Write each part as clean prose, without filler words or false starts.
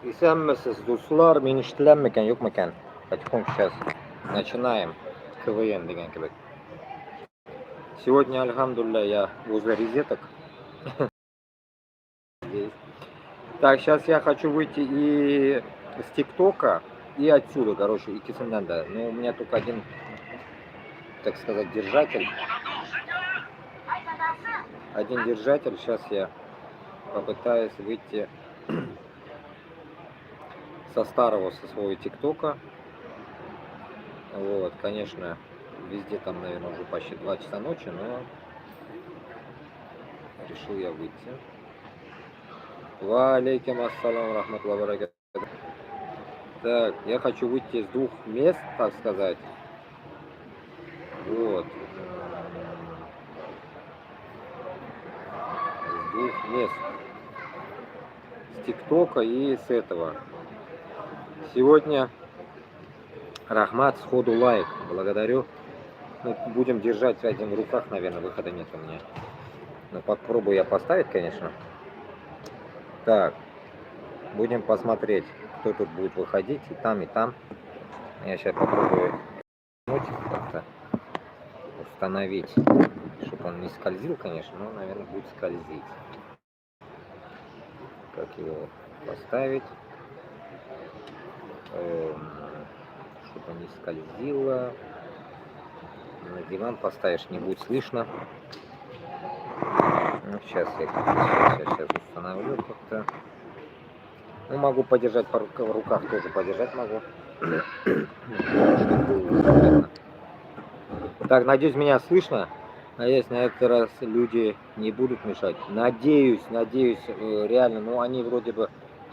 Исәнмесез, дуслар, мин ишетеләме юкмы икән? Потихоньку сейчас начинаем КВН деген кебек. Сегодня, альхамдулилля, я возле розеток. Так, сейчас я хочу выйти и с ТикТока, и отсюда, короче, и Кисенданда. Но у меня только один, так сказать, держатель. Один держатель. Сейчас я попытаюсь выйти со старого, со своего ТикТока. Вот, конечно, везде там, наверное, уже почти 2 часа ночи, но решил я выйти. Ва алейкум ассалам рахматуллахи ва баракатух. Так, я хочу выйти с двух мест, так сказать. Вот. С двух мест. С ТикТока и с этого. Сегодня Рахмат сходу лайк. Благодарю. Ну, будем держать один в руках, наверное, выхода нет у меня. Но попробую я поставить, конечно. Так. Будем посмотреть, кто тут будет выходить. И там, и там. Я сейчас попробую как-то установить, чтобы он не скользил, конечно, но, наверное, будет скользить. Как его поставить, чтобы он не скользило. На диван поставишь, не будет слышно. Ну, сейчас я установлю как-то. Ну, могу подержать в руках, тоже подержать могу. Так, надеюсь, меня слышно. Надеюсь, на этот раз люди не будут мешать. Надеюсь, реально. Ну, они вроде бы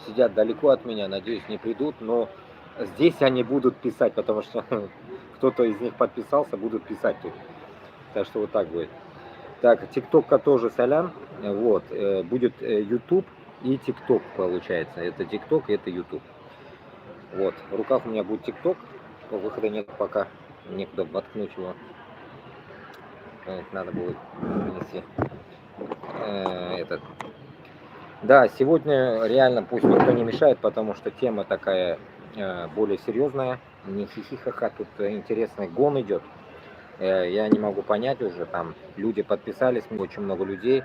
сидят далеко от меня. Надеюсь, не придут. Но здесь они будут писать, потому что кто-то из них подписался, будут писать тут. Так что вот так будет. Так, ТикТока тоже салям. Вот, будет YouTube и ТикТок получается. Это ТикТок и это YouTube. Вот, в руках у меня будет ТикТок. Выхода нет пока. Некуда воткнуть его. Надо будет принести этот. Да, сегодня реально пусть никто не мешает, потому что тема такая более серьезная. Не хихихаха, тут интересный гон идет. Я не могу понять уже, там люди подписались, очень много людей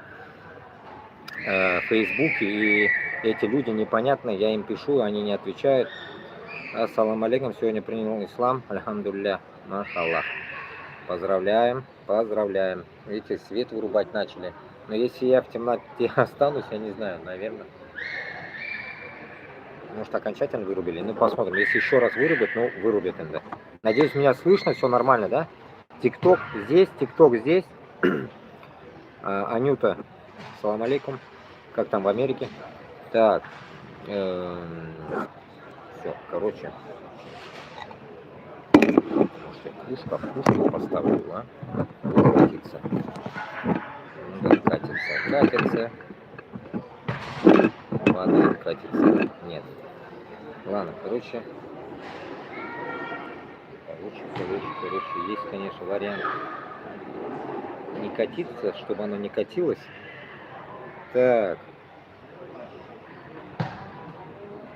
в Фейсбуке, и эти люди непонятные, я им пишу, они не отвечают. Ассалам алейкум, сегодня принял ислам, альхамдулилля, машаллах. Поздравляем, поздравляем. Видите, свет вырубать начали. Но если я в темноте останусь, я не знаю, наверное. Может, окончательно вырубили? Ну, посмотрим. Если еще раз вырубят, ну, вырубят иногда. Надеюсь, меня слышно, все нормально, да? ТикТок здесь, ТикТок здесь. Анюта, салам алейкум. Как там в Америке? Так. Все, короче. Кружку поставлю, а? Катится. Катится. Падает, катится. Нет. Ладно, короче, есть, конечно, вариант не катиться, чтобы оно не катилось. Так.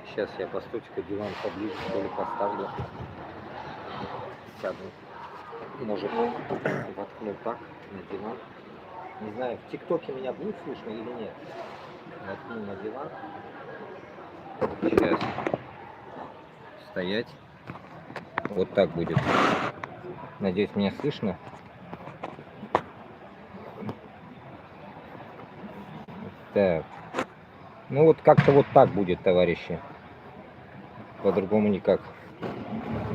Сейчас я постойте-ка диван поближе, что ли, поставлю. Сяду. Может, воткну так на диван. Не знаю, в ТикТоке меня будет слышно или нет. Воткну на диван. Сейчас. Стоять. Вот так будет. Надеюсь, меня слышно. Так. Ну вот как-то вот так будет, товарищи. По-другому никак.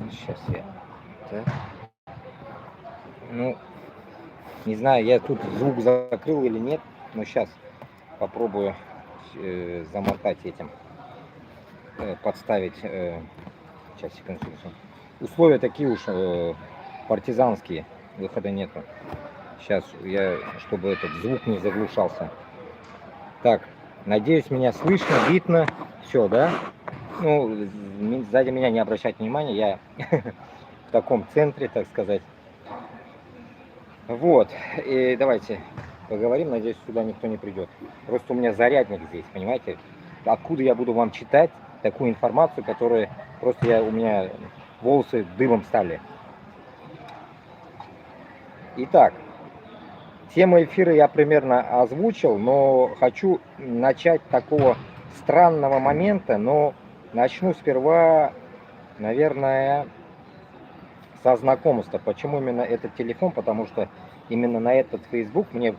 Сейчас я. Так. Ну, не знаю, я тут звук закрыл или нет, но сейчас попробую замотать этим. Подставить. Сейчас, секунду. Условия такие уж партизанские. Выхода нету. Сейчас я, чтобы этот звук не заглушался. Так, надеюсь, меня слышно, видно. Все, да? Ну, сзади меня не обращать внимания. Я в таком центре, так сказать. Вот. И давайте поговорим. Надеюсь, сюда никто не придет. Просто у меня зарядник здесь, понимаете? Откуда я буду вам читать такую информацию, которая просто у меня волосы дыбом стали. Итак, тему эфира я примерно озвучил, но хочу начать такого странного момента, но начну сперва, наверное, со знакомства. Почему именно этот телефон? Потому что именно на этот Facebook мне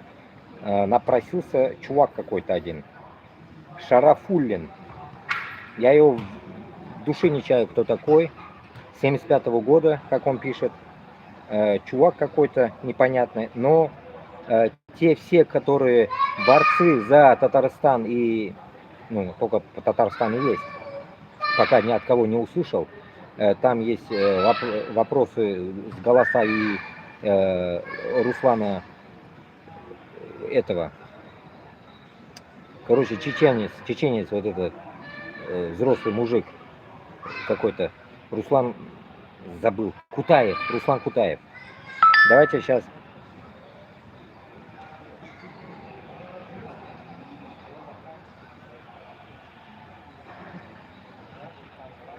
напросился чувак какой-то один, Шарафуллин. Я его в душе не чаю, кто такой. 75-го года, как он пишет. Чувак какой-то непонятный. Но те все, которые борцы за Татарстан и... Ну, только по Татарстану есть. Пока ни от кого не услышал. Там есть вопросы с голоса и Руслана этого. Короче, чеченец вот этот, взрослый мужик какой-то. Руслан, забыл. Кутаев, Руслан Кутаев. Давайте сейчас.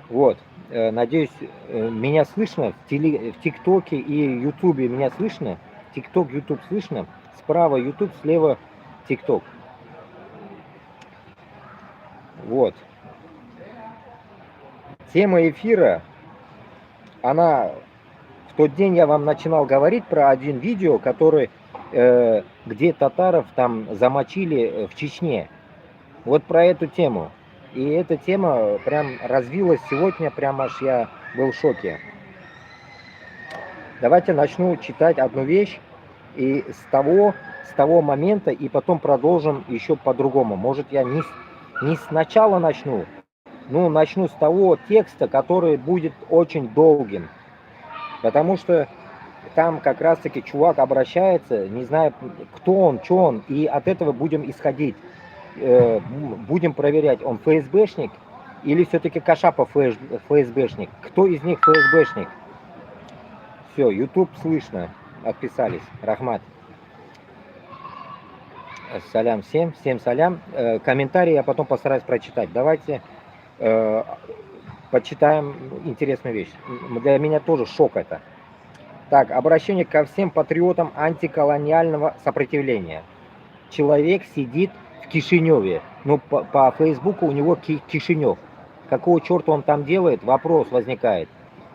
Вот. Надеюсь, меня слышно в ТикТоке и Ютубе меня слышно. ТикТок, Ютуб слышно. Справа Ютуб, слева ТикТок. Вот. Тема эфира, она... В тот день я вам начинал говорить про один видео, который, где татаров там замочили в Чечне. Вот про эту тему. И эта тема прям развилась сегодня, прям аж я был в шоке. Давайте начну читать одну вещь и с того момента, и потом продолжим еще по-другому. Может, я не сначала начну, но начну с того текста, который будет очень долгим. Потому что там как раз-таки чувак обращается, не знаю, кто он, что он, и от этого будем исходить. Будем проверять, он ФСБшник или все-таки Кашапов ФСБшник. Кто из них ФСБшник? Все, YouTube слышно. Отписались. Рахмат. Салям всем. Всем салям. Комментарии я потом постараюсь прочитать. Давайте почитаем интересную вещь. Для меня тоже шок это. Так, обращение ко всем патриотам антиколониального сопротивления. Человек сидит в Кишиневе. Ну, по Фейсбуку у него Кишинев. Какого черта он там делает? Вопрос возникает.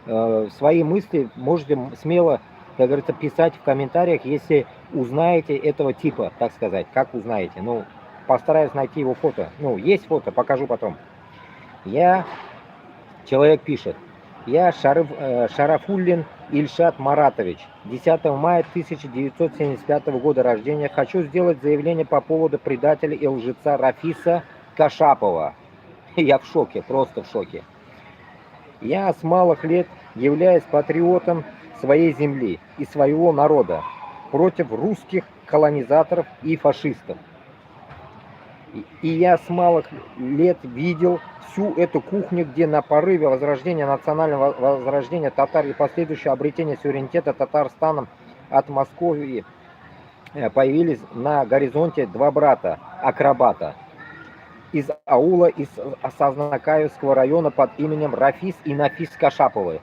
Свои мысли можете смело, как говорится, писать в комментариях, если узнаете этого типа, так сказать. Как узнаете? Ну, постараюсь найти его фото. Ну, есть фото, покажу потом. Человек пишет. Я Шарафуллин Ильшат Маратович, 10 мая 1975 года рождения. Хочу сделать заявление по поводу предателя и лжеца Рафиса Кашапова. Я в шоке, просто в шоке. Я с малых лет являюсь патриотом своей земли и своего народа против русских колонизаторов и фашистов. И я с малых лет видел всю эту кухню, где на порыве возрождения, национального возрождения татар и последующее обретение суверенитета Татарстаном от Московии появились на горизонте два брата-акробата из аула из Сазнакаевского района под именем Рафис и Нафис Кашаповы.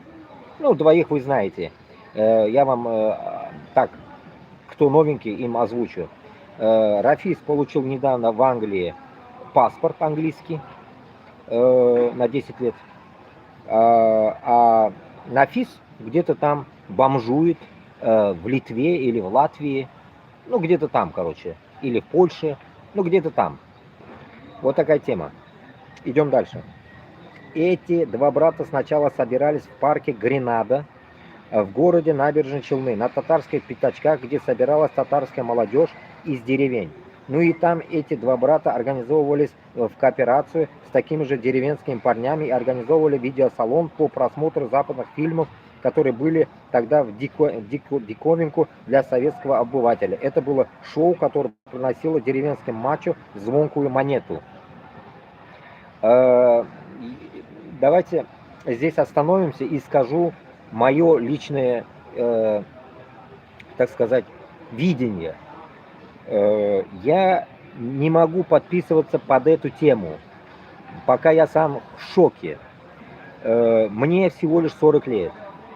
Ну, двоих вы знаете. Я вам так, кто новенький, им озвучу. Рафис получил недавно в Англии паспорт английский на 10 лет. А Нафис где-то там бомжует в Литве или в Латвии. Ну, где-то там, короче. Или в Польше. Ну, где-то там. Вот такая тема. Идем дальше. Эти два брата сначала собирались в парке Гренада в городе Набережные Челны, на татарских пятачках, где собиралась татарская молодежь из деревень. Ну и там эти два брата организовывались в кооперацию с такими же деревенскими парнями и организовывали видеосалон по просмотру западных фильмов, которые были тогда в диковинку для советского обывателя. Это было шоу, которое приносило деревенским мачо звонкую монету. Давайте здесь остановимся и скажу мое личное, так сказать, видение. Я не могу подписываться под эту тему, пока я сам в шоке. Мне всего лишь 40 лет.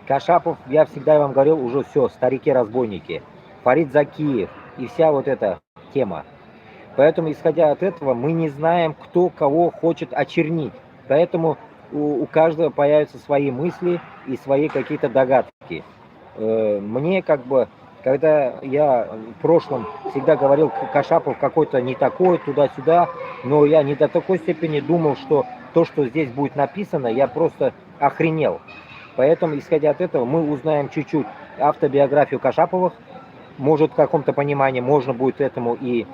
Кашапов, я всегда вам говорил, уже все, старики-разбойники. Фарид Закиев и вся вот эта тема. Поэтому, исходя от этого, мы не знаем, кто кого хочет очернить. Поэтому у каждого появятся свои мысли и свои какие-то догадки. Мне как бы, когда я в прошлом всегда говорил, Кашапов какой-то не такой, туда-сюда, но я не до такой степени думал, что то, что здесь будет написано, я просто охренел. Поэтому, исходя от этого, мы узнаем чуть-чуть автобиографию Кашаповых. Может, в каком-то понимании можно будет этому и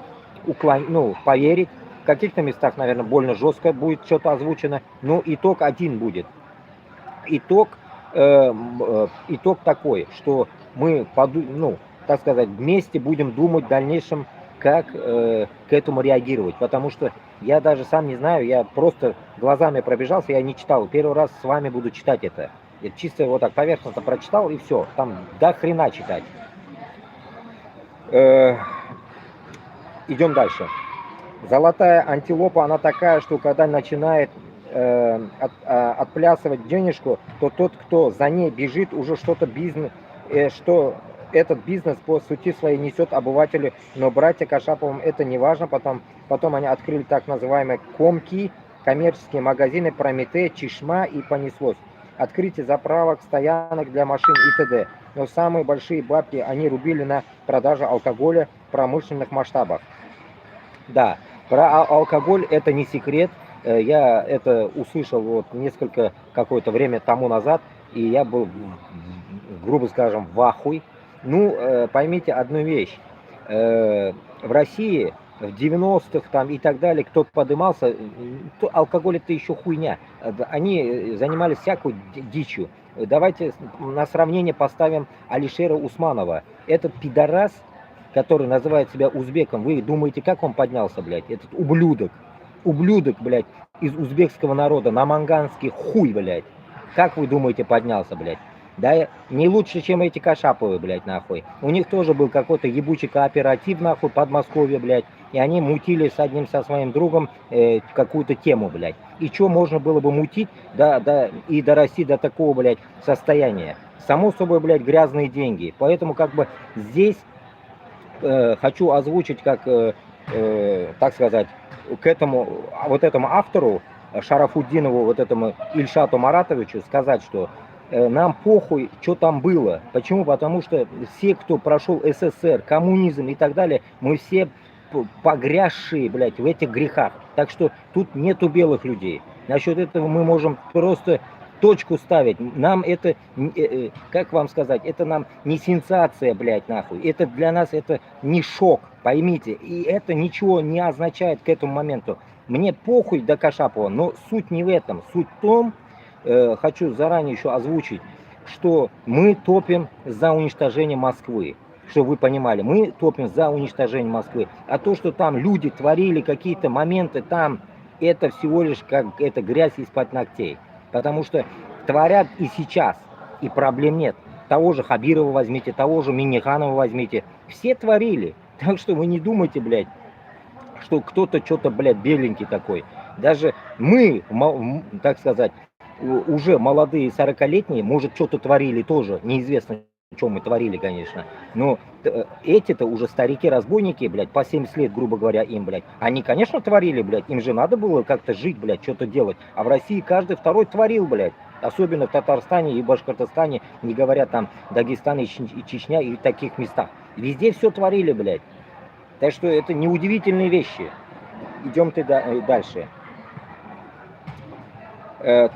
поверить. В каких-то местах, наверное, больно жестко будет что-то озвучено. Но итог один будет. Итог такой, что мы, так сказать, вместе будем думать в дальнейшем, как к этому реагировать. Потому что я даже сам не знаю, я просто глазами пробежался, я не читал. Первый раз с вами буду читать это. Я чисто вот так поверхностно прочитал и все. Там до хрена читать. Идем дальше. Золотая антилопа, она такая, что когда начинает отплясывать денежку, то тот, кто за ней бежит, уже что-то бизнес, что этот бизнес по сути своей несет обывателю, но братья Кашаповым это не важно, потом они открыли так называемые комки, коммерческие магазины Прометей, Чишма и понеслось. Открытие заправок, стоянок для машин и т.д. Но самые большие бабки они рубили на продаже алкоголя в промышленных масштабах. Да, про алкоголь это не секрет. Я это услышал вот какое-то время тому назад, и я был, грубо скажем, в ахуе. Поймите одну вещь. В России в 90-х там и так далее, кто подымался, алкоголь это еще хуйня. Они занимались всякой дичью. Давайте на сравнение поставим Алишера Усманова. Этот пидорас, который называет себя узбеком, вы думаете, как он поднялся, блядь? Этот ублюдок, блядь, из узбекского народа, наманганский хуй, блядь. Как вы думаете, поднялся, блядь? Да, не лучше, чем эти Кашаповы, блядь, нахуй. У них тоже был какой-то ебучий кооператив, нахуй, Подмосковье, блядь. И они мутили со своим другом какую-то тему, блядь. И что можно было бы мутить, и дорасти до такого, блядь, состояния? Само собой, блядь, грязные деньги. Поэтому, как бы, здесь хочу озвучить, как, так сказать, к этому автору, Шарафуддинову, вот этому Ильшату Маратовичу, сказать, что нам похуй, что там было. Почему? Потому что все, кто прошел СССР, коммунизм и так далее, мы все погрязшие, блядь, в этих грехах. Так что тут нету белых людей. Насчет этого мы можем просто точку ставить. Нам это, как вам сказать, это нам не сенсация, блядь, нахуй. Это для нас это не шок, поймите. И это ничего не означает к этому моменту. Мне похуй до Кашапова, но суть не в этом. Суть в том, хочу заранее еще озвучить, что мы топим за уничтожение Москвы. Чтобы вы понимали, мы топим за уничтожение Москвы. А то, что там люди творили какие-то моменты там, это всего лишь как это грязь из-под ногтей. Потому что творят и сейчас, и проблем нет. Того же Хабирова возьмите, того же Минниханова возьмите. Все творили. Так что вы не думайте, блядь, что кто-то что-то, блядь, беленький такой. Даже мы, так сказать, уже молодые 40-летние, может, что-то творили тоже. Неизвестно, что мы творили, конечно. Но эти-то уже старики-разбойники, блядь, по 70 лет, грубо говоря, им, блядь. Они, конечно, творили, блядь. Им же надо было как-то жить, блядь, что-то делать. А в России каждый второй творил, блядь. Особенно в Татарстане и Башкортостане, не говоря там Дагестане и Чечня и в таких местах. Везде все творили, блядь. Так что это неудивительные вещи. Идем дальше.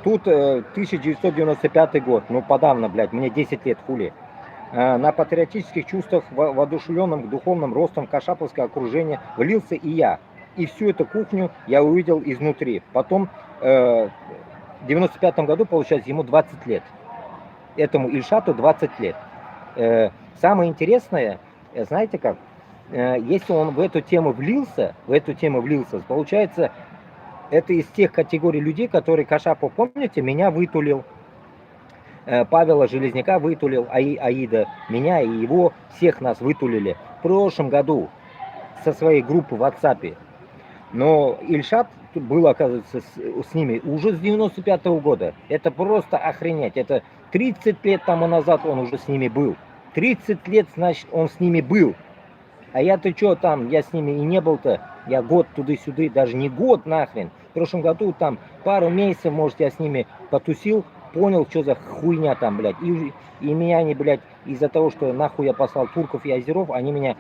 Тут 1995 год, ну подавно, блядь, мне 10 лет, хули. На патриотических чувствах, воодушевленным духовным ростом кашаповское окружение влился и я. И всю эту кухню я увидел изнутри. Потом в 95 году, получается, ему 20 лет. Этому Ильшату 20 лет. Самое интересное, знаете как, если он в эту тему влился, получается, это из тех категорий людей, которые Кашапов, помните, меня вытулил, Павела Железняка вытулил, Аида, меня и его, всех нас вытулили в прошлом году со своей группы в WhatsApp. Но Ильшат был, оказывается, с ними уже с 95-го года. Это просто охренеть. Это 30 лет тому назад он уже с ними был. 30 лет, значит, он с ними был. А я-то что там, я с ними и не был-то. Я год туда-сюда, даже не год нахрен. В прошлом году там пару месяцев, может, я с ними потусил, понял, что за хуйня там, блядь. И меня они, блядь, из-за того, что нахуй я послал турков и азеров, они меня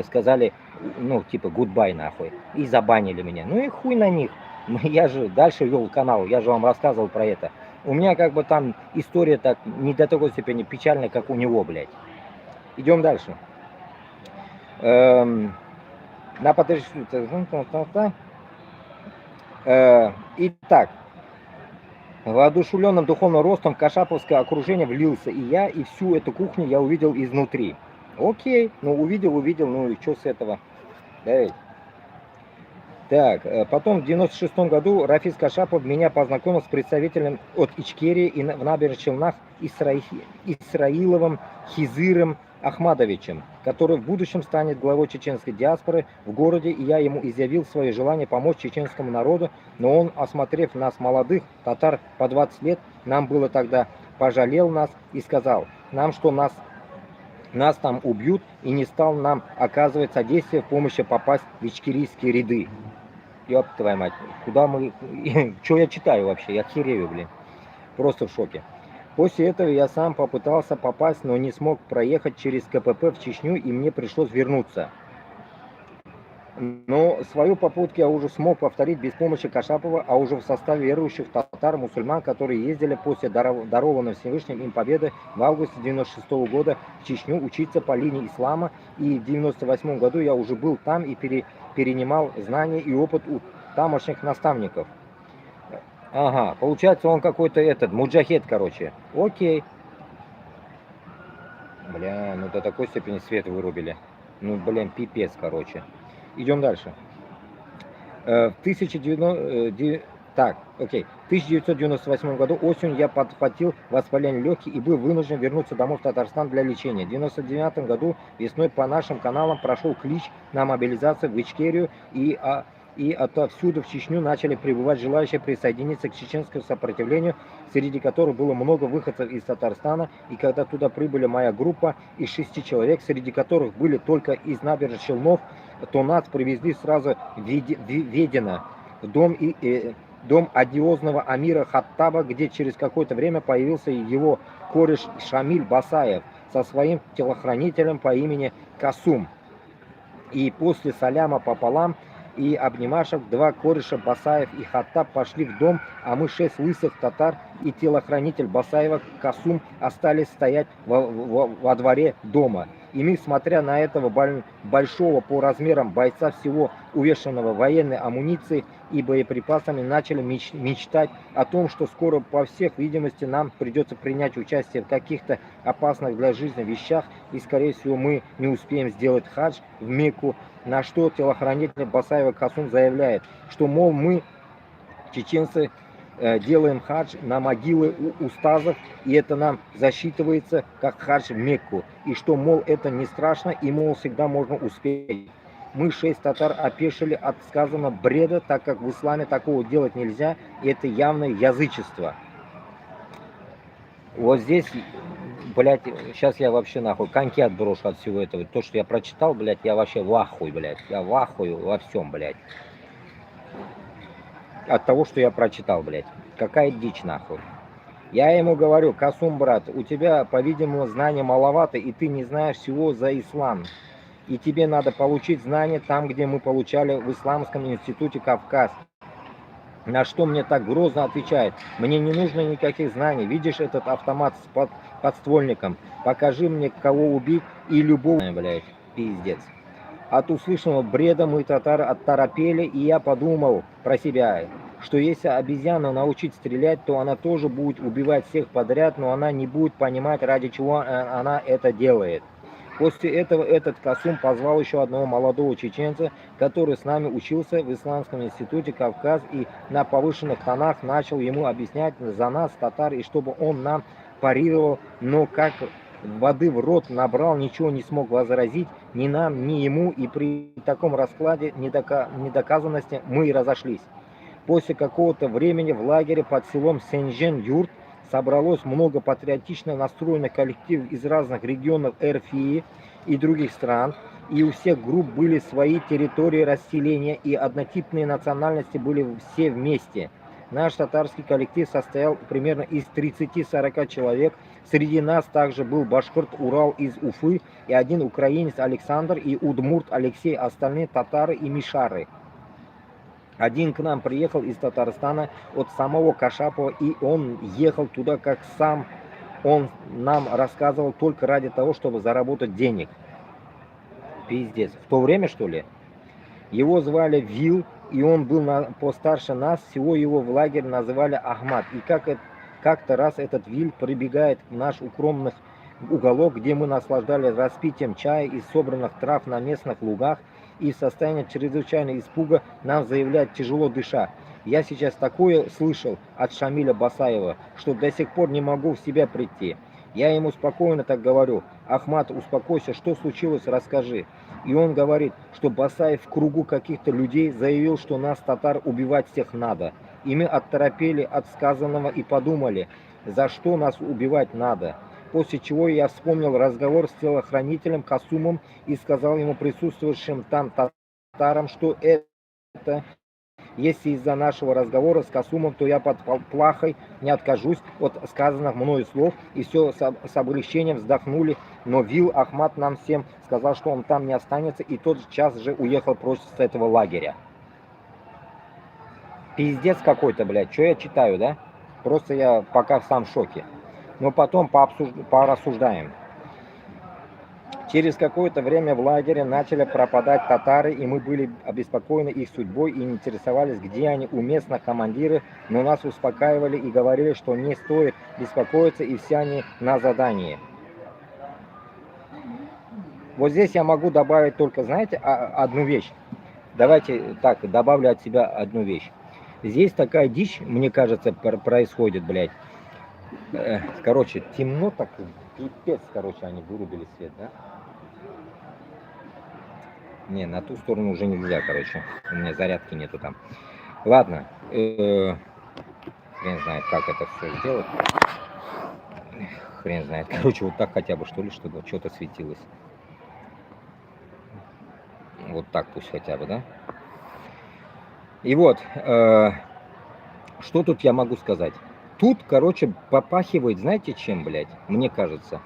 сказали, ну, типа, гудбай нахуй. И забанили меня. Ну и хуй на них. Я же дальше вел канал, я же вам рассказывал про это. У меня как бы там история так не до такой степени печальная, как у него, блядь. Идем дальше. На подрешку. Итак, воодушевленным духовным ростом кашаповское окружение влился и я, и всю эту кухню я увидел изнутри. Окей, ну увидел, ну и что с этого? Да. Так, потом в 96 году Рафис Кашапов меня познакомил с представителем от Ичкерии и в Набережных Челнах Исраиловым Хизыром Ахмадовичем, который в будущем станет главой чеченской диаспоры в городе, и я ему изъявил свое желание помочь чеченскому народу, но он, осмотрев нас, молодых татар по 20 лет, нам было тогда, пожалел нас и сказал нам, что нас там убьют, и не стал нам оказывать содействие в помощи попасть в ичкерийские ряды. Ёб твою мать, куда мы... Что я читаю вообще? Я херею, блин. Просто в шоке. После этого я сам попытался попасть, но не смог проехать через КПП в Чечню, и мне пришлось вернуться. Но свою попытку я уже смог повторить без помощи Кашапова, а уже в составе верующих татар, мусульман, которые ездили после дарованной Всевышним им победы в августе 96 года в Чечню учиться по линии ислама. И в 98 году я уже был там и перенимал знания и опыт у тамошних наставников. Ага, получается он какой-то муджахед, короче. Окей. Бля, ну до такой степени свет вырубили. Ну, блин, пипец, короче. Идем дальше. В 1998 году осенью я подхватил воспаление легких и был вынужден вернуться домой в Татарстан для лечения. В 1999 году весной по нашим каналам прошел клич на мобилизацию в Ичкерию, и отовсюду в Чечню начали прибывать желающие присоединиться к чеченскому сопротивлению, среди которых было много выходцев из Татарстана. И когда туда прибыли моя группа из 6 человек, среди которых были только из набережных Челнов, то нас привезли сразу в Ведено, в дом одиозного Амира Хаттаба, где через какое-то время появился его кореш Шамиль Басаев со своим телохранителем по имени Касум. И после саляма пополам и обнимашек 2 кореша Басаев и Хаттаб пошли в дом, а мы 6 лысых татар и телохранитель Басаева Касум остались стоять во дворе дома. И мы, смотря на этого большого по размерам бойца, всего увешанного военной амуницией и боеприпасами, начали мечтать о том, что скоро, по всех видимости, нам придется принять участие в каких-то опасных для жизни вещах, и, скорее всего, мы не успеем сделать хадж в Мекку, на что телохранитель Басаева Касум заявляет, что, мол, мы, чеченцы, делаем хадж на могилы у устазов, и это нам засчитывается как хадж в Мекку, и что, мол, это не страшно, и, мол, всегда можно успеть. Мы 6 татар опешили от сказанного бреда, так как в исламе такого делать нельзя, и это явное язычество. Вот здесь, блядь, сейчас я вообще нахуй коньки отброшу от всего этого. То, что я прочитал, блядь, я вообще в ахуе, блядь. Я в ахуе во всем, блядь. От того, что я прочитал, блядь. Какая дичь, нахуй. Я ему говорю: Касум, брат, у тебя, по-видимому, знания маловато, и ты не знаешь всего за ислам. И тебе надо получить знания там, где мы получали в Исламском институте Кавказ. На что мне так грозно отвечает: мне не нужно никаких знаний. Видишь этот автомат с подствольником? Покажи мне, кого убить, и любого... Блядь, пиздец. От услышанного бреда мы, татары, оттарапели, и я подумал про себя, что если обезьяну научить стрелять, то она тоже будет убивать всех подряд, но она не будет понимать, ради чего она это делает. После этого этот Касум позвал еще одного молодого чеченца, который с нами учился в Исламском институте Кавказ, и на повышенных тонах начал ему объяснять за нас, татар, и чтобы он нам парировал, но как воды в рот набрал, ничего не смог возразить ни нам, ни ему, и при таком раскладе недоказанности мы и разошлись. После какого-то времени в лагере под селом Сен-Жен-Юрт собралось много патриотично настроенных коллективов из разных регионов РФИ и других стран, и у всех групп были свои территории расселения, и однотипные национальности были все вместе. Наш татарский коллектив состоял примерно из 30-40 человек. Среди нас также был башкирт Урал из Уфы и один украинец Александр и удмурт Алексей, остальные татары и мишары. Один к нам приехал из Татарстана от самого Кашапова, и он ехал туда, как сам он нам рассказывал, только ради того, чтобы заработать денег. Пиздец. В то время, что ли? Его звали Вил, и он был постарше нас, всего его в лагере называли Ахмад. И как-то раз этот Вил прибегает в наш укромный уголок, где мы наслаждались распитием чая из собранных трав на местных лугах, и в состоянии чрезвычайного испуга нам заявляет, тяжело дыша. Я сейчас такое слышал от Шамиля Басаева, что до сих пор не могу в себя прийти. Я ему спокойно так говорю: Ахмад, успокойся, что случилось, расскажи. И он говорит, что Басаев в кругу каких-то людей заявил, что нас, татар, убивать всех надо. И мы оторопели от сказанного и подумали, за что нас убивать надо. После чего я вспомнил разговор с телохранителем Касумом и сказал ему, присутствующим там татарам, что это, если из-за нашего разговора с Касумом, то я под плахой не откажусь от сказанных мною слов, и все с облегчением вздохнули. Но Вил Ахмад нам всем сказал, что он там не останется, и тот час же уехал прочь с этого лагеря. Пиздец какой-то, блядь, что я читаю, да? Просто я пока сам в шоке. Но потом порассуждаем. Через какое-то время в лагере начали пропадать татары, и мы были обеспокоены их судьбой и интересовались, где они у местных командиров, но нас успокаивали и говорили, что не стоит беспокоиться, и все они на задании. Вот здесь я могу добавить только, знаете, одну вещь. Давайте так, добавлю от себя одну вещь. Здесь такая дичь, мне кажется, происходит, блядь. Короче, темно так, пипец, короче, они вырубили свет, да? Не, на ту сторону уже нельзя, короче. У меня зарядки нету там. Ладно. Хрен знает, как это все сделать. Хрен знает. Короче, вот так хотя бы, что ли, чтобы что-то светилось. Вот так пусть хотя бы, да? И вот, что тут я могу сказать? Тут, короче, попахивает, знаете, чем, блядь? Мне кажется.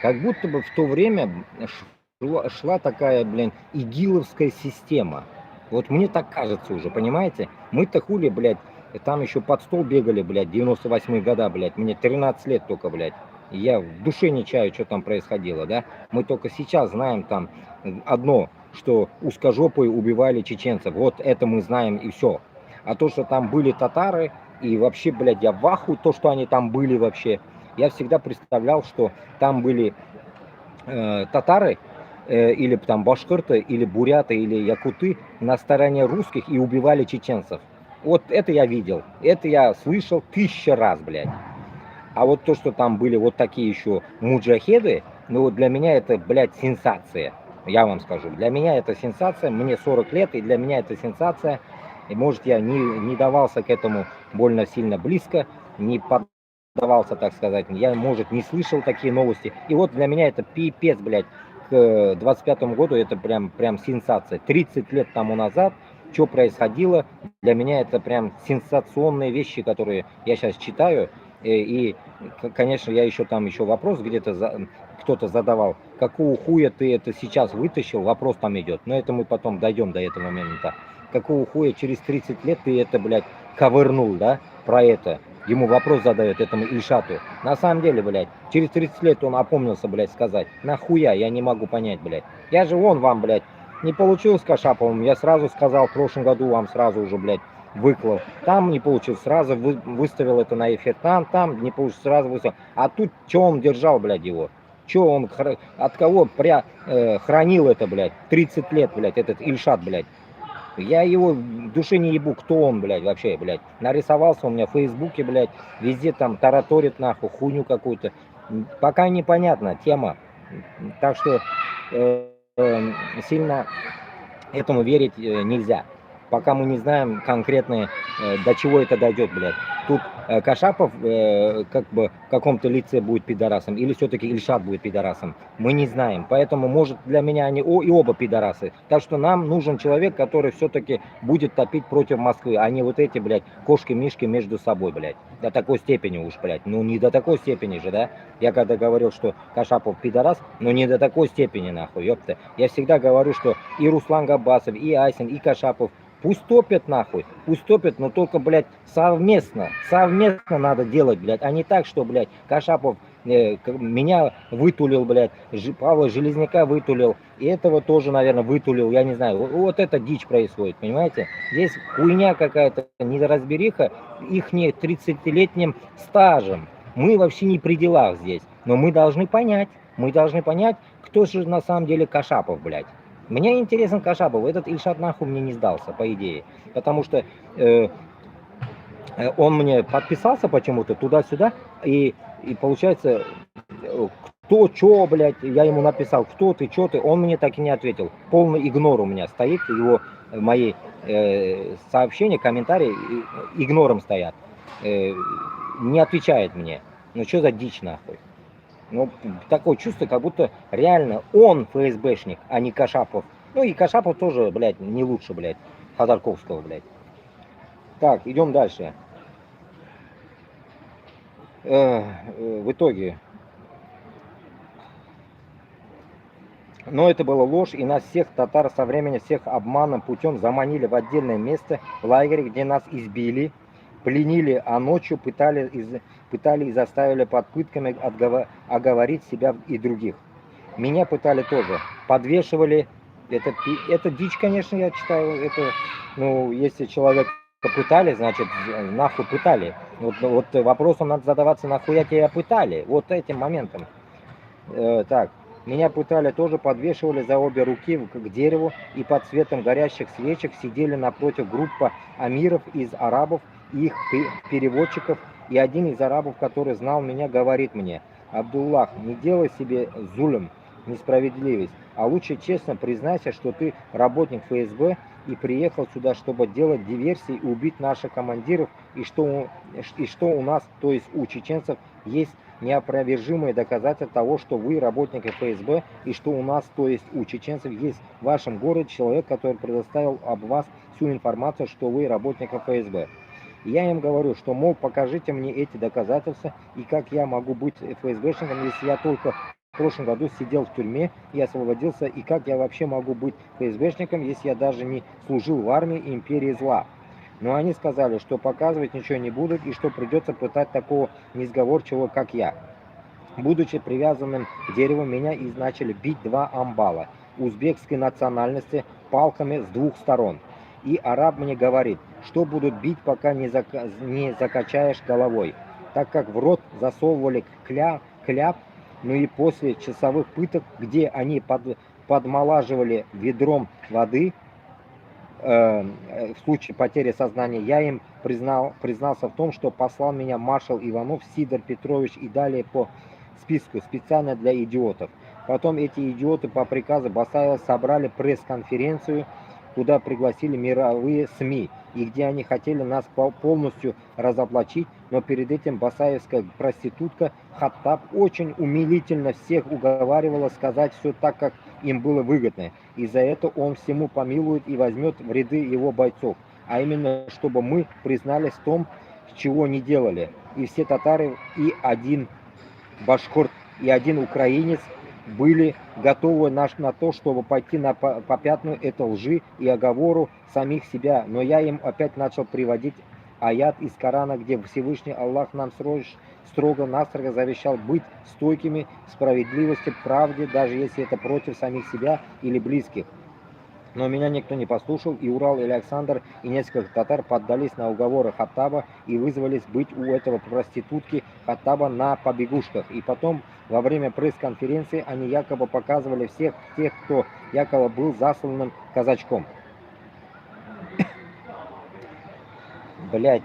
Как будто бы в то время шла такая, блин, игиловская система. Вот мне так кажется уже, понимаете? Мы-то хули, блядь, там еще под стол бегали, блядь, 98-е года, блядь. Мне 13 лет только, блядь. Я в душе не чаю, что там происходило, да? Мы только сейчас знаем там одно, что узкожопые убивали чеченцев. Вот это мы знаем и все. А то, что там были татары, и вообще, блядь, я в ахуе, то, что они там были вообще. Я всегда представлял, что там были татары, или там башкирты, или буряты, или якуты на стороне русских и убивали чеченцев. Вот это я видел, это я слышал 1000 раз, блядь. А вот то, что там были вот такие еще муджахеды, ну вот для меня это, блядь, сенсация. Я вам скажу, для меня это сенсация, мне 40 лет, и для меня это сенсация. И может я не давался к этому больно сильно близко, не поддавался, так сказать. Я, может, не слышал такие новости. И вот для меня это пипец, блядь. К 25-му году это прям сенсация. 30 лет тому назад, что происходило, для меня это прям сенсационные вещи, которые я сейчас читаю. И конечно, я еще там вопрос где-то кто-то задавал, какого хуя ты это сейчас вытащил, вопрос там идет. Но это мы потом дойдем до этого момента. Какого хуя через 30 лет ты это, блядь, ковырнул, да, про это. Ему вопрос задает этому Ильшату. На самом деле, блядь, через 30 лет он опомнился, блядь, сказать. Нахуя, я не могу понять, блядь. Я же вон вам, блядь, не получилось с Кашаповым, я сразу сказал, в прошлом году вам сразу уже, блядь, выклал. Там не получилось, сразу выставил это на эфир. Там не получилось, сразу выставил. А тут, что он держал, блядь, его? Что он, от кого хранил это, блядь, 30 лет, блядь, этот Ильшат, блядь. Я его в душе не ебу, кто он, блядь, вообще, блядь. Нарисовался у меня в Фейсбуке, блядь, везде там тараторит, нахуй, хуйню какую-то. Пока непонятна тема. Так что сильно этому верить нельзя. пока мы не знаем конкретно, до чего это дойдет, блядь. Тут Кашапов как бы в каком-то лице будет пидорасом, или все-таки Ильшат будет пидорасом. Мы не знаем. Поэтому, может, для меня они и оба пидорасы. Так что нам нужен человек, который все-таки будет топить против Москвы, а не вот эти, блядь, кошки-мишки между собой, блядь. До такой степени уж, блядь. Ну, не до такой степени же, да? Я когда говорил, что Кашапов пидорас, но не до такой степени, нахуй, ёпта. Я всегда говорю, что и Руслан Габасов, и Айсин, и Кашапов, пусть топят, нахуй, пусть топят, но только, блядь, совместно надо делать, блядь, а не так, что, блядь, Кашапов меня вытулил, блядь, Павла Железняка вытулил, и этого тоже, наверное, вытулил, я не знаю, вот это дичь происходит, понимаете? Здесь хуйня какая-то, неразбериха, их не 30-летним стажем, мы вообще не при делах здесь, но мы должны понять, кто же на самом деле Кашапов, блядь. Мне интересен Кашапов, этот Ильшат нахуй мне не сдался, по идее, потому что он мне подписался почему-то туда-сюда, и получается, кто, чё, блядь, я ему написал, кто ты, чё ты, он мне так и не ответил. Полный игнор у меня стоит, его мои сообщения, комментарии игнором стоят, не отвечает мне. Ну что за дичь нахуй? Ну, такое чувство, как будто реально он ФСБшник, а не Кашапов. Ну и Кашапов тоже, блядь, не лучше, блядь, Ходорковского, блядь. Так, идем дальше. В итоге. Но это была ложь, и нас всех татар со временем всех обманным путем заманили в отдельное место, в лагере, где нас избили, пленили, а ночью пытали и заставили под пытками оговорить себя и других. Меня пытали тоже, подвешивали. Это дичь, конечно, я читаю. Это, ну, если человека пытали, значит, нахуй пытали. Вот вопросом надо задаваться, нахуя тебя пытали. Вот этим моментом. Так, меня пытали тоже, подвешивали за обе руки к дереву, и под светом горящих свечек сидели напротив группа амиров из арабов и их переводчиков. И один из арабов, который знал меня, говорит мне: Абдуллах, не делай себе зулем, несправедливость, а лучше честно признайся, что ты работник ФСБ и приехал сюда, чтобы делать диверсии и убить наших командиров, и что у нас, то есть у чеченцев, есть неопровержимые доказательства того, что вы работники ФСБ, и что у нас, то есть у чеченцев, есть в вашем городе человек, который предоставил об вас всю информацию, что вы работник ФСБ. Я им говорю, что, мол, покажите мне эти доказательства, и как я могу быть ФСБшником, если я только в прошлом году сидел в тюрьме и освободился, и как я вообще могу быть ФСБшником, если я даже не служил в армии империи зла. Но они сказали, что показывать ничего не будут, и что придется пытать такого несговорчивого, как я. Будучи привязанным к дереву, меня и начали бить два амбала узбекской национальности палками с двух сторон. И араб мне говорит, что будут бить, пока не закачаешь головой, так как в рот засовывали кляп, ну и после часовых пыток, где они подмолаживали ведром воды, в случае потери сознания, я им признался в том, что послал меня маршал Иванов Сидор Петрович, и далее по списку специально для идиотов. Потом эти идиоты по приказу Басаева собрали пресс-конференцию, куда пригласили мировые СМИ, и где они хотели нас полностью разоблачить, но перед этим басаевская проститутка Хаттаб очень умилительно всех уговаривала сказать все так, как им было выгодно, и за это он всему помилует и возьмет в ряды его бойцов, а именно, чтобы мы признались в том, чего не делали, и все татары, и один башкорт, и один украинец были готовы на то, чтобы пойти на попятную этой лжи и оговору самих себя. Но я им опять начал приводить аят из Корана, где Всевышний Аллах нам строго-настрого завещал быть стойкими в справедливости, правде, даже если это против самих себя или близких. Но меня никто не послушал, и Урал и Александр и несколько татар поддались на уговоры Хаттаба и вызвались быть у этого проститутки Хаттаба на побегушках. И потом, во время пресс-конференции, они якобы показывали всех тех, кто якобы был засланным казачком. Блять,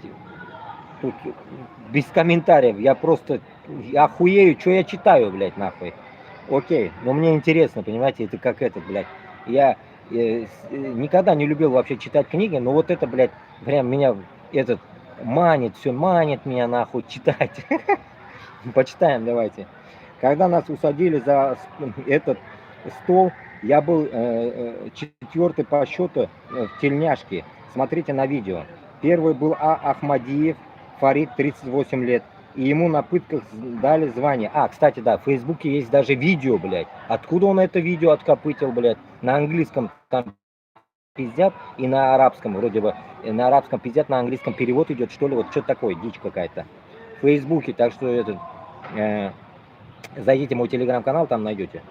тут без комментариев, я просто охуею, что я читаю, блять, нахуй. Окей, но мне интересно, понимаете, это как этот, блядь. Я Никогда не любил вообще читать книги, но вот это, блядь, прям меня этот манит, все манит меня нахуй читать. Почитаем, давайте. Когда нас усадили за этот стол, я был четвертый по счету в тельняшке. Смотрите на видео. Первый был Ахмадиев, Фарид, 38 лет. И ему на пытках дали звание. Кстати, да, в Фейсбуке есть даже видео, блядь. Откуда он это видео откопытил, блядь? На английском там пиздят и на арабском вроде бы. На арабском пиздят, на английском перевод идет, что ли. Вот что такое, дичь какая-то. В Фейсбуке, так что этот... зайдите в мой телеграм-канал, там найдете.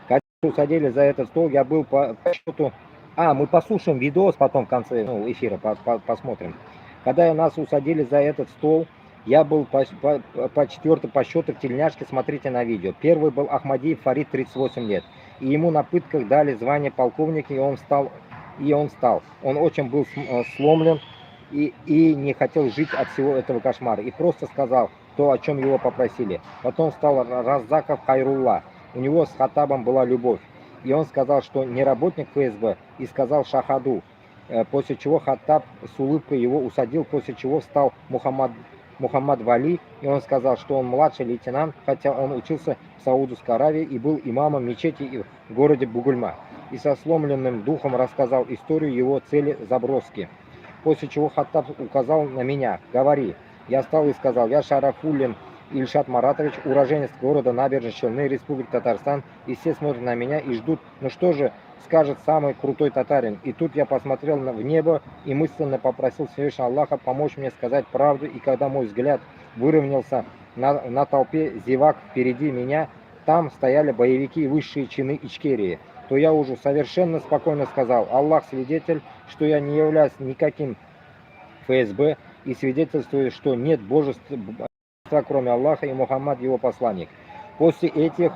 Когда усадили за этот стол, я был по счету... мы послушаем видос потом в конце эфира, посмотрим. Когда нас усадили за этот стол, я был по четвертый по счету в тельняшке, смотрите на видео. Первый был Ахмадиев Фарид, 38 лет. И ему на пытках дали звание полковника, и он стал. Он очень был сломлен и не хотел жить от всего этого кошмара. И просто сказал то, о чем его попросили. Потом стал Раззаков Хайрулла. У него с Хаттабом была любовь. И он сказал, что не работник ФСБ, и сказал шахаду. После чего Хаттаб с улыбкой его усадил, после чего встал Мухаммад Вали, и он сказал, что он младший лейтенант, хотя он учился в Саудовской Аравии и был имамом мечети в городе Бугульма. И со сломленным духом рассказал историю его цели заброски. После чего Хаттаб указал на меня. Говори. Я встал и сказал, я Шарафуллин Ильшат Маратович, уроженец города Набережные Челны, Республика Татарстан. И все смотрят на меня и ждут, ну что же скажет самый крутой татарин. И тут я посмотрел в небо и мысленно попросил Всевышнего Аллаха помочь мне сказать правду. И когда мой взгляд выровнялся на толпе зевак впереди меня, там стояли боевики и высшие чины Ичкерии, то я уже совершенно спокойно сказал, Аллах свидетель, что я не являюсь никаким ФСБ и свидетельствую, что нет божества, кроме Аллаха, и Мухаммад его посланник. После этих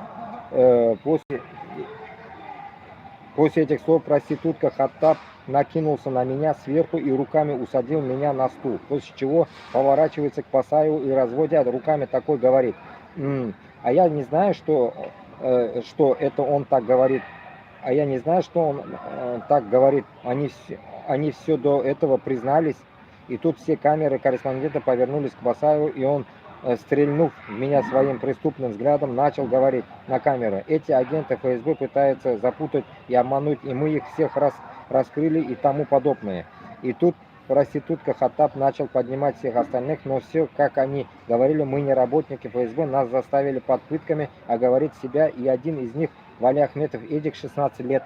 слов проститутка Хаттаб накинулся на меня сверху и руками усадил меня на стул, после чего поворачивается к Пасаеву и, разводя руками, такой говорит, а я не знаю, что это он так говорит, так говорит, они все до этого признались, и тут все камеры корреспондента повернулись к Басаеву, и он, стрельнув в меня своим преступным взглядом, начал говорить на камеру. Эти агенты ФСБ пытаются запутать и обмануть, и мы их всех раскрыли и тому подобное. И тут проститутка Хаттаб начал поднимать всех остальных, но все, как они говорили, мы не работники ФСБ, нас заставили под пытками оговорить себя, и один из них, Вали Ахметов Эдик, 16 лет,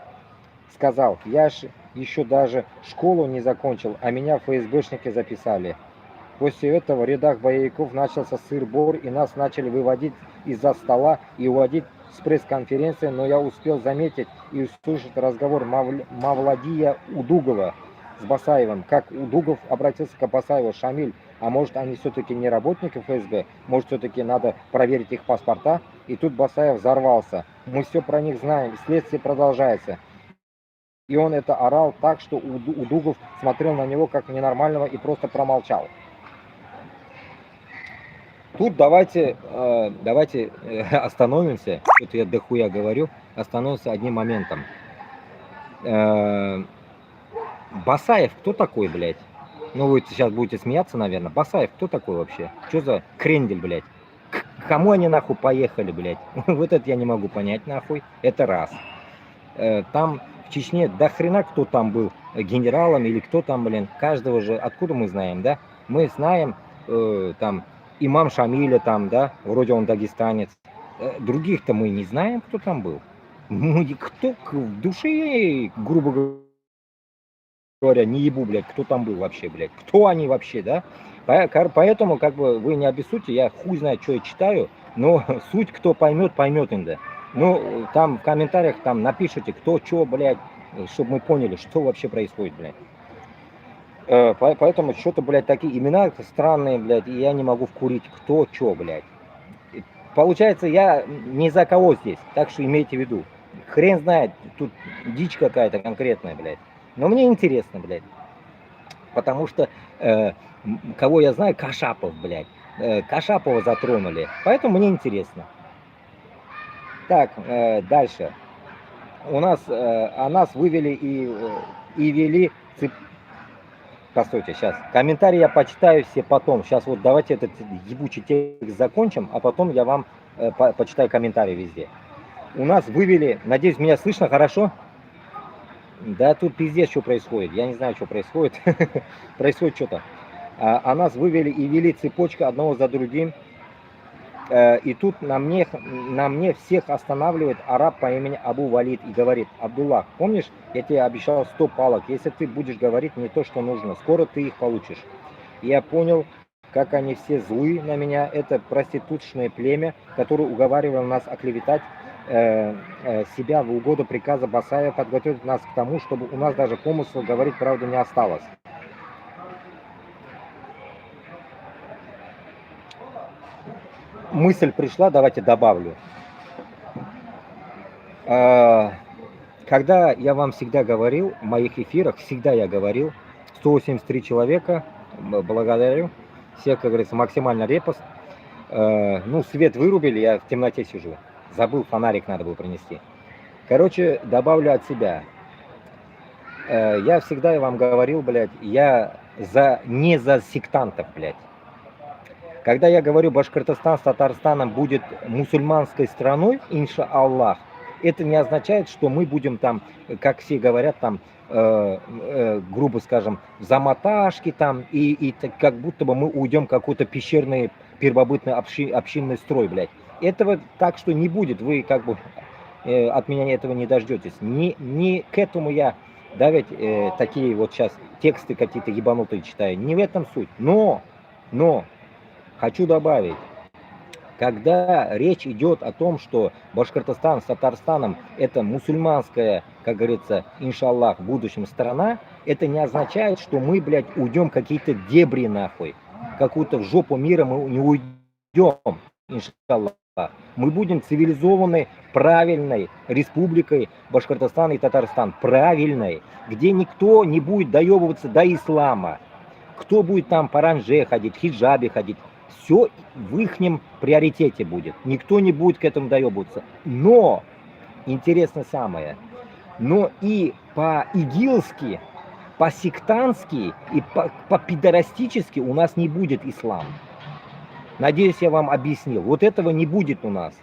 сказал, я еще даже школу не закончил, а меня ФСБшники записали. После этого в рядах боевиков начался сыр-бор, и нас начали выводить из-за стола и уводить с пресс-конференции, но я успел заметить и услышать разговор Мавладия Удугова с Басаевым. Как Удугов обратился к Басаеву: Шамиль, а может они все-таки не работники ФСБ? Может все-таки надо проверить их паспорта? И тут Басаев взорвался. Мы все про них знаем, следствие продолжается. И он это орал так, что Удугов смотрел на него как ненормального и просто промолчал. Тут давайте остановимся, тут я дохуя говорю, остановимся одним моментом. Басаев кто такой, блядь? Ну вы сейчас будете смеяться, наверное. Басаев кто такой вообще? Что за крендель, блядь? К кому они нахуй поехали, блядь? Вот это я не могу понять, нахуй. Это раз. Там в Чечне до хрена кто там был генералом или кто там, блин. Каждого же, откуда мы знаем, да? Мы знаем там имам Шамиля там, да, вроде он дагестанец. Других-то мы не знаем, кто там был. Кто в душе, грубо говоря, не ебу, блядь, кто там был вообще, блядь. Кто они вообще, да? Поэтому, как бы, вы не обессудьте, я хуй знает, что я читаю, но суть, кто поймет, поймет иногда. Ну, там в комментариях там напишите, кто что, блядь, чтобы мы поняли, что вообще происходит, блядь. Поэтому что-то, блядь, такие имена странные, блядь, и я не могу вкурить, кто что, блядь. Получается, я ни за кого здесь, так что имейте в виду. Хрен знает, тут дичь какая-то конкретная, блядь. Но мне интересно, блядь. Потому что, кого я знаю, Кашапов, блядь. Кашапова затронули, поэтому мне интересно. Так, дальше. У нас, а нас вывели и вели Постойте, сейчас. Комментарии я почитаю все потом. Сейчас вот давайте этот ебучий текст закончим, а потом я вам почитаю комментарии везде. У нас вывели, надеюсь, меня слышно хорошо? Да тут пиздец, что происходит. Я не знаю, что происходит. Происходит что-то. А нас вывели и вели цепочка одного за другим. И тут на мне всех останавливает араб по имени Абу Валид и говорит: Абдуллах, помнишь, я тебе обещал 100 палок, если ты будешь говорить не то, что нужно, скоро ты их получишь. И я понял, как они все злы на меня. Это проституточное племя, которое уговаривало нас оклеветать себя в угоду приказа Басаева, подготовить нас к тому, чтобы у нас даже помысла говорить правду не осталось. Мысль пришла, давайте добавлю. Когда я вам всегда говорил, в моих эфирах, всегда я говорил, 183 человека, благодарю, всех, как говорится, максимально репост. Ну, свет вырубили, я в темноте сижу. Забыл, фонарик надо было принести. Короче, добавлю от себя. Я всегда вам говорил, блядь, я не за сектантов, блядь. Когда я говорю, Башкортостан с Татарстаном будет мусульманской страной, иншаллах, это не означает, что мы будем там, как все говорят, там, грубо скажем, замоташки там, и как будто бы мы уйдем в какой-то пещерный первобытный общинный строй, блядь. Этого так что не будет, вы как бы от меня этого не дождетесь. Не к этому я, да, ведь такие вот сейчас тексты какие-то ебанутые читаю, не в этом суть. Но хочу добавить, когда речь идет о том, что Башкортостан с Татарстаном это мусульманская, как говорится, иншаллах, в будущем страна, это не означает, что мы, блядь, уйдем какие-то дебри нахуй. Какую-то в жопу мира мы не уйдем, иншаллах. Мы будем цивилизованной, правильной республикой Башкортостан и Татарстан. Правильной, где никто не будет доебываться до ислама. Кто будет там по ранже ходить, в хиджабе ходить. Все в ихнем приоритете будет. Никто не будет к этому доебываться. Но, интересно самое, но и по-игилски, по-сектантски и по-пидорастически у нас не будет ислам. Надеюсь, я вам объяснил. Вот этого не будет у нас.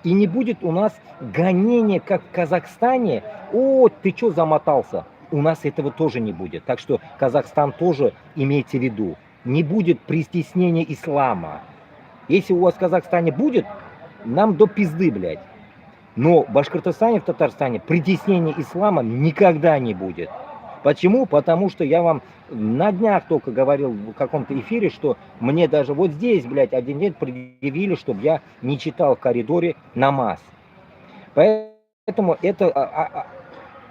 И не будет у нас гонения, как в Казахстане. О, ты что замотался? У нас этого тоже не будет. Так что Казахстан тоже имейте в виду. Не будет притеснения ислама. Если у вас в Казахстане будет, нам до пизды, блядь. Но в Башкортостане, в Татарстане притеснения ислама никогда не будет. Почему? Потому что я вам на днях только говорил в каком-то эфире, что мне даже вот здесь, блядь, один день предъявили, чтобы я не читал в коридоре намаз. Поэтому это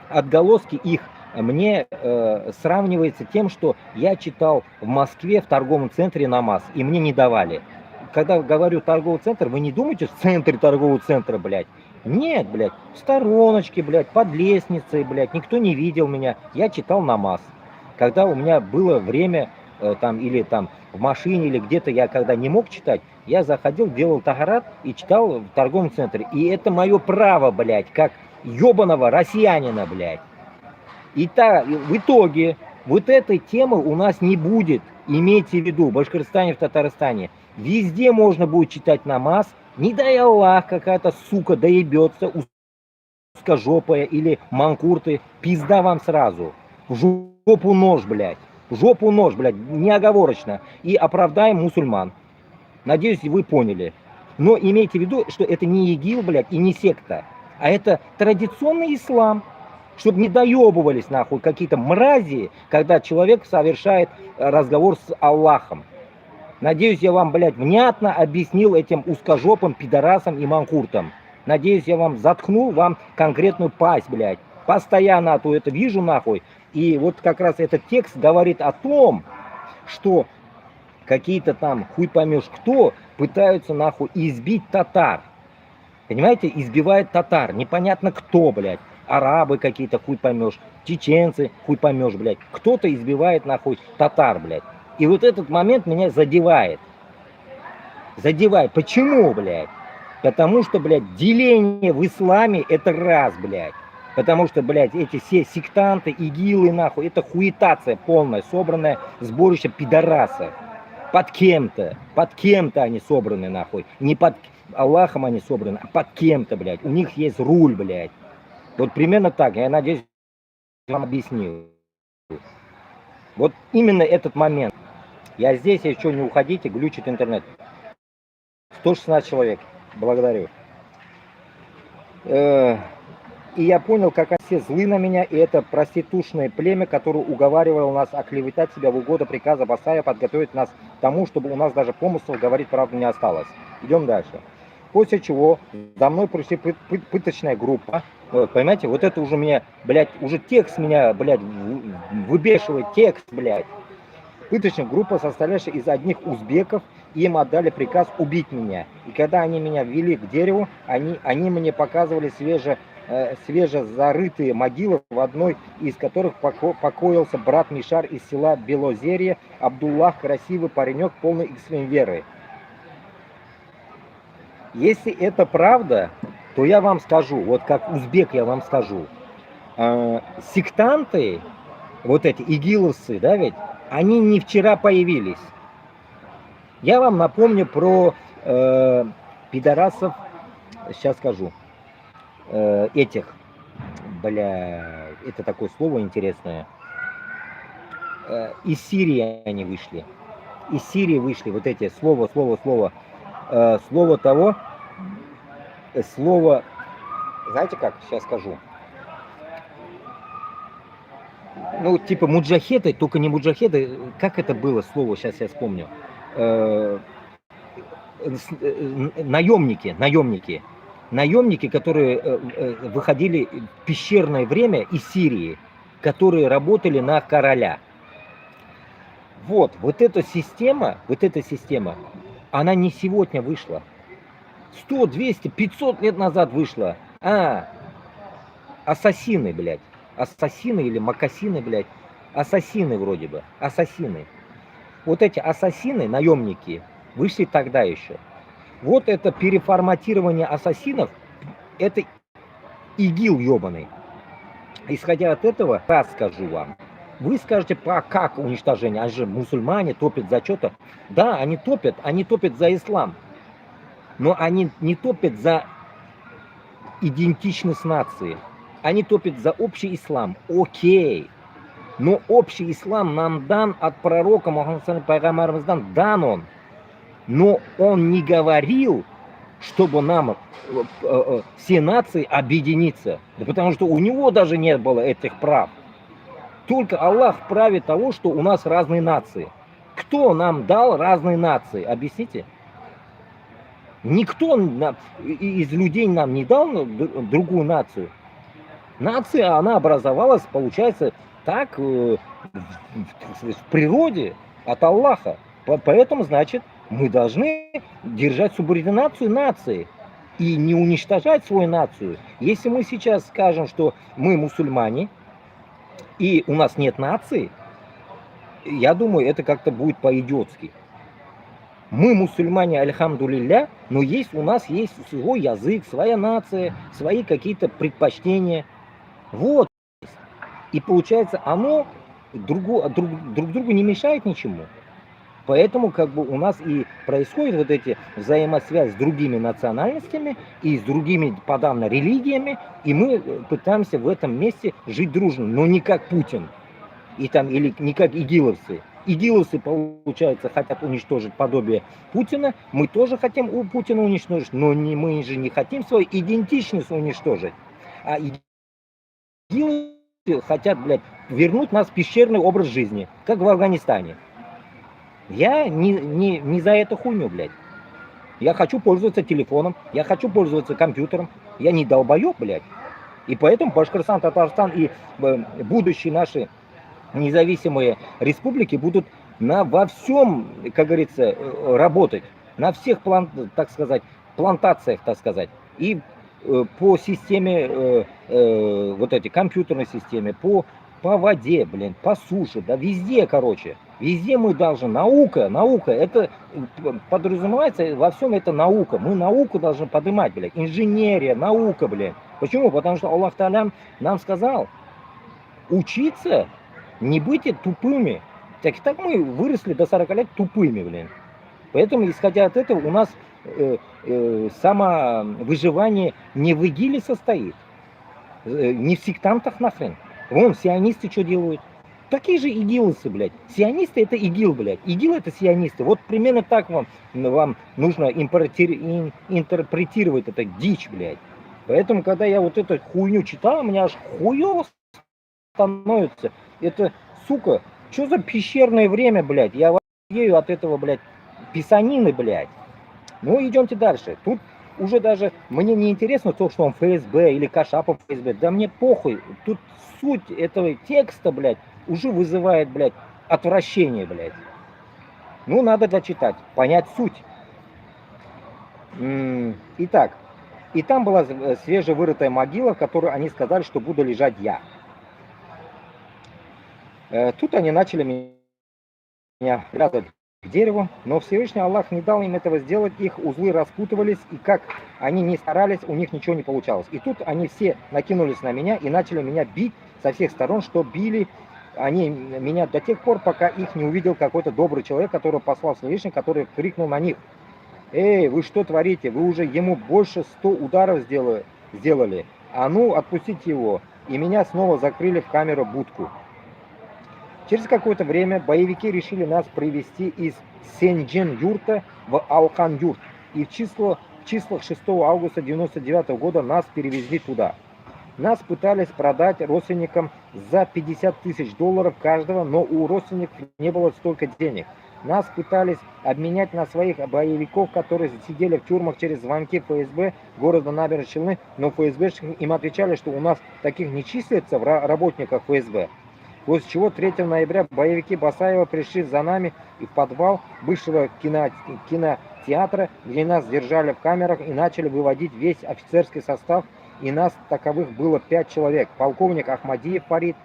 отголоски их мне сравнивается тем, что я читал в Москве в торговом центре намаз, и мне не давали. Когда говорю торговый центр, вы не думаете в центре торгового центра, блядь. Нет, блядь, в стороночке, блядь, под лестницей, блядь, никто не видел меня. Я читал намаз. Когда у меня было время, там, или там в машине, или где-то я когда не мог читать, я заходил, делал тахарат и читал в торговом центре. И это мое право, блядь, как ебаного россиянина, блядь. И в итоге вот этой темы у нас не будет. Имейте в виду, в Башкортостане, в Татарстане. Везде можно будет читать намаз. Не дай Аллах, какая-то сука доебется, узкожопая или манкурты. Пизда вам сразу. В жопу нож, блядь. В жопу нож, блядь. Неоговорочно. И оправдаем мусульман. Надеюсь, вы поняли. Но имейте в виду, что это не ИГИЛ, блядь, и не секта. А это традиционный ислам. Чтобы не доебывались нахуй какие-то мрази, когда человек совершает разговор с Аллахом. Надеюсь, я вам, блядь, внятно объяснил этим узкожопым пидорасам и манкуртам. Надеюсь, я вам заткнул вам конкретную пасть, блядь. Постоянно то это вижу нахуй. И вот как раз этот текст говорит о том, что какие-то там хуй поймешь кто пытаются нахуй избить татар. Понимаете, избивает татар. Непонятно кто, блядь. Арабы какие-то, хуй поймешь, чеченцы, хуй поймешь, блядь. Кто-то избивает нахуй татар, блядь. И вот этот момент меня задевает. Задевает. Почему, блядь? Потому что, блядь, деление в исламе это раз, блядь. Потому что, блядь, эти все сектанты, игилы, нахуй, это хуетация полная, собранное сборище пидорасов. Под кем-то они собраны, нахуй. Не под Аллахом они собраны, а под кем-то, блядь. У них есть руль, блядь. Вот примерно так, я надеюсь, вам объяснил. Вот именно этот момент. Я здесь, еще не уходите, глючит интернет. 116 человек. Благодарю. И я понял, как они все злы на меня, и это проститушное племя, которое уговаривало нас оклеветать себя в угоду приказа Басая, подготовить нас к тому, чтобы у нас даже помыслов говорить правду не осталось. Идем дальше. После чего за мной пришли пыточная группа. Вот, понимаете, вот это уже меня, блядь, уже текст меня, блядь, выбешивает, текст, блядь. Пыточная группа, состоящая из одних узбеков, им отдали приказ убить меня. И когда они меня ввели к дереву, они мне показывали свежезарытые могилы, в одной из которых покоился брат Мишар из села Белозерье, Абдуллах, красивый паренек, полный искренней веры. Если это правда, то я вам скажу, вот как узбек я вам скажу, сектанты, вот эти игиловцы, да ведь, они не вчера появились. Я вам напомню про пидорасов, сейчас скажу, этих, бля, это такое слово интересное. Из Сирии они вышли. Из Сирии вышли вот эти слово, знаете как, сейчас скажу. Ну, типа муджахеды, только не муджахеды, как это было слово, сейчас я вспомню. Наемники, которые выходили в пещерное время из Сирии, которые работали на короля. Вот эта система, она не сегодня вышла. 100, 200, 500 лет назад вышла. Ассасины, блядь. Ассасины или макасины, блядь. Ассасины вроде бы. Ассасины. Вот эти ассасины, наемники, вышли тогда еще. Вот это переформатирование ассасинов, это ИГИЛ ебаный. Исходя от этого, раз скажу вам. Вы скажете, как уничтожение? Они же мусульмане топят за что-то. Да, они топят за ислам. Но они не топят за идентичность нации. Они топят за общий ислам. Окей. Но общий ислам нам дан от пророка Мухаммада Пайгамбарамыздан, дан он. Но он не говорил, чтобы нам все нации объединиться. Да потому что у него даже не было этих прав. Только Аллах вправе того, что у нас разные нации. Кто нам дал разные нации? Объясните. Никто из людей нам не дал другую нацию. Нация, она образовалась, получается, так в природе от Аллаха. Поэтому, значит, мы должны держать субординацию нации и не уничтожать свою нацию. Если мы сейчас скажем, что мы мусульмане и у нас нет нации, я думаю, это как-то будет по-идиотски. Мы мусульмане, альхамдулилля, но у нас есть свой язык, своя нация, свои какие-то предпочтения. Вот. И получается, оно друг другу не мешает ничему. Поэтому как бы у нас и происходит вот эти взаимосвязи с другими национальностями и с другими подавно религиями, и мы пытаемся в этом месте жить дружно, но не как Путин, или не как игиловцы. Игиловцы, получается, хотят уничтожить подобие Путина, мы тоже хотим у Путина уничтожить, но мы же не хотим свою идентичность уничтожить. А игиловцы хотят, блядь, вернуть нас в пещерный образ жизни, как в Афганистане. Я не за эту хуйню, блядь. Я хочу пользоваться телефоном, я хочу пользоваться компьютером. Я не долбоёб, блядь. И поэтому Башкортостан, Татарстан и будущие наши независимые республики будут во всем, как говорится, работать. На всех, так сказать, плантациях, так сказать. И по системе, вот этой компьютерной системе, по воде, блин, по суше, да, везде, короче. Везде мы должны, наука, это подразумевается, во всем это наука. Мы науку должны поднимать, блядь, инженерия, наука, блядь. Почему? Потому что Аллах Та'аля нам сказал учиться, не быть тупыми. Так мы выросли до 40 лет тупыми, блин. Поэтому, исходя от этого, у нас самовыживание не в ИГИЛе состоит, не в сектантах нахрен. Вон, сионисты что делают? Такие же игиловцы, блядь. Сионисты это ИГИЛ, блядь. ИГИЛ это сионисты. Вот примерно так вам нужно интерпретировать это дичь, блядь. Поэтому, когда я вот эту хуйню читал, у меня аж хуёво становится. Это, сука, что за пещерное время, блядь? Я ею от этого, блядь, писанины, блядь. Ну, идемте дальше. Тут уже даже мне не интересно то, что он ФСБ или Кашапов ФСБ. Да мне похуй. Тут суть этого текста, блядь, уже вызывает, блядь, отвращение, блядь. Ну, надо дочитать, понять суть. Итак, и там была свежевырытая могила, в которой они сказали, что буду лежать я. Тут они начали меня прятать к дереву, но Всевышний Аллах не дал им этого сделать, их узлы распутывались, и как они не старались, у них ничего не получалось. И тут они все накинулись на меня и начали меня бить со всех сторон, что били они меня до тех пор, пока их не увидел какой-то добрый человек, который послал Всевышний, который крикнул на них: «Эй, вы что творите? Вы уже ему больше 100 ударов сделали, а ну отпустите его!» И меня снова закрыли в камеру-будку. Через какое-то время боевики решили нас привезти из Сенджен-юрта в Алхан-юрт. И в числах 6 августа 1999 года нас перевезли туда. Нас пытались продать родственникам за $50 тысяч каждого, но у родственников не было столько денег. Нас пытались обменять на своих боевиков, которые сидели в тюрьмах, через звонки ФСБ города Набережной Челны, но ФСБшники им отвечали, что у нас таких не числится в работниках ФСБ. После чего 3 ноября боевики Басаева пришли за нами и в подвал бывшего кинотеатра, где нас держали в камерах и начали выводить весь офицерский состав, и нас таковых было 5 человек. Полковник Ахмадиев Фарид,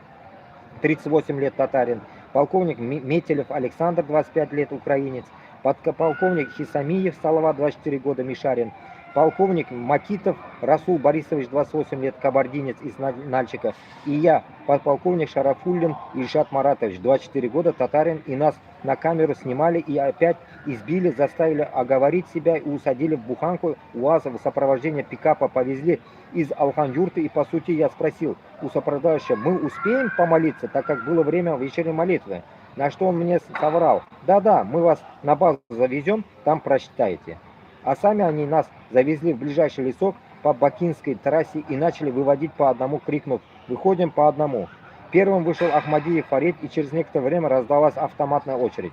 38 лет, татарин, полковник Метелев Александр, 25 лет, украинец, подполковник Хисамиев Салават, 24 года, мишарин, полковник Макитов Расул Борисович, 28 лет, кабардинец из Нальчика, и я, подполковник Шарафуллин Ильшат Маратович, 24 года, татарин, и нас на камеру снимали и опять избили, заставили оговорить себя и усадили в буханку УАЗа в сопровождении пикапа, повезли из Алхан-юрта, и по сути я спросил у сопровождающего: мы успеем помолиться, так как было время вечерней молитвы? На что он мне соврал: да-да, мы вас на базу завезем, там прочитаете. А сами они нас завезли в ближайший лесок по Бакинской трассе и начали выводить по одному, крикнув: выходим по одному. Первым вышел Ахмадиев Фарид, и через некоторое время раздалась автоматная очередь.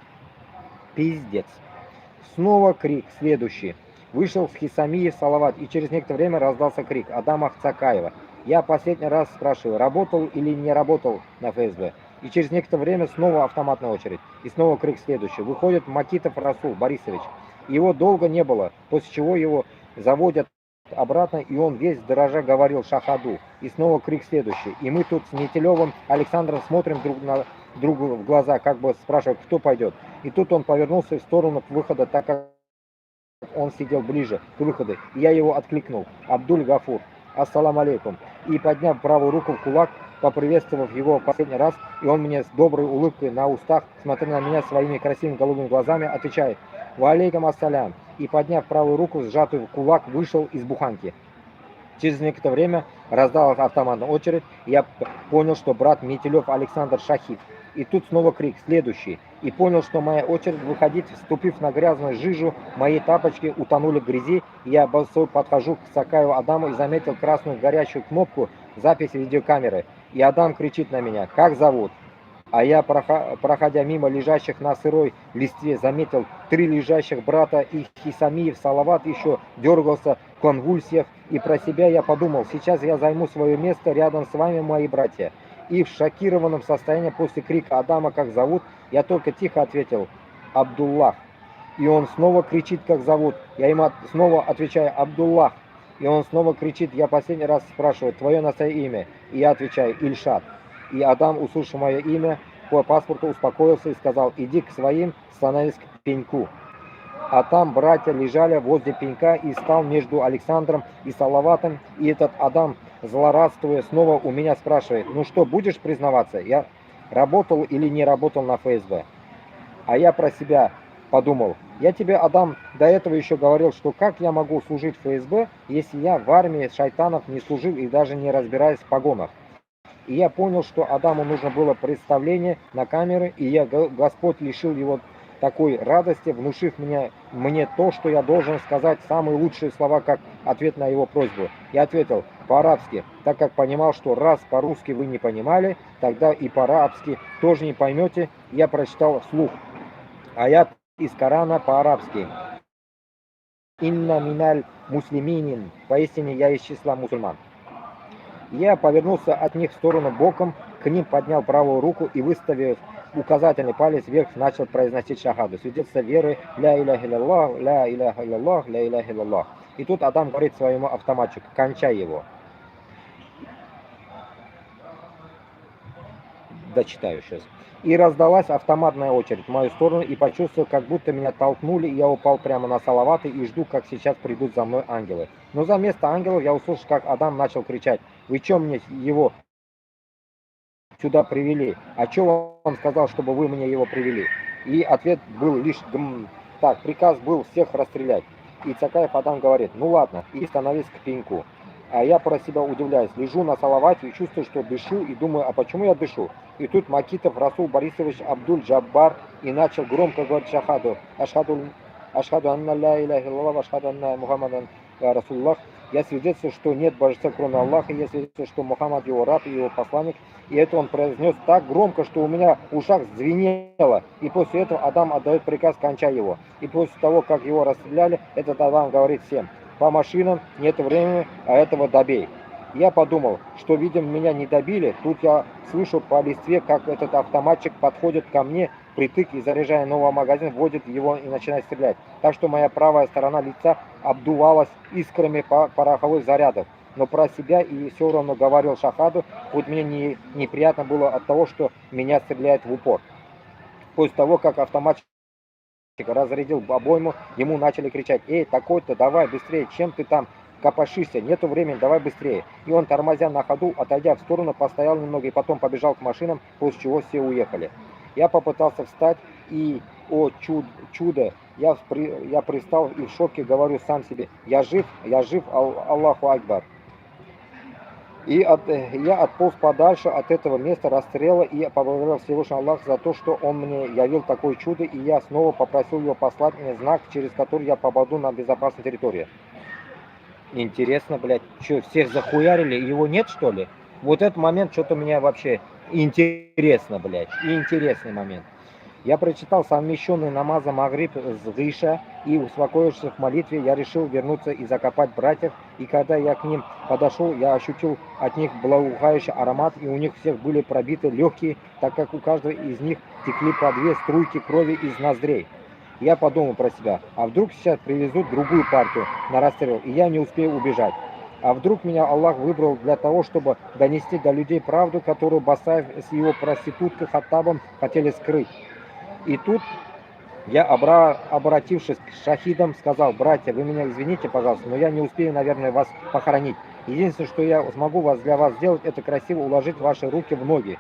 Пиздец. Снова крик, следующий. Вышел Хисамиев Салават, и через некоторое время раздался крик Адама Цакаева. Я последний раз спрашиваю, работал или не работал на ФСБ. И через некоторое время снова автоматная очередь. И снова крик следующий. Выходит Макитов Расул Борисович. Его долго не было, после чего его заводят обратно, и он весь дрожа говорил шахаду. И снова крик следующий. И мы тут с Метелевым Александром смотрим друг на друга в глаза, как бы спрашивая, кто пойдет. И тут он повернулся в сторону выхода, так как он сидел ближе к выходу. И я его откликнул: Абдуль Гафур, ассалам алейкум. И подняв правую руку в кулак, поприветствовав его в последний раз, и он мне с доброй улыбкой на устах, смотря на меня своими красивыми голубыми глазами, отвечает: ва алейкум ассалям. И подняв правую руку, сжатую в кулак, вышел из буханки. Через некоторое время раздалась автоматная очередь, и я понял, что брат Метелев Александр шахид. И тут снова крик, следующий. И понял, что моя очередь выходить, вступив на грязную жижу, мои тапочки утонули в грязи, и я босой подхожу к Цакаеву Адаму и заметил красную горящую кнопку записи видеокамеры. И Адам кричит на меня: как зовут? А я, проходя мимо лежащих на сырой листве, заметил 3 лежащих брата, и Хисамиев Салават еще дергался в конвульсиях, и про себя я подумал: сейчас я займу свое место рядом с вами, мои братья. И в шокированном состоянии после крика Адама «как зовут?» я только тихо ответил: Абдуллах. И он снова кричит: как зовут? Я ему снова отвечаю: Абдуллах. И он снова кричит: я последний раз спрашиваю, твое настоящее имя? И я отвечаю: Ильшат. И Адам, услышав мое имя по паспорту, успокоился и сказал: иди к своим, становись к пеньку. А там братья лежали возле пенька, и стал между Александром и Салаватом, и этот Адам злорадствуя, снова у меня спрашивает: ну что, будешь признаваться, я работал или не работал на ФСБ? А я про себя подумал: я тебе, Адам, до этого еще говорил, что как я могу служить в ФСБ, если я в армии шайтанов не служил и даже не разбираюсь в погонах. И я понял, что Адаму нужно было представление на камеры, и Господь лишил его такой радости, внушив мне то, что я должен сказать самые лучшие слова, как ответ на его просьбу. Я ответил по-арабски, так как понимал, что раз по-русски вы не понимали, тогда и по-арабски тоже не поймете. Я прочитал вслух аят из Корана по-арабски. «Инна миналь муслиминин», поистине я из числа мусульман. Я повернулся от них в сторону боком, к ним поднял правую руку и, выставив указательный палец вверх, начал произносить шахаду, свидетельство веры: ля иляха илляллах, ля иляха илляллах, ля иляха илляллах. И тут Адам говорит своему автоматчику: кончай его. Дочитаю сейчас. И раздалась автоматная очередь в мою сторону, и почувствовал, как будто меня толкнули, и я упал прямо на салаваты и жду, как сейчас придут за мной ангелы. Но за место ангелов я услышал, как Адам начал кричать: вы чё мне его сюда привели? А чё он сказал, чтобы вы мне его привели? И ответ был лишь так, приказ был всех расстрелять. И Цакаев Адам говорит: ну ладно, и становись к пеньку. А я про себя удивляюсь, лежу на салавате и чувствую, что дышу, и думаю: а почему я дышу? И тут Макитов Расул Борисович Абдуль-Джаббар и начал громко говорить шахаду: ашхаду анна ля иляха илляллах, ашхаду анна Мухаммадан Расуллах. Я свидетельствую, что нет божества, кроме Аллаха, и я свидетельствую, что Мухаммад его раб и его посланник. И это он произнес так громко, что у меня в ушах звенело. И после этого Адам отдает приказ: кончай его. И после того, как его расстреляли, этот Адам говорит всем: по машинам, нет времени, а этого добей. Я подумал, что, видимо, меня не добили. Тут я слышу по листве, как этот автоматчик подходит ко мне, притык, и, заряжая новый магазин, вводит его и начинает стрелять. Так что моя правая сторона лица обдувалась искрами пороховых зарядов. Но про себя и все равно говорил шахаду, хоть мне неприятно было от того, что меня стреляет в упор. После того, как автоматчик разрядил обойму, ему начали кричать: эй, такой-то, давай быстрее, чем ты там копошишься, нету времени, давай быстрее. И он, тормозя на ходу, отойдя в сторону, постоял немного и потом побежал к машинам, после чего все уехали. Я попытался встать и, о чудо, я пристал и в шоке говорю сам себе: я жив, Аллаху Акбар. И я отполз подальше от этого места расстрела и поблагодарил Всевышнего Аллаха за то, что он мне явил такое чудо, и я снова попросил его послать мне знак, через который я попаду на безопасную территорию. Интересно, блядь, что, всех захуярили, его нет, что ли? Вот этот момент что-то меня вообще интересно, блядь, интересный момент. Я прочитал совмещенный намазом Магриб с Гиша, и, успокоившись в молитве, я решил вернуться и закопать братьев. И когда я к ним подошел, я ощутил от них благоухающий аромат, и у них всех были пробиты легкие, так как у каждого из них текли по 2 струйки крови из ноздрей. Я подумал про себя: а вдруг сейчас привезут другую партию на расстрел, и я не успею убежать? А вдруг меня Аллах выбрал для того, чтобы донести до людей правду, которую Басаев с его проституткой Хаттабом хотели скрыть? И тут я, обратившись к шахидам, сказал: братья, вы меня извините, пожалуйста, но я не успею, наверное, вас похоронить. Единственное, что я смогу для вас сделать, это красиво уложить ваши руки в ноги.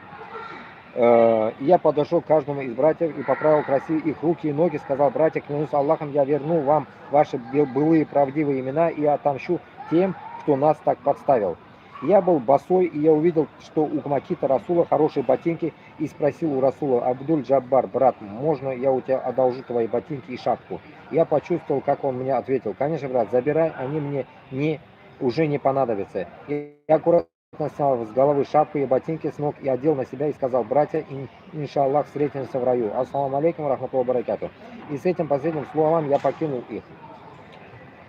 Я подошел к каждому из братьев и поправил красиво их руки и ноги, сказал: братья, клянусь Аллахом, я верну вам ваши былые правдивые имена и отомщу тем, кто нас так подставил. Я был босой, и я увидел, что у Макита Расула хорошие ботинки, и спросил у Расула: Абдуль-Джаббар, брат, можно я у тебя одолжу твои ботинки и шапку? Я почувствовал, как он мне ответил: конечно, брат, забирай, они мне уже не понадобятся. И я аккуратно снял с головы шапку и ботинки с ног и одел на себя и сказал: братья, иншаллах, встретимся в раю. Ассаламу алейкум рахматуллахи баракату. И с этим последним словом я покинул их.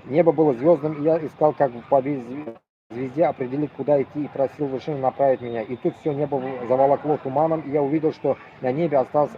Небо было звездным, и я искал, как по звезде определить, куда идти, и просил Вышину направить меня. И тут все небо заволокло туманом, и я увидел, что на небе осталась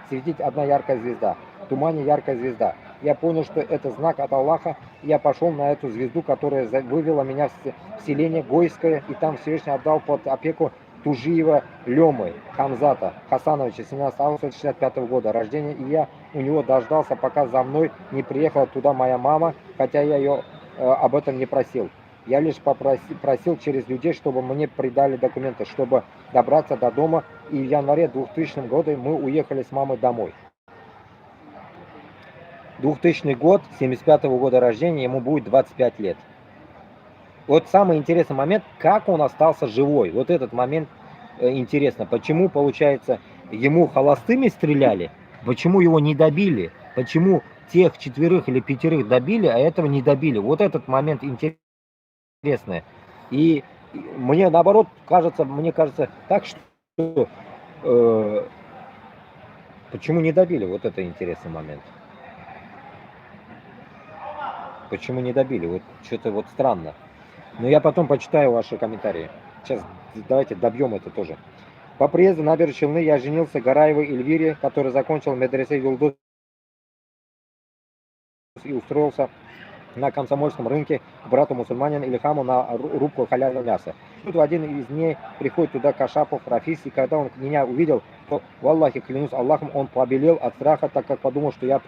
светить одна яркая звезда. В тумане яркая звезда. Я понял, что это знак от Аллаха, и я пошел на эту звезду, которая вывела меня в селение Гойское, и там Всевышний отдал под опеку Тужиева Лемы Хамзата Хасановича, 17 августа 1965 года рождения, и я у него дождался, пока за мной не приехала туда моя мама, хотя я ее об этом не просил. Я лишь просил через людей, чтобы мне придали документы, чтобы добраться до дома. И в январе 2000 года мы уехали с мамой домой. 2000 год, 75-го года рождения, ему будет 25 лет. Вот самый интересный момент, как он остался живой. Вот этот момент интересно. Почему, получается, ему холостыми стреляли, почему его не добили, почему тех 4 или 5 добили, а этого не добили. Вот этот момент интересный. И мне наоборот кажется, так, что почему не добили, вот это интересный момент. Почему не добили, вот что-то вот странно. Но я потом почитаю ваши комментарии. Сейчас давайте добьем это тоже. По приезду на набережной Челны я женился Гараевой Эльвире, который закончил медресе Юлдус и устроился на комсомольском рынке к брату мусульманину Ильхаму на рубку халяльного мяса. Тут в один из дней приходит туда Кашапов, Рафис, и когда он меня увидел, то, валлахи, клянусь Аллахом, он побелел от страха, так как подумал, что я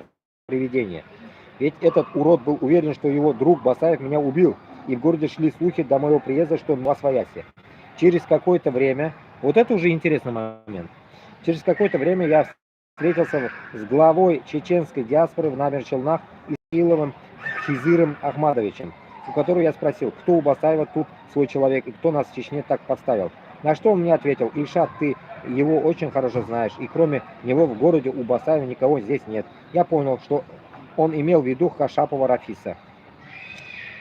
привидение. Ведь этот урод был уверен, что его друг Басаев меня убил, и в городе шли слухи до моего приезда, что он во свояси. Через какое-то время, вот это уже интересный момент, через какое-то время я встретился с главой чеченской диаспоры в набережных Челнах Исиловым Хизиром Ахмадовичем, у которого я спросил, кто у Басаева тут свой человек и кто нас в Чечне так подставил. На что он мне ответил: Ильшат, ты его очень хорошо знаешь, и кроме него в городе у Басаева никого здесь нет. Я понял, что он имел в виду Кашапова Рафиса.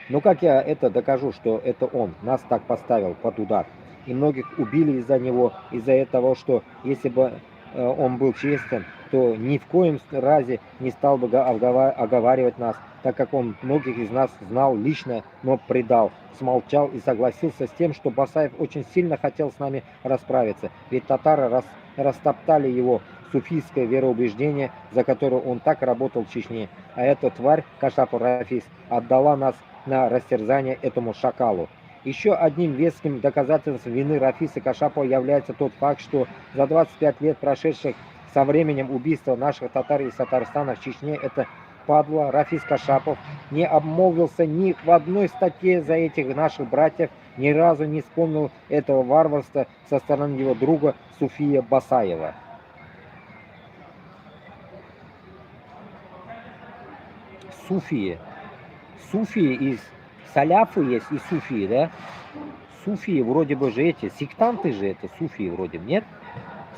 Но как я это докажу, что это он нас так поставил под удар? И многих убили из-за него, из-за этого, что если бы он был честен, то ни в коем разе не стал бы оговаривать нас, так как он многих из нас знал лично, но предал, смолчал и согласился с тем, что Басаев очень сильно хотел с нами расправиться. Ведь татары растоптали его суфийское вероубеждение, за которое он так работал в Чечне. А эта тварь, Кашапов Рафис, отдала нас на растерзание этому шакалу. Еще одним веским доказательством вины Рафиса Кашапова является тот факт, что за 25 лет, прошедших со временем убийства наших татар из Татарстана в Чечне, это падла Рафис Кашапов не обмолвился ни в одной статье за этих наших братьев, ни разу не вспомнил этого варварства со стороны его друга Суфия Басаева. Суфии из саляфы есть и суфии, да? Суфии вроде бы же эти, сектанты же это, суфии вроде, нет?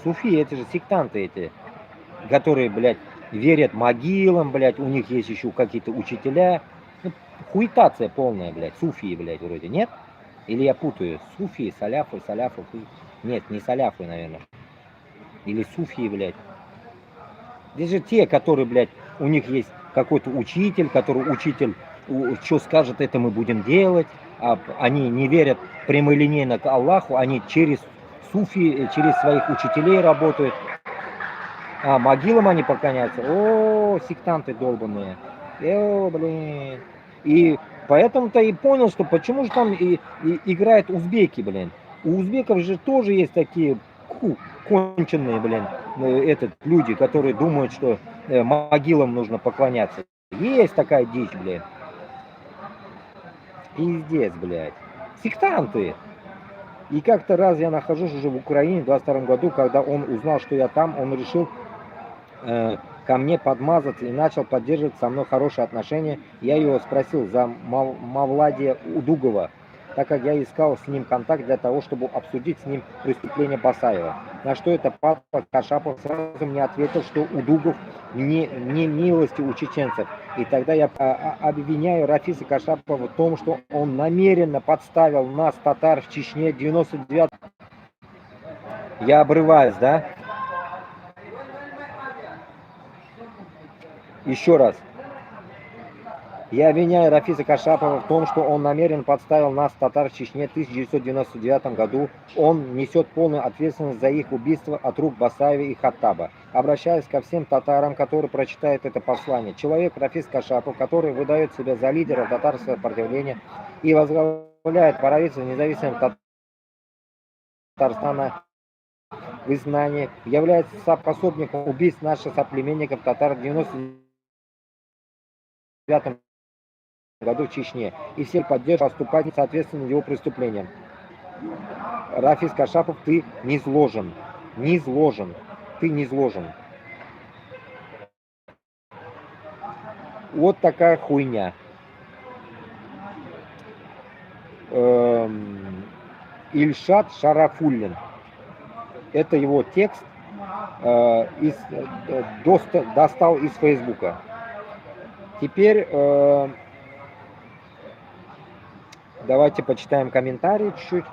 Суфии это же сектанты эти, которые, блядь, верят могилам, блядь, у них есть еще какие-то учителя. Ну, хуетация полная, блядь, суфии, блядь, вроде, нет? Или я путаю, суфии, саляфы, нет, не саляфы, наверное. Или суфии, блядь. Здесь же те, которые, блядь, у них есть какой-то учитель, который учитель, что скажет, это мы будем делать. А они не верят прямолинейно к Аллаху, они через суфи, через своих учителей работают. А могилам они поклоняются. О, сектанты долбанные. Блин. И поэтому-то и понял, что почему же там и играют узбеки, блин. У узбеков же тоже есть такие конченые, блин, люди, которые думают, что могилам нужно поклоняться. Есть такая дичь, блин. Пиздец, блядь. Сектанты. И как-то раз я нахожусь уже в Украине в 22 году, когда он узнал, что я там, он решил ко мне подмазаться и начал поддерживать со мной хорошие отношения. Я его спросил за Мавладия Удугова, так как я искал с ним контакт для того, чтобы обсудить с ним преступление Басаева. На что это папа Кашапов сразу мне ответил, что Удугов не милости у чеченцев. И тогда я обвиняю Рафиса Кашапова в том, что он намеренно подставил нас, татар, в Чечне 99. Я обрываюсь, да? Еще раз. Я обвиняю Рафиса Кашапова в том, что он намеренно подставил нас, татар, в Чечне в 1999 году. Он несет полную ответственность за их убийство от рук Басаева и Хаттаба. Обращаюсь ко всем татарам, которые прочитают это послание. Человек Рафис Кашапов, который выдает себя за лидера татарского сопротивления и возглавляет правительство независимого Татарстана в изгнании, является пособником убийств наших соплеменников татар в 1999 году в Чечне. И все поддерживают поступать соответственно его преступлениям. Рафис Кашапов, ты не изложен. Не изложен. Ты не изложен. Вот такая хуйня. Ильшат Шарафуллин. Это его текст достал из Фейсбука. Теперь давайте почитаем комментарии чуть-чуть.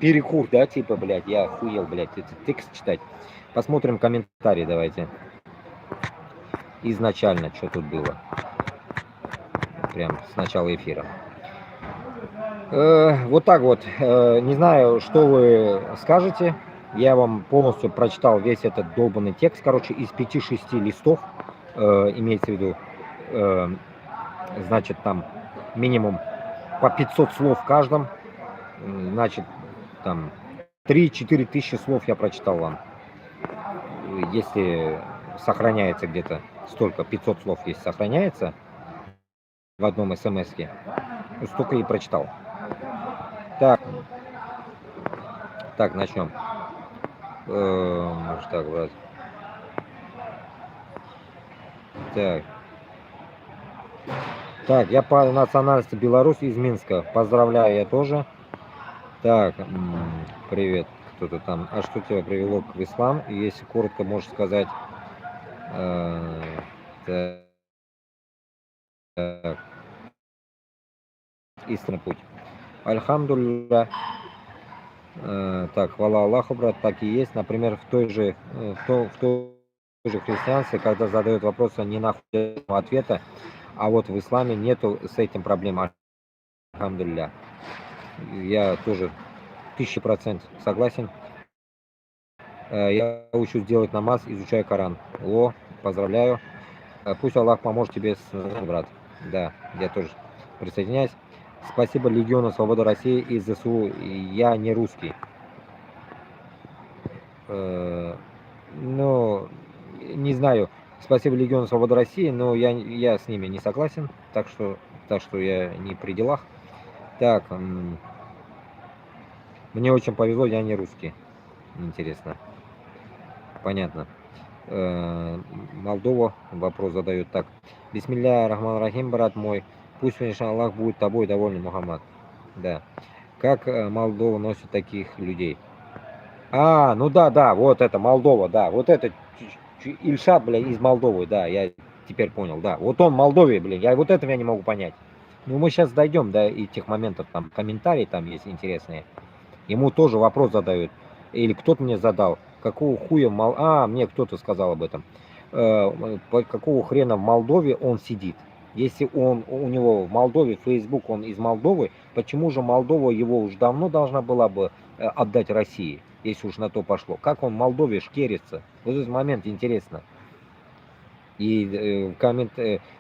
Перекур, да, типа, блядь, я охуел, блядь, этот текст читать. Посмотрим комментарии, давайте. Изначально, что тут было. Прям с начала эфира. Вот так вот. Не знаю, что вы скажете. Я вам полностью прочитал весь этот долбанный текст, короче, из 5-6 листов. Имеется в виду, значит, там минимум по 500 слов в каждом. Значит, там 3-4 тысячи слов я прочитал вам. Если сохраняется где-то столько, 500 слов, если сохраняется в одном смс-ке, столько и прочитал. Так, начнем. Может так, брат. Так, я по национальности Беларусь из Минска. Поздравляю, я тоже. Так, привет, кто-то там. А что тебя привело в ислам? И если коротко можешь сказать. Так. Истинный путь. Альхамдулилля. Так, хвала Аллаху, брат, так и есть. Например, в той же христианстве, когда задают вопросы, не находят ответа, а вот в исламе нету с этим проблем. Альхамдулилля. Я тоже 1000% согласен. Я учусь делать намаз, изучаю Коран. Поздравляю. Пусть Аллах поможет тебе, брат. Да, я тоже присоединяюсь. Спасибо Легиону Свободы России и ЗСУ. Я не русский. Ну, не знаю. Спасибо Легиону Свободы России, но я с ними не согласен. Так что я не при делах. Так, мне очень повезло, я не русский. Интересно. Понятно. Молдова вопрос задают так. Бисмилля рахман рахим, брат мой. Пусть, конечно, Аллах будет тобой доволен, Мухаммад. Да. Как Молдова носит таких людей? Ну да, вот это Молдова, да. Вот это Ильшат, блядь, из Молдовы, да, я теперь понял, да. Вот он в Молдове, блин, вот этого я не могу понять. Ну, мы сейчас дойдем до этих моментов, там комментарии там есть интересные. Ему тоже вопрос задают. Или кто-то мне задал, какого хуя мне кто-то сказал об этом. Какого хрена в Молдове он сидит? Если у него в Молдове, Facebook, он из Молдовы, почему же Молдова его уже давно должна была бы отдать России, если уж на то пошло? Как он в Молдове шкерится? Вот этот момент интересно. И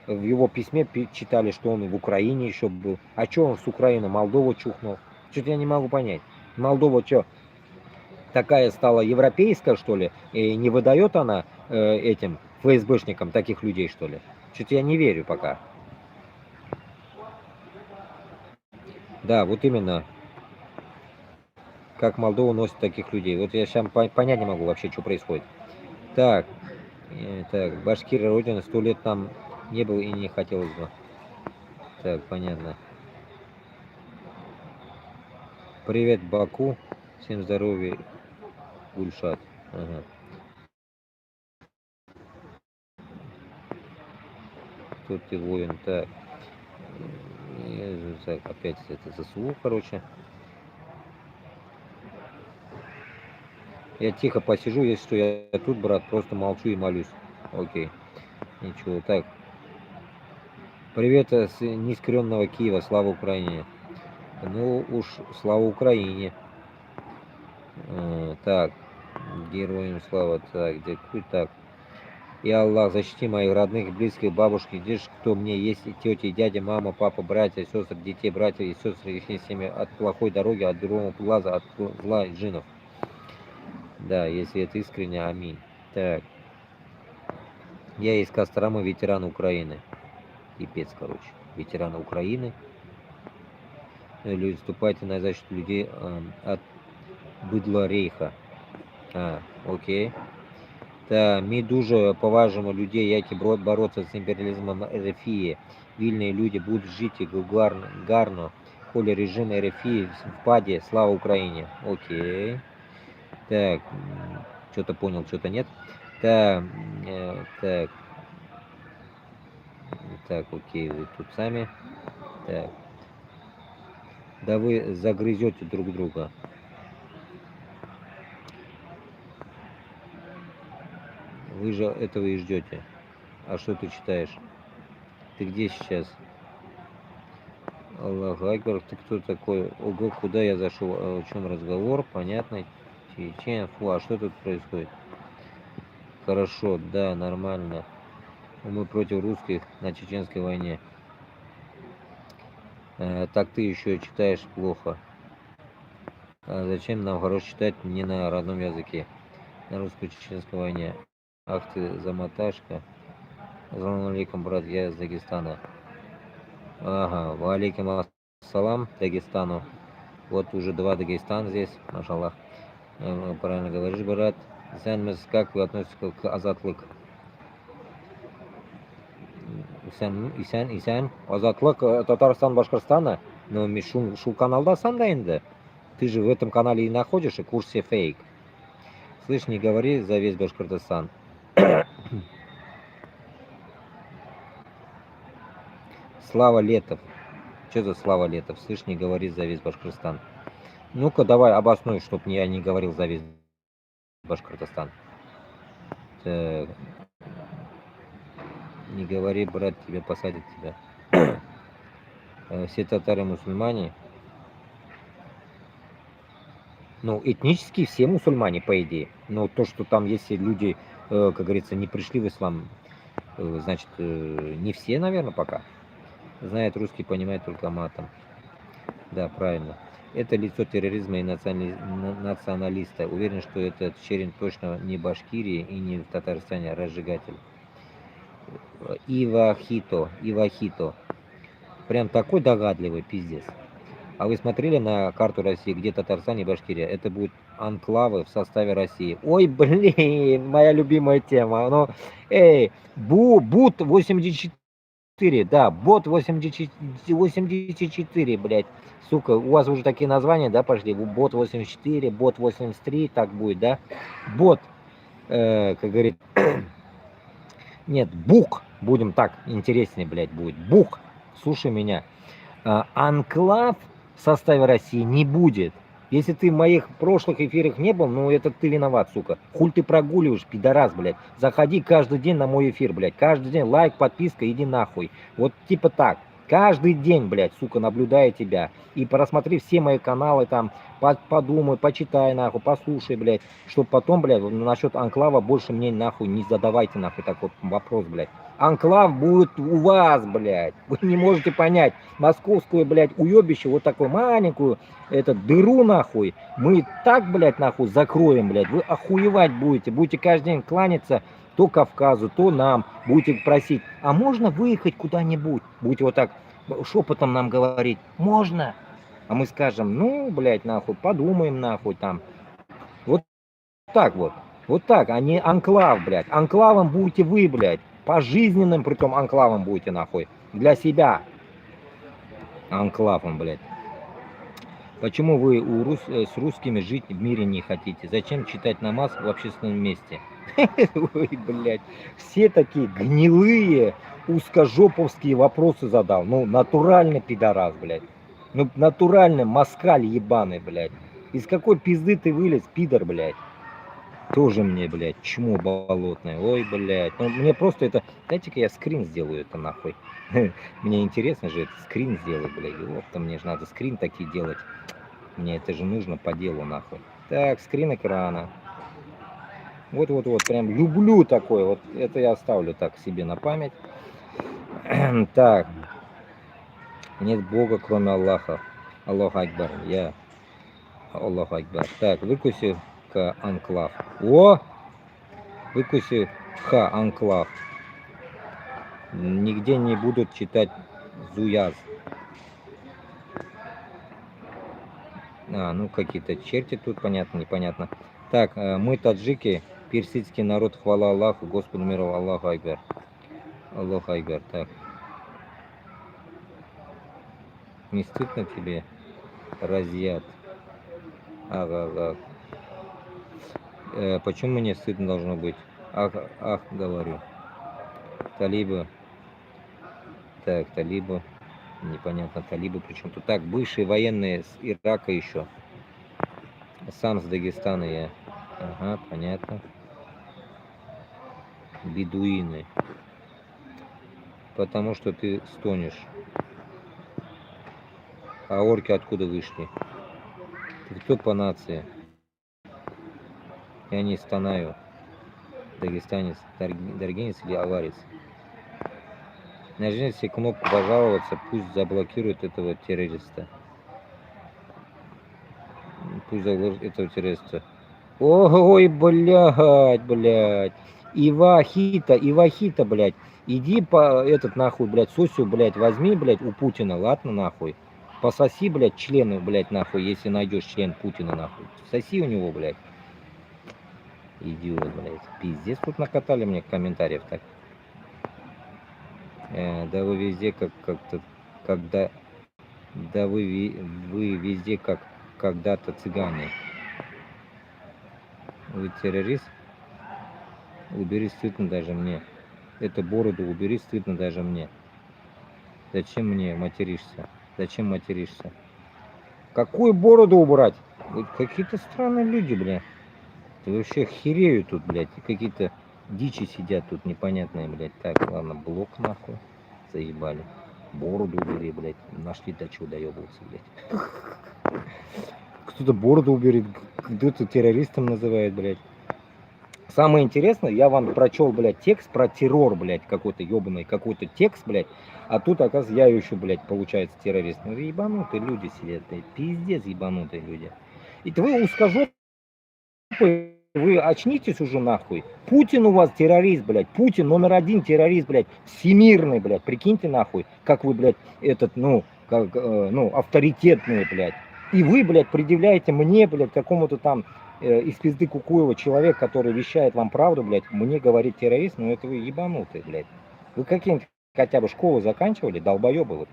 в его письме читали, что он в Украине еще был. А что он с Украины Молдову чухнул? Что-то я не могу понять. Молдова что, такая стала европейская, что ли? И не выдает она этим ФСБшникам таких людей, что ли? Что-то я не верю пока. Да, вот именно. Как Молдова носит таких людей. Вот я сейчас понять не могу вообще, что происходит. Так, Башкирия родина, 100 лет там не был и не хотелось бы. Так, понятно. Привет, Баку. Всем здоровья, Гульшат. Ага. Тут ты воин, так. Опять это ЗСУ, короче. Я тихо посижу, если что, я тут, брат, просто молчу и молюсь. Окей. Ничего, так. Привет с неискренного Киева, слава Украине. Ну уж, слава Украине. Так, героям слава, так, так. И Аллах, защити моих родных, близких, бабушки, дедушек, кто мне есть, и тети, и дядя, мама, папа, братья, сестры, детей, братья и сестры, их семьи от плохой дороги, от дурного глаза, от зла и джинов. Да, если это искренне, аминь. Так. Я из Костромы, ветеран Украины. Пипец, короче. ветераны Украины. Люди, вступайте на защиту людей от быдла рейха. Окей. Та ми дуже поважаємо людей, які борються з імперіалізмом РФ. Вільні люди будуть жити гарно. Коли режим РФ впаде, слава Украине. Окей. Так, что-то понял, что-то нет. Так, так, окей, вы тут сами. Так. Да вы загрызете друг друга. Вы же этого и ждете. А что ты читаешь? Ты где сейчас? Аллах Акбар, ты кто такой? Ого, куда я зашел? О чем разговор? Понятно. Чечен, фу, а что тут происходит? Хорошо, да, нормально. Мы против русских на чеченской войне. Так ты еще читаешь плохо. А зачем нам хорошо читать не на родном языке? На русско-чеченской войне. Ах ты, замоташка. Ассаламу алейкум, брат, я из Дагестана. Ага, валейкум ассалам Дагестану. Вот уже 2 Дагестана здесь, машаллах. Правильно говоришь, брат. Как вы относитесь к Азатлык? Исән, Азатлык, Татарстан, Башкортостана. Но шул каналда санда инде. Ты же в этом канале и находишь, и курсе фейк. Слышь, не говори за весь Башкортостан. Слава Летов. Что за Слава Летов? Слышь, не говори за весь Башкортостан. Ну-ка, давай обоснуй, чтоб я не говорил за весь Башкортостан. Так. Не говори, брат, тебя посадят тебя. Все татары мусульмане. Ну, этнически все мусульмане, по идее. Но то, что там есть люди, как говорится, не пришли в ислам, значит, не все, наверное, пока. Знает русский, понимает только матом. Да, правильно. Это лицо терроризма и националиста. Уверен, что этот Черин точно не Башкирии и не в Татарстане, а разжигатель. Ивахито. Прям такой догадливый пиздец. А вы смотрели на карту России, где Татарстан и Башкирия? Это будут анклавы в составе России. Ой, блин, моя любимая тема. Ну, эй, Бут 84, да, Бот 84, блядь. Сука, у вас уже такие названия, да, пошли? Бот 84, Бот 83, так будет, да? Бот, как говорит... Нет, Бук, будем так, интереснее, блядь, будет. Бук, слушай меня. Анклав в составе России не будет. Если ты в моих прошлых эфирах не был, ну это ты виноват, сука. Хуль ты прогуливаешь, пидорас, блядь. Заходи каждый день на мой эфир, блядь. Каждый день лайк, подписка, иди нахуй. Вот типа так. Каждый день, блядь, сука, наблюдая тебя. И просмотри все мои каналы там, подумай, почитай, нахуй, послушай, блядь. Чтоб потом, блядь, насчет анклава больше мне нахуй не задавайте, нахуй, такой вопрос, блядь. Анклав будет у вас, блядь. Вы не можете понять. Московскую, блядь, уебище, вот такую маленькую, дыру, нахуй. Мы так, блядь, нахуй, закроем, блядь. Вы охуевать будете. Будете каждый день кланяться то Кавказу, то нам. Будете просить, а можно выехать куда-нибудь? Будете вот так шепотом нам говорить, можно? А мы скажем, ну, блядь, нахуй, подумаем, нахуй, там. Вот так вот. Вот так, а не анклав, блядь. Анклавом будете вы, блядь. Пожизненным, притом, анклавом будете, нахуй. Для себя. Анклавом, блядь. Почему вы с русскими жить в мире не хотите? Зачем читать намаз в общественном месте? Ой, блядь. Все такие гнилые, узкожоповские вопросы задал. Ну, натуральный пидорас, блядь. Ну, натуральный москаль ебаный, блядь. Из какой пизды ты вылез, пидор, блядь? Тоже мне, блядь, чмо болотное. Ой, блядь. Ну, мне просто это... Дайте-ка я скрин сделаю это, нахуй. Мне интересно же это скрин сделать, блядь. Вот-то мне же надо скрин такие делать. Мне это же нужно по делу, нахуй. Так, скрин экрана. Вот-вот-вот, прям люблю такое. Вот это я оставлю так себе на память. Так. Нет Бога, кроме Аллаха. Аллах Акбар. Аллах Акбар. Так, выкуси-ка анклав. О! Выкуси-ха анклав. Нигде не будут читать Зуяз. Ну какие-то черти тут, понятно, непонятно. Так, мы таджики, персидский народ, хвала Аллаху, Господу миру, Аллаху Акбар. Аллаху Акбар, так. Не стыдно тебе, Разъят? Ага. Почему мне стыдно должно быть? Ах, говорю. Талибы. Так, талибы. Непонятно, талибы причем тут. Так, бывшие военные с Ирака еще. Сам с Дагестана я. Ага, понятно. Бедуины. Потому что ты стонешь. А орки откуда вышли? Ты кто по нации? Я не стонаю. Дагестанец, даргинец или аварец? Нажмите кнопку пожаловаться, пусть заблокируют этого террориста. Пусть заблокируют этого террориста. Ой, блядь. Ивахита, блядь. Иди по этот нахуй, блядь, сосю, блядь, возьми, блядь, у Путина, ладно, нахуй. Пососи, блядь, члены, блядь, нахуй, если найдешь член Путина, нахуй. Соси у него, блядь. Идиот, блядь. Пиздец тут накатали мне комментариев так. Да вы везде как-то, когда... Да вы везде как когда-то цыгане. Вы террорист? Убери, стыдно даже мне. Эту бороду убери, стыдно даже мне. Зачем мне материшься? Зачем материшься? Какую бороду убрать? Вот какие-то странные люди, бля. Ты вообще херею тут, блядь. Какие-то дичи сидят тут непонятные, блядь. Так, ладно, блок нахуй. Заебали. Бороду убери, блядь. Нашли до чего доебываться, блядь. Кто-то бороду уберет, кто-то террористом называет, блядь. Самое интересное, я вам прочел, блядь, текст про террор, блядь, какой-то ебаный, какой-то текст, блядь. А тут, оказывается, я еще, блядь, получается террорист. Ну, ебанутые люди сидят, блядь. Пиздец, ебанутые люди. И вы узкожопые, вы очнитесь уже нахуй. Путин у вас террорист, блядь. Путин номер один террорист, блядь. Всемирный, блядь. Прикиньте нахуй, как вы, блядь, этот, авторитетный, блядь. И вы, блядь, предъявляете мне, блядь, какому-то там из пизды Кукуева человек, который вещает вам правду, блядь, мне говорит террорист, ну это вы ебанутые, блядь. Вы какие-нибудь хотя бы школу заканчивали, долбоебы вот,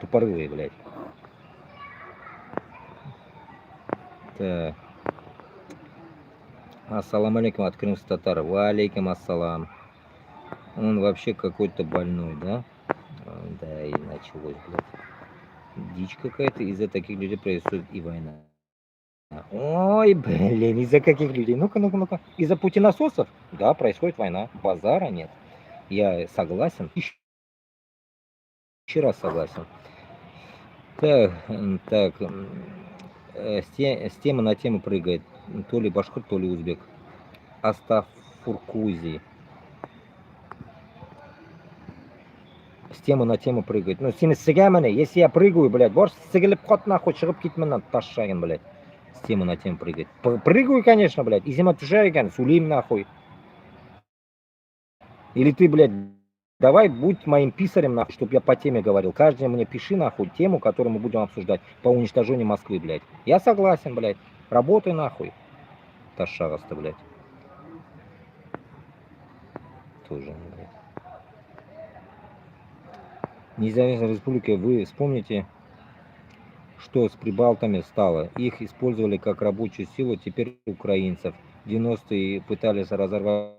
тупорылые, блядь. Так. Ассаламу алейкум от крымских татар. Ва алейкум ассалам. Он вообще какой-то больной, да? Да, и началось, блядь. Дичь какая-то, из-за таких людей происходит и война. Ой, блин, из-за каких людей? Ну-ка. Из-за путинососов? Да, происходит война. Базара нет. Я согласен. Еще раз согласен. Так, с темы на тему прыгает. То ли башкир, то ли узбек. Астафуркузи. С темы на тему прыгает. Ну, сені сігамені, если я прыгаю, блядь, борщ сігіліп қот нахуй, шығып кетмін ташшагин, блядь. С темы на тему прыгает. Прыгаю, конечно, блядь, изима тушайган, сулим нахуй. Или ты, блядь, давай будь моим писарем, нахуй, чтобы я по теме говорил. Каждый мне пиши, нахуй, тему, которую мы будем обсуждать по уничтожению Москвы, блядь. Я согласен, блядь. Работай, нахуй. Ташшагаста, блядь. Тоже, блядь. Независимой республикой вы вспомните, что с прибалтами стало. Их использовали как рабочую силу, теперь украинцев. В 90-е пытались разорвать.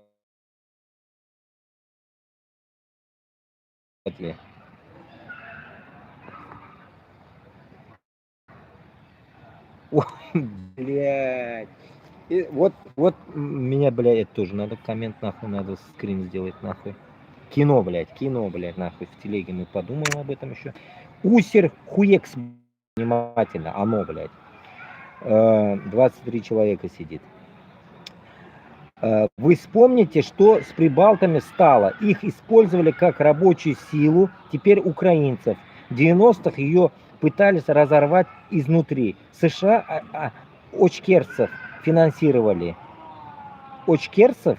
Ой, блядь. И вот меня, блядь, это тоже надо коммент, нахуй, надо скрин сделать, нахуй. Кино, блядь, нахуй, в телеге мы подумаем об этом еще. Усер хуекс, внимательно, оно, блядь. 23 человека сидит. Вы вспомните, что с прибалтами стало. Их использовали как рабочую силу, теперь украинцев. В 90-х ее пытались разорвать изнутри. США очкерцев финансировали. Очкерцев?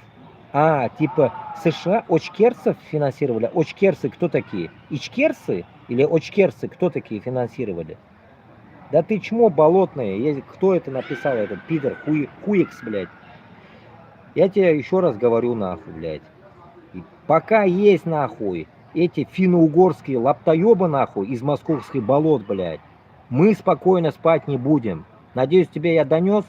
Типа США очкерцев финансировали. Очкерцы кто такие? Ичкерцы? Или очкерцы, кто такие финансировали? Да ты чмо болотное, кто это написал, этот пидор, хуекс, блядь. Я тебе еще раз говорю, нахуй, блядь. И пока есть, нахуй, эти финно-угорские лаптоебы, нахуй, из московских болот, блядь, мы спокойно спать не будем. Надеюсь, тебе я донес.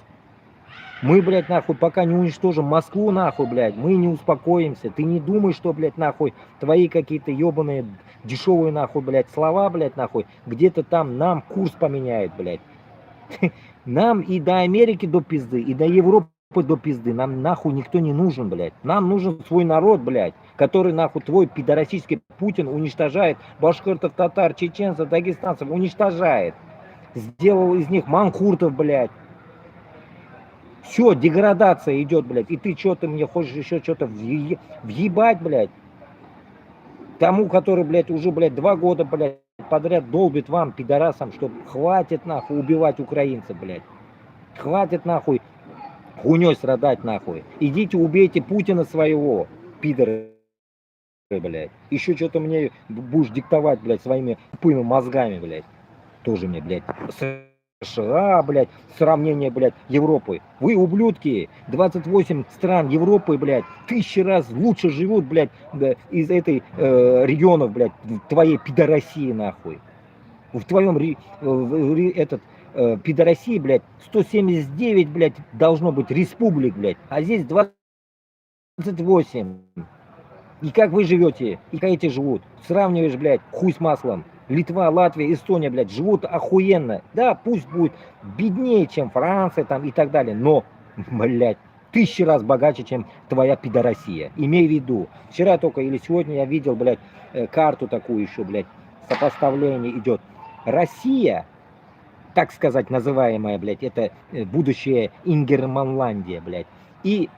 Мы, блядь, нахуй, пока не уничтожим Москву, нахуй, блядь, мы не успокоимся. Ты не думай, что, блядь, нахуй, твои какие-то ебаные дешевые, нахуй, блядь, слова, блядь, нахуй, где-то там нам курс поменяет, блядь. Нам и до Америки до пизды, и до Европы до пизды. Нам нахуй никто не нужен, блядь. Нам нужен свой народ, блядь, который нахуй твой пидорасийский Путин уничтожает башкиртов, татар, чеченцев, дагестанцев, уничтожает. Сделал из них манхуртов, блядь. Все, деградация идет, блядь. И ты что-то мне хочешь еще что-то въебать, блядь. Тому, который, блядь, уже, блядь, 2 года, блядь, подряд долбит вам, пидорасам, что хватит, нахуй, убивать украинцев, блядь. Хватит, нахуй, хуйней страдать, нахуй. Идите убейте Путина своего, пидоры, блядь. Еще что-то мне будешь диктовать, блядь, своими тупыми мозгами, блядь. Тоже мне, блядь, США, блядь, сравнение, блядь, Европы. Вы, ублюдки, 28 стран Европы, блядь, 1000 раз лучше живут, блядь, да, из этой регионов, блядь, твоей пидорасии, нахуй. В твоем пидорасии, блядь, 179, блядь, должно быть республик, блядь, а здесь 28. И как вы живете, и как эти живут. Сравниваешь, блядь, хуй с маслом. Литва, Латвия, Эстония, блядь, живут охуенно. Да, пусть будет беднее, чем Франция там и так далее, но, блядь, 1000 раз богаче, чем твоя пидорасия. Имей в виду. Вчера только или сегодня я видел, блядь, карту такую еще, блядь, сопоставление идет. Россия, так сказать, называемая, блядь, это будущее Ингерманландия, блядь. И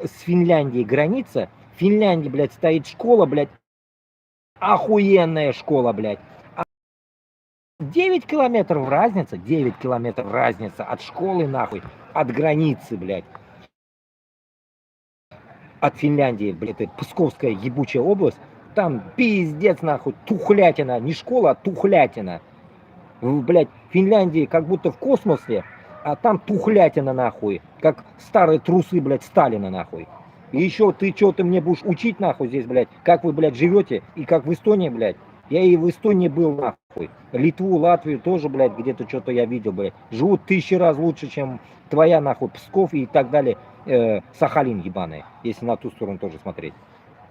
с Финляндией граница. В Финляндии, блядь, стоит школа, блядь, охуенная школа, блядь. 9 километров разница, 9 километров разница от школы, нахуй, от границы, блядь. От Финляндии, блядь, это Псковская ебучая область. Там пиздец, нахуй, тухлятина, не школа, а тухлятина. Блядь, в Финляндии как будто в космосе, а там тухлятина, нахуй. Как старые трусы, блядь, Сталина, нахуй. И еще ты что-то мне будешь учить, нахуй, здесь, блядь, как вы, блядь, живете, и как в Эстонии, блядь. Я и в Эстонии был, нахуй. Литву, Латвию тоже, блядь, где-то что-то я видел, блядь. Живут 1000 раз лучше, чем твоя, нахуй, Псков и так далее, Сахалин ебаный, если на ту сторону тоже смотреть.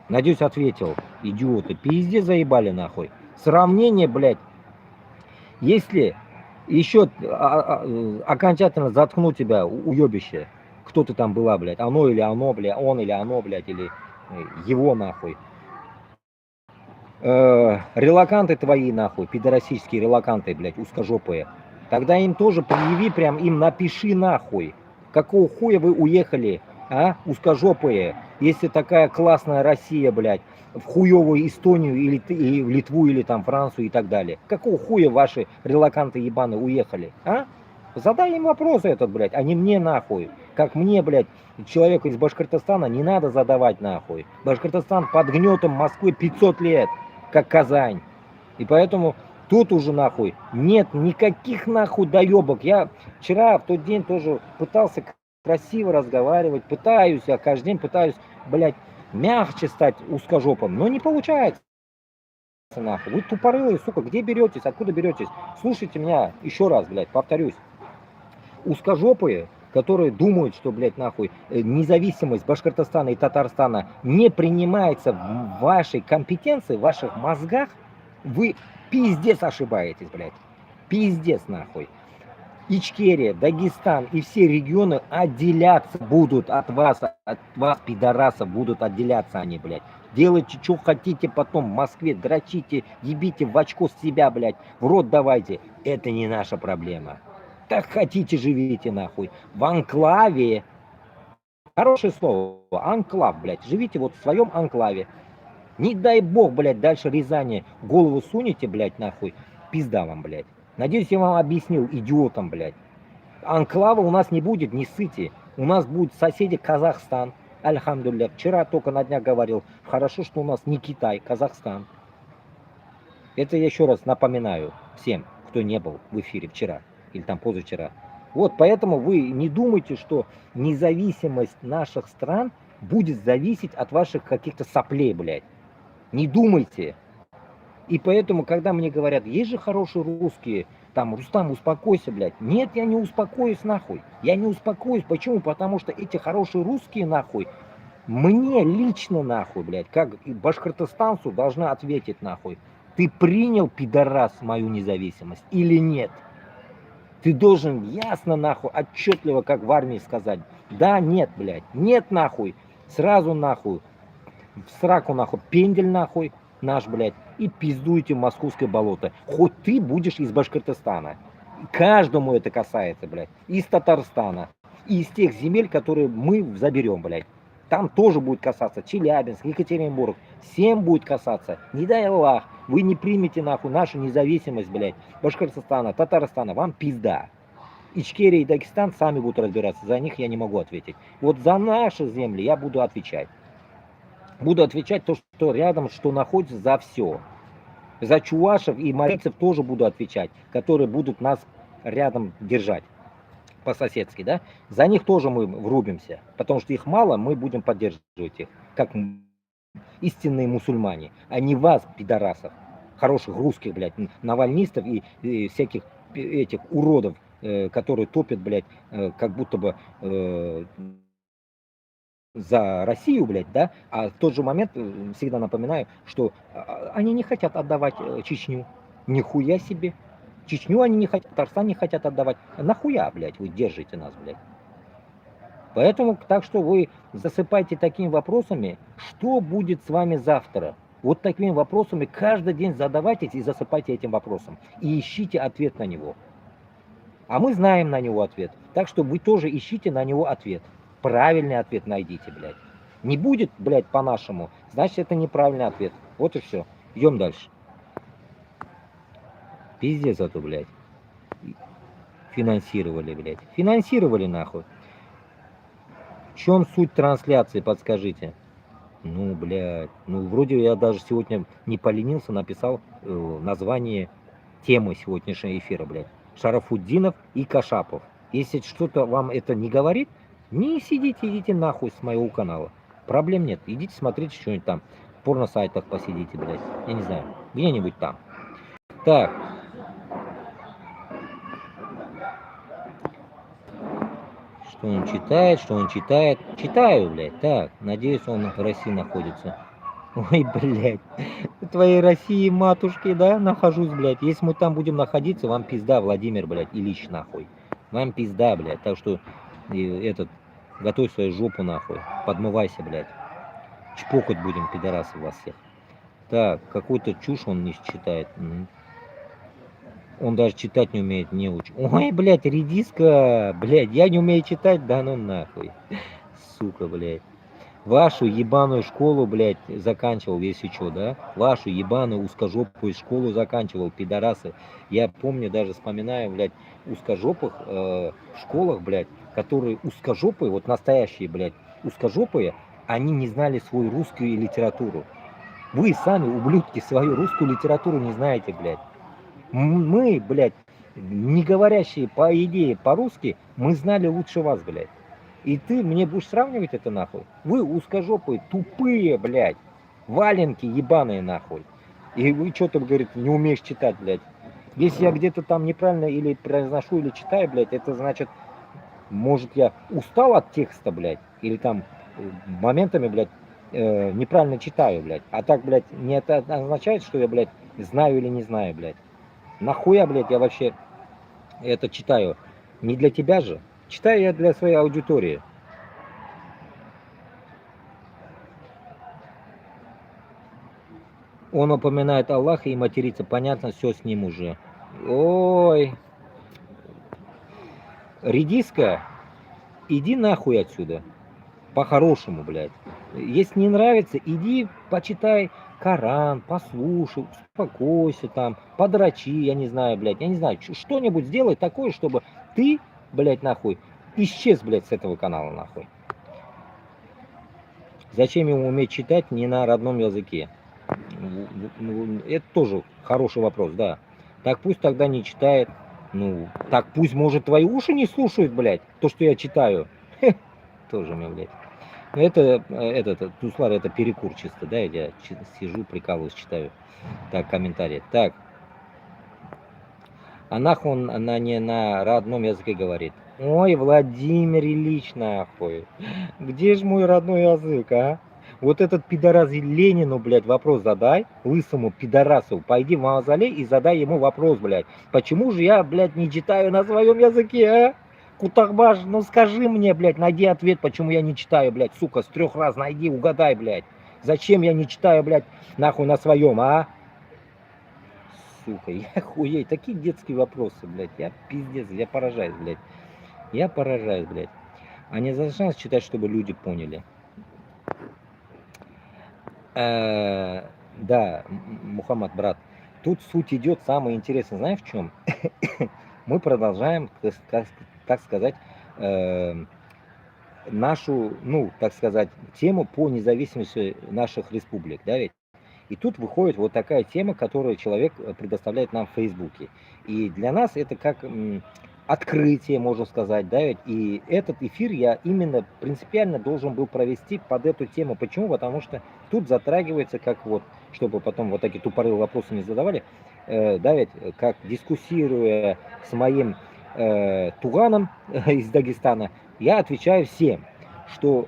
Надеюсь, ответил. Идиоты, пиздец заебали, нахуй. Сравнение, блядь. Если еще окончательно заткну тебя, уебище, кто ты там была, блядь, оно или оно, блядь, он или оно, блядь, или его, нахуй. Релаканты твои, нахуй, пидорасические релаканты, блядь, узкожопые. Тогда им тоже предъяви, прям им напиши, нахуй. Какого хуя вы уехали, а, узкожопые, если такая классная Россия, блядь, в хуевую Эстонию или в Литву или там Францию и так далее. Какого хуя ваши релаканты ебаные уехали, а? Задай им вопрос этот, блядь, а не мне, нахуй. Как мне, блядь, человеку из Башкортостана не надо задавать, нахуй. Башкортостан под гнетом Москвы 500 лет, как Казань. И поэтому тут уже, нахуй, нет никаких, нахуй, доебок. Я вчера, в тот день тоже пытался красиво разговаривать, пытаюсь, я каждый день пытаюсь, блядь, мягче стать узкожопым, но не получается, нахуй. Вы тупорылые, сука, где беретесь, откуда беретесь? Слушайте меня еще раз, блядь, повторюсь. Узкожопые, которые думают, что, блядь, нахуй, независимость Башкортостана и Татарстана не принимается в вашей компетенции, в ваших мозгах, вы пиздец ошибаетесь, блядь. Пиздец, нахуй. Ичкерия, Дагестан и все регионы отделяться будут от вас, пидорасов, будут отделяться они, блядь. Делайте, что хотите потом в Москве, дрочите, ебите в очко с себя, блядь, в рот давайте. Это не наша проблема. Так хотите, живите, нахуй. В анклаве. Хорошее слово. Анклав, блядь. Живите вот в своем анклаве. Не дай бог, блядь, дальше Рязани голову сунете, блядь, нахуй. Пизда вам, блядь. Надеюсь, я вам объяснил, идиотам, блядь. Анклава у нас не будет, не ссыте. У нас будет соседи Казахстан. Альхамдулилля. Вчера только на днях говорил. Хорошо, что у нас не Китай, Казахстан. Это я еще раз напоминаю всем, кто не был в эфире вчера или там позавчера. Вот поэтому вы не думайте, что независимость наших стран будет зависеть от ваших каких-то соплей, блядь. Не думайте. И поэтому, когда мне говорят, есть же хорошие русские, там, Рустам, успокойся, блядь. Нет, я не успокоюсь, нахуй. Я не успокоюсь. Почему? Потому что эти хорошие русские, нахуй, мне лично, нахуй, блядь, как башкортостанцу должна ответить, нахуй. Ты принял, пидорас, мою независимость или нет? Ты должен ясно, нахуй, отчетливо, как в армии сказать. Да, нет, блядь. Нет, нахуй. Сразу, нахуй. В сраку, нахуй. Пендель, нахуй. Наш, блядь. И пиздуйте в московское болото. Хоть ты будешь из Башкортостана. Каждому это касается, блядь. Из Татарстана. И из тех земель, которые мы заберем, блядь. Там тоже будет касаться Челябинск, Екатеринбург. Всем будет касаться. Не дай Аллах, вы не примете нахуй нашу независимость, блядь. Башкортостана, Татарстана, вам пизда. Ичкерия и Дагестан сами будут разбираться. За них я не могу ответить. Вот за наши земли я буду отвечать. Буду отвечать то, что рядом, что находится, за все. За чувашев и марийцев тоже буду отвечать, которые будут нас рядом держать. По-соседски, да, за них тоже мы врубимся, потому что их мало, мы будем поддерживать их, как истинные мусульмане, а не вас, пидорасов, хороших русских, блядь, навальнистов и всяких этих уродов, которые топят, блядь, как будто бы за Россию, блядь, да, а в тот же момент всегда напоминаю, что они не хотят отдавать Чечню, нихуя себе. Чечню они не хотят, Татарстан не хотят отдавать. Нахуя, блядь, вы держите нас, блядь? Поэтому, так что вы засыпайте такими вопросами, что будет с вами завтра. Вот такими вопросами каждый день задавайтесь и засыпайте этим вопросом. И ищите ответ на него. А мы знаем на него ответ. Так что вы тоже ищите на него ответ. Правильный ответ найдите, блядь. Не будет, блядь, по-нашему, значит это неправильный ответ. Вот и все. Идем дальше. Пиздец это, блядь. Финансировали, блядь. Финансировали, нахуй. В чем суть трансляции, подскажите? Ну, блядь. Ну, вроде я даже сегодня не поленился, написал название темы сегодняшнего эфира, блядь. Шарафутдинов и Кашапов. Если что-то вам это не говорит, не сидите, идите нахуй с моего канала. Проблем нет. Идите смотрите что-нибудь там. В порно-сайтах посидите, блядь. Я не знаю. Где-нибудь там. Так. Что он читает, что он читает. Читаю, блядь. Так, надеюсь, он в России находится. Ой, блядь. В твоей России, матушки, да, нахожусь, блядь. Если мы там будем находиться, вам пизда, Владимир, блядь, Ильич, нахуй. Вам пизда, блядь. Так что, готовь свою жопу, нахуй. Подмывайся, блядь. Чпокать будем, пидорасы, вас всех. Так, какой-то чушь он не читает. Он даже читать не умеет, не учит. Ой, блядь, редиска, блядь, я не умею читать, да ну нахуй. Сука, блядь. Вашу ебаную школу, блядь, заканчивал, если что, да? Вашу ебаную узкожопую школу заканчивал, пидорасы. Я помню, даже вспоминаю, блядь, узкожопых в школах, блядь, которые узкожопые, вот настоящие, блядь, узкожопые, они не знали свою русскую литературу. Вы сами, ублюдки, свою русскую литературу не знаете, блядь. Мы, блядь, не говорящие по идее по-русски, мы знали лучше вас, блядь. И ты мне будешь сравнивать это нахуй? Вы узкожопые, тупые, блядь. Валенки ебаные нахуй. И вы что-то, говорит, не умеешь читать, блядь. Если я где-то там неправильно или произношу, или читаю, блядь, это значит, может я устал от текста, блядь. Или там моментами, блядь, неправильно читаю, блядь. А так, блядь, не это означает, что я, блядь, знаю или не знаю, блядь. Нахуя, блядь, я вообще это читаю? Не для тебя же. Читаю я для своей аудитории. Он упоминает Аллаха и матерится. Понятно, все с ним уже. Ой. Редиска, иди нахуй отсюда. По-хорошему, блядь. Если не нравится, иди почитай Коран, послушай, успокойся там, подрачи, я не знаю, блядь, я не знаю, что-нибудь сделай такое, чтобы ты, блядь, нахуй, исчез, блядь, с этого канала, нахуй. Зачем ему уметь читать не на родном языке? Это тоже хороший вопрос, да. Так пусть тогда не читает. Ну, так пусть, может, твои уши не слушают, блядь, то, что я читаю. Тоже мне, блядь. Ну, это, Туслар, это перекур чисто, да, я сижу, прикалываюсь, читаю. Так, комментарий. Так, а нахуй он не на родном языке говорит. Ой, Владимир Ильич, нахуй. Где ж мой родной язык, а? Вот этот пидорас Ленину, блядь, вопрос задай, лысому пидорасу. Пойди в мавзолей и задай ему вопрос, блядь. Почему же я, блядь, не читаю на своем языке, а? Кутахбаш, ну скажи мне, блядь, найди ответ, почему я не читаю, блядь, сука, с 3 раз найди, угадай, блядь. Зачем я не читаю, блядь, нахуй на своем, а? Сука, я хуей, такие детские вопросы, блядь, я пиздец, я поражаюсь, блядь. Я поражаюсь, блядь. А не должна читать, чтобы люди поняли. Да, Мухаммад, брат, тут суть идет, самое интересное, знаешь в чем? Мы продолжаем, так сказать, нашу, ну, так сказать, тему по независимости наших республик, да ведь? И тут выходит вот такая тема, которую человек предоставляет нам в Фейсбуке. И для нас это как открытие, можно сказать, да, ведь. И этот эфир я именно принципиально должен был провести под эту тему. Почему? Потому что тут затрагивается, как вот, чтобы потом вот такие тупорылые вопросы не задавали, да, ведь, как дискуссируя с моим туганом из Дагестана, я отвечаю всем, что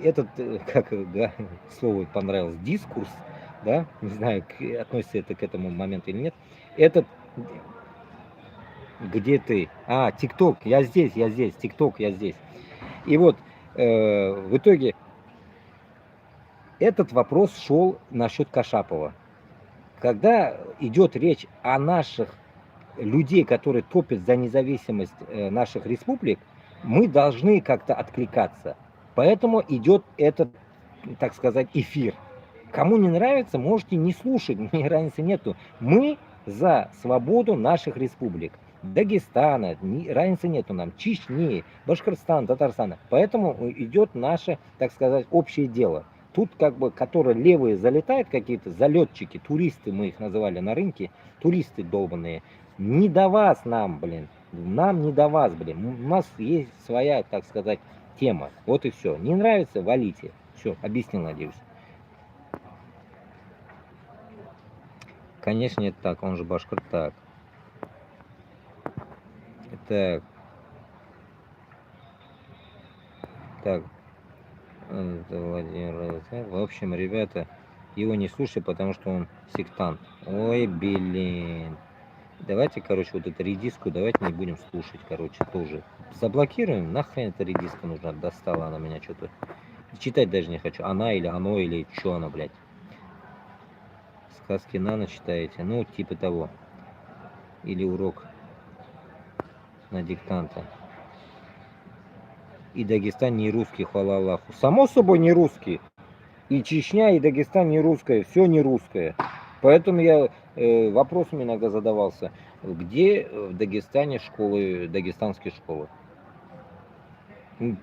этот, как да, слово понравилось, дискурс, да, не знаю, относится это к этому моменту или нет, этот, где ты? А, ТикТок, я здесь, ТикТок, я здесь. И вот в итоге этот вопрос шел насчет Кашапова. Когда идет речь о наших людей, которые топят за независимость наших республик, мы должны как-то откликаться. Поэтому идет этот, так сказать, эфир. Кому не нравится, можете не слушать, мне разницы нету. Мы за свободу наших республик. Дагестана, разницы нету нам, Чечни, Башкортостана, Татарстана. Поэтому идет наше, так сказать, общее дело. Тут как бы, которые левые залетают, какие-то залетчики, туристы мы их называли на рынке, туристы долбанные. Не до вас нам, блин, нам не до вас, блин. У нас есть своя, так сказать, тема. Вот и все. Не нравится, валите. Все, объяснил, надеюсь. Конечно, это так, он же башкир. Так. Так. Так. Это Владимир. В общем, ребята, его не слушай, потому что он сектант. Ой, блин. Давайте, короче, вот эту редиску давайте не будем слушать, короче, тоже. Заблокируем, нахрен эта редиска нужна, достала она меня что-то. Читать даже не хочу, она или оно, или что она, блядь. Сказки на ночь читаете, ну, типа того. Или урок на диктанта. И Дагестан не русский, хвала Аллаху. Само собой не русский. И Чечня, и Дагестан не русское, все не русское. Поэтому я вопросом иногда задавался, где в Дагестане школы, дагестанские школы.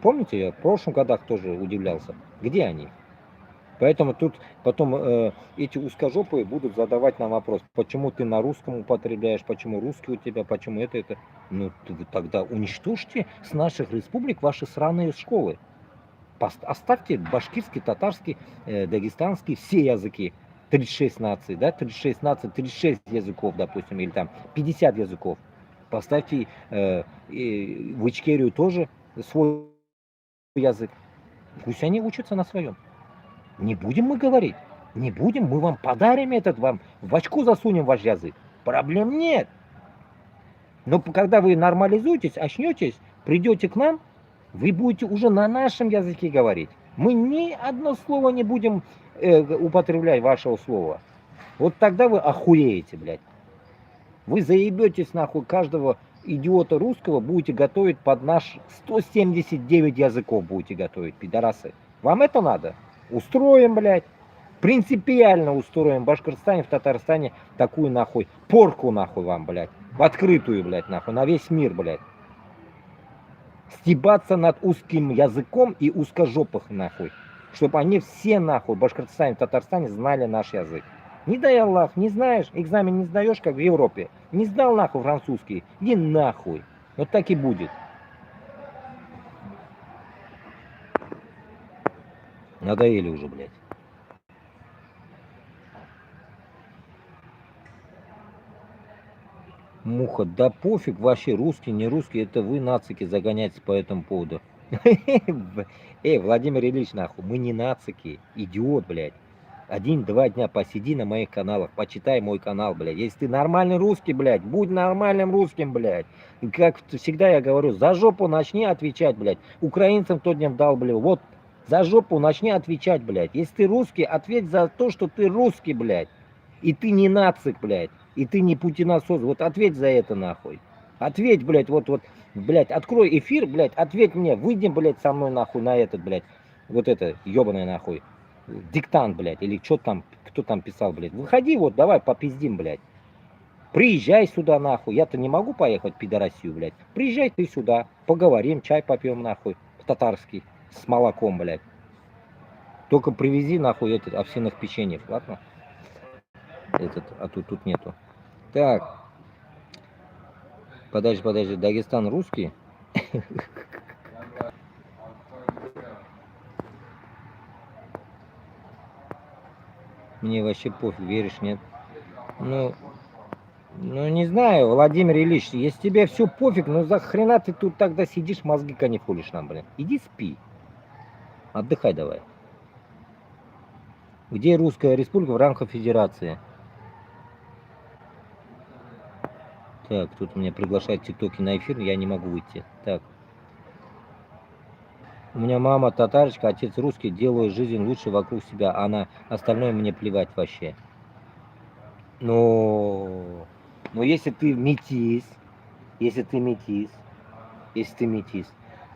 Помните, я в прошлом годах тоже удивлялся, где они? Поэтому тут потом эти узкожопые будут задавать нам вопрос, почему ты на русском употребляешь, почему русский у тебя, почему это. Ну, вы тогда уничтожьте с наших республик ваши сраные школы. Оставьте башкирский, татарский, дагестанский, все языки. 36 наций, да, 36 наций, 36 языков, допустим, или там 50 языков. Поставьте в Ичкерию тоже свой язык. Пусть они учатся на своем. Не будем мы говорить. Не будем, мы вам подарим этот, вам в очку засунем ваш язык. Проблем нет. Но когда вы нормализуетесь, очнетесь, придете к нам, вы будете уже на нашем языке говорить. Мы ни одно слово не будем употреблять вашего слова. Вот тогда вы охуеете, блядь. Вы заебетесь нахуй каждого идиота русского, будете готовить под наш 179 языков будете готовить, пидорасы. Вам это надо? Устроим, блядь. Принципиально устроим в Башкортостане, в Татарстане такую нахуй порку нахуй вам, блядь. В открытую, блядь, нахуй, на весь мир, блядь. Стебаться над узким языком и узкожопых, нахуй. чтобы они все нахуй в Башкортостане, в Татарстане знали наш язык. Не дай Аллах, не знаешь, экзамен не сдаешь, как в Европе. Не сдал нахуй французский, иди нахуй. Вот так и будет. Надоели уже, блядь. Муха, да пофиг вообще, русский, не русский, это вы, нацики, загоняетесь по этому поводу. Эй, Владимир Ильич, нахуй, мы не нацики, идиот, блядь. 1-2 дня посиди на моих каналах, почитай мой канал, блядь. Если ты нормальный русский, блядь, будь нормальным русским, блядь. Как всегда я говорю, за жопу начни отвечать, блядь. Украинцам кто днем дал, блядь, вот за жопу начни отвечать, блядь. Если ты русский, ответь за то, что ты русский, блядь. И ты не нацик, блядь. И ты не путиносос. Вот ответь за это, нахуй. Ответь, блядь, вот, блядь, открой эфир, блядь, ответь мне, выйди, блядь, со мной, нахуй, на этот, блядь, вот это, ебаное, нахуй, диктант, блядь, или что там, кто там писал, блядь. Выходи, вот, давай, попиздим, блядь. Приезжай сюда, нахуй. Я-то не могу поехать в Пидорасию, блядь. Приезжай ты сюда, поговорим, чай попьем, нахуй, татарский, с молоком, блядь. Только привези, нахуй, этот, овсяных печеньев, ладно? Этот, а тут нету. Так. Подожди, Дагестан русский? Мне вообще пофиг, веришь, нет? Ну, не знаю, Владимир Ильич, если тебе все пофиг, ну за хрена ты тут тогда сидишь, мозги канифулишь нам, блин. Иди спи. Отдыхай давай. Где Русская Республика в рамках Федерации? Так, кто-то меня приглашает в ТикТоке на эфир, я не могу выйти. Так. У меня мама татарочка, отец русский, делаю жизнь лучше вокруг себя, а на остальное мне плевать вообще. Но если ты метис,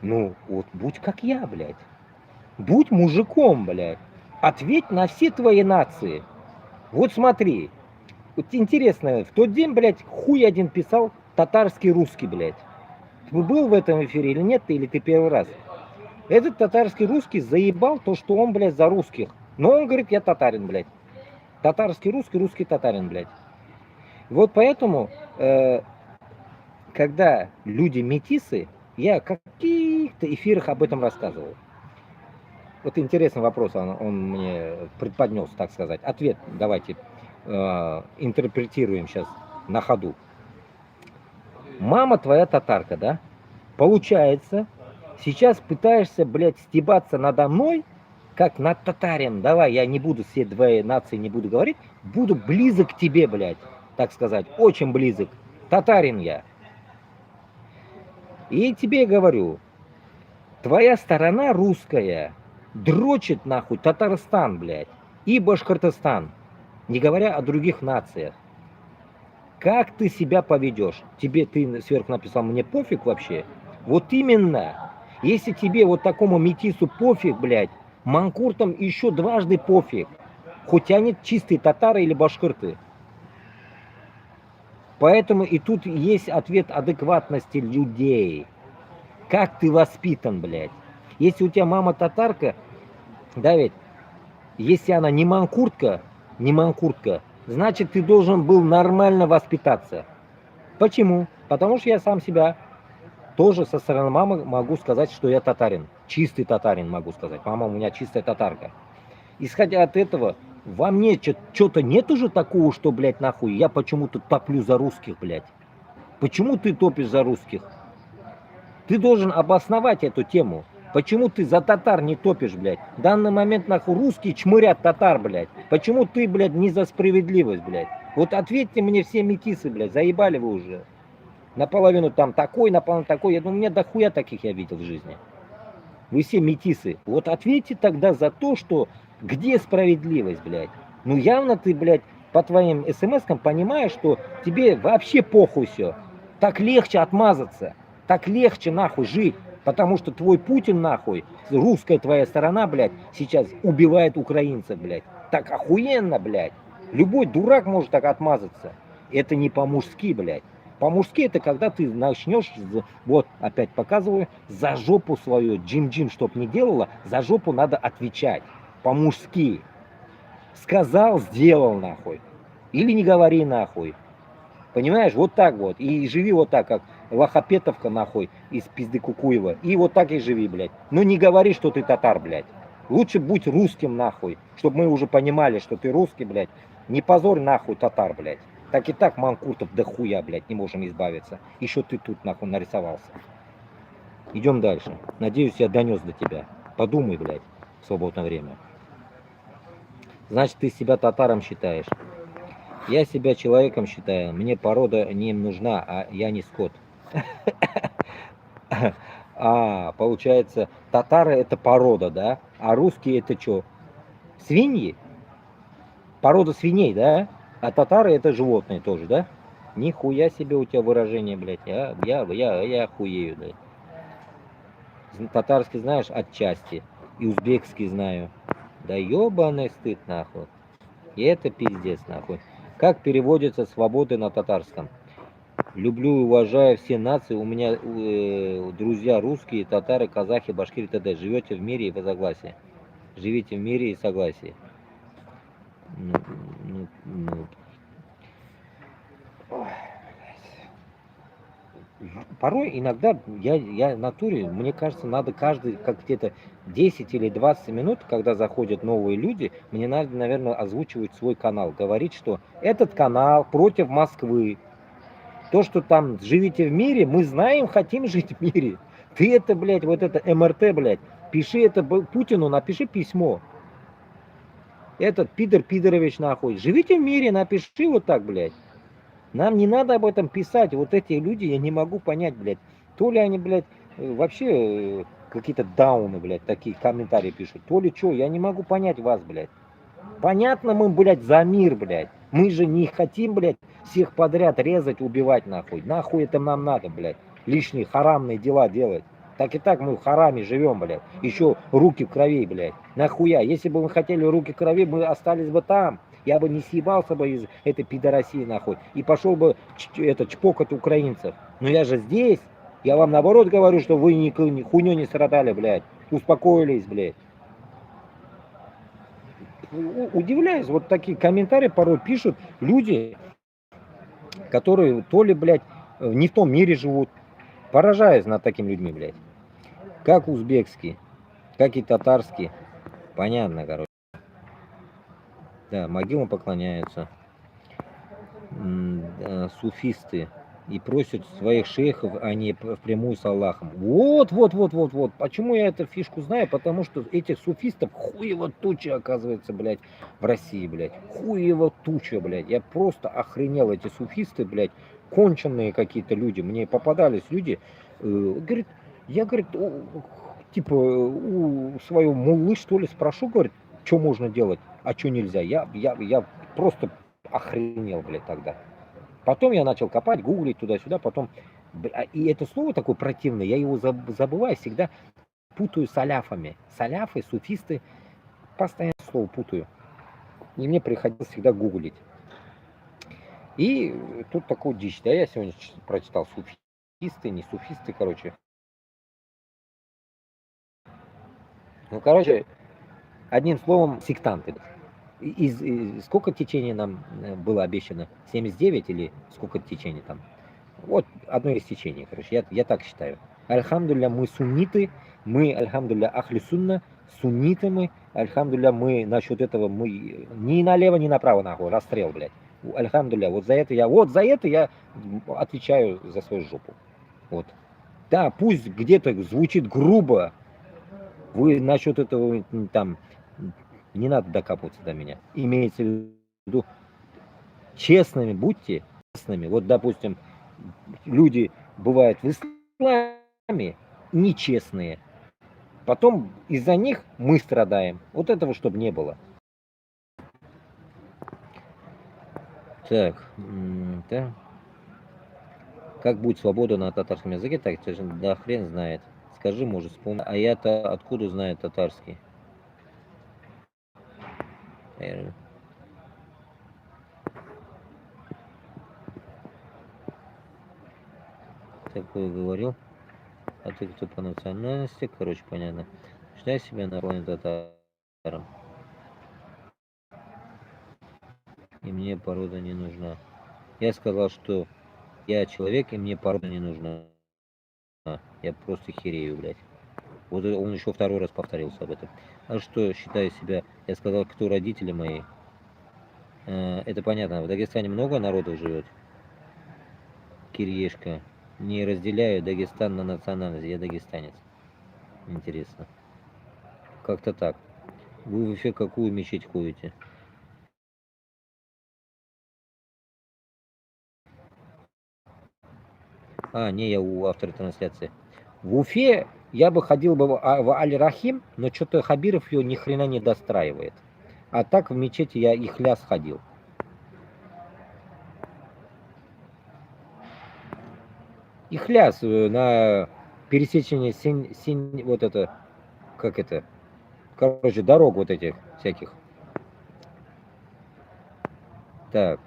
ну вот будь как я, блядь. Будь мужиком, блядь. Ответь на все твои нации. Вот смотри. Вот интересно, в тот день, блядь, хуй один писал татарский русский, блядь. Ты был в этом эфире или нет, или ты первый раз? Этот татарский русский заебал то, что он, блядь, за русских. Но он говорит, я татарин, блядь. Татарский русский, русский татарин, блядь. Вот поэтому, когда люди метисы, я в каких-то эфирах об этом рассказывал. Вот интересный вопрос он мне преподнес, так сказать. Ответ давайте интерпретируем сейчас на ходу. Мама твоя татарка, да? Получается, сейчас пытаешься, блядь, стебаться надо мной, как над татарем. Давай, я не буду все две нации не буду говорить. Буду близок к тебе, блядь, так сказать. Очень близок. Татарин я. И тебе говорю, твоя сторона русская дрочит нахуй Татарстан, блядь, и Башкортостан. Не говоря о других нациях. Как ты себя поведешь? Тебе ты сверху написал, мне пофиг вообще? Вот именно. Если тебе вот такому метису пофиг, блядь, манкуртам еще дважды пофиг. Хоть они чистые татары или башкирты. Поэтому и тут есть ответ адекватности людей. Как ты воспитан, блядь? Если у тебя мама татарка, да ведь, если она не манкуртка, значит ты должен был нормально воспитаться. Почему? Потому что я сам себя тоже со стороны мамы могу сказать, что я татарин. Чистый татарин могу сказать. Мама у меня чистая татарка. Исходя от этого, во мне что-то нет уже такого, что, блядь, нахуй, я почему-то топлю за русских, блядь. Почему ты топишь за русских? Ты должен обосновать эту тему. Почему ты за татар не топишь, блядь? В данный момент, нахуй, русские чмырят татар, блядь. Почему ты, блядь, не за справедливость, блядь? Вот ответьте мне все метисы, блядь, заебали вы уже. Наполовину там такой, наполовину такой. Я думаю, мне дохуя таких я видел в жизни. Вы все метисы. Вот ответьте тогда за то, что где справедливость, блядь? Ну явно ты, блядь, по твоим смс-кам понимаешь, что тебе вообще похуй все. Так легче отмазаться. Так легче, нахуй, жить. Потому что твой Путин, нахуй, русская твоя сторона, блядь, сейчас убивает украинцев, блядь. Так охуенно, блядь. Любой дурак может так отмазаться. Это не по-мужски, блядь. По-мужски это когда ты начнешь, вот опять показываю, за жопу свою, джим-джим, чтоб не делала, за жопу надо отвечать. По-мужски. Сказал, сделал нахуй. Или не говори нахуй. Понимаешь, вот так вот. И живи вот так, как Лохапетовка нахуй из пизды Кукуева. И вот так и живи, блядь. Но не говори, что ты татар, блядь. Лучше будь русским нахуй. Чтобы мы уже понимали, что ты русский, блядь. Не позорь нахуй татар, блядь. Так и так манкуртов до хуя, блядь, не можем избавиться. Еще ты тут нахуй нарисовался. Идем дальше. Надеюсь, я донес до тебя. Подумай, блядь, в свободное время. Значит, ты себя татаром считаешь. Я себя человеком считаю. Мне порода не нужна, а я не скот. А, получается, татары это порода, да? А русские это что? Свиньи? Порода свиней, да? А татары это животные тоже, да? Нихуя себе у тебя выражение, блядь. Я хуею, блядь. Татарский знаешь отчасти. И узбекский знаю. Да ебаный стыд, нахуй. И это пиздец, нахуй. Как переводится свободы на татарском? Люблю и уважаю все нации. У меня друзья русские, татары, казахи, башкиры, т.д. Живете в мире и в согласии. Живите в мире и согласии. Ну, ну, ну. Порой иногда я в натуре, мне кажется, надо каждый, как где-то 10 или 20 минут, когда заходят новые люди, мне надо, наверное, озвучивать свой канал. Говорить, что этот канал против Москвы. То, что там живите в мире, мы знаем, хотим жить в мире. Ты это, блядь, вот это МРТ, блядь, пиши это Путину, напиши письмо. Этот Пидорович нахуй. Живите в мире, напиши вот так, блядь. Нам не надо об этом писать. Вот эти люди, я не могу понять, блядь. То ли они, блядь, вообще какие-то дауны, блядь, такие комментарии пишут. То ли что, я не могу понять вас, блядь. Понятно мы, блядь, за мир, блядь. Мы же не хотим, блядь, всех подряд резать, убивать, нахуй. Нахуй это нам надо, блядь. Лишние харамные дела делать. Так и так мы в хараме живем, блядь. Еще руки в крови, блядь. Нахуя? Если бы мы хотели руки в крови, мы остались бы там. Я бы не съебался бы из этой пидорасии, нахуй. И пошел бы чпокать украинцев. Но я же здесь. Я вам наоборот говорю, что вы ни хуйней не страдали, блядь. Успокоились, блядь. Удивляюсь, вот такие комментарии порой пишут люди, которые то ли, блядь, не в том мире живут. Поражаюсь над такими людьми, блядь. Как узбекский, как и татарский. Понятно, короче. Да, могилам поклоняются. Суфисты. И просят своих шейхов, а не впрямую с Аллахом. Вот. Почему я эту фишку знаю? Потому что этих суфистов хуево туча, оказывается, блядь, в России, блядь. Хуево туча, блядь. Я просто охренел, эти суфисты, блядь. Конченые какие-то люди. Мне попадались люди. Говорит, я, говорит, типа, у своего муллы, что ли, спрошу, говорит, что можно делать, а что нельзя. Я просто охренел, блядь, тогда. Потом я начал копать, гуглить туда-сюда, потом... И это слово такое противное, я его забываю, всегда путаю с аляфами. Аляфы, суфисты, постоянно слово путаю. И мне приходилось всегда гуглить. И тут такой дичь. Да, я сегодня прочитал суфисты, не суфисты, короче. Ну, короче, одним словом, сектанты. Сколько течений нам было обещано? 79 или сколько течений там? Вот одно из течений, короче, я так считаю. Альхамдулля, мы сунниты, мы, альхамдулля, ахли сунна, сунниты мы, альхамдулля, мы насчет этого, мы ни налево, ни направо, нахуй, расстрел, блядь. Альхамдулля, вот за это я отвечаю за свою жопу. Вот. Да, пусть где-то звучит грубо, вы насчет этого там не надо докапываться до меня. Имеется в виду, честными будьте, честными. Вот, допустим, люди бывают в исламе нечестные. Потом из-за них мы страдаем. Вот этого чтобы не было. Так, да. Как будет свобода на татарском языке, так да хрен знает. Скажи, может, вспомни. А я-то откуда знаю татарский? такое говорил. А ты кто по национальности? Короче, понятно. Считай себя народным татаром. И мне порода не нужна. Я сказал, что я человек, и мне порода не нужна. Я просто херею, блядь. Вот он еще второй раз повторился об этом. А что, считаю себя... Я сказал, кто родители мои. Это понятно. В Дагестане много народов живет. Кириешка. Не разделяю Дагестан на национальность. Я дагестанец. Интересно. Как-то так. Вы в Уфе какую мечеть ходите? Не, я у автора трансляции. В Уфе я бы ходил бы в Аль-Рахим, но что-то Хабиров ее ни хрена не достраивает. А так в мечети я Ихляс ходил. Ихляс на пересечении вот это, как это, короче, дорог вот этих всяких. Так.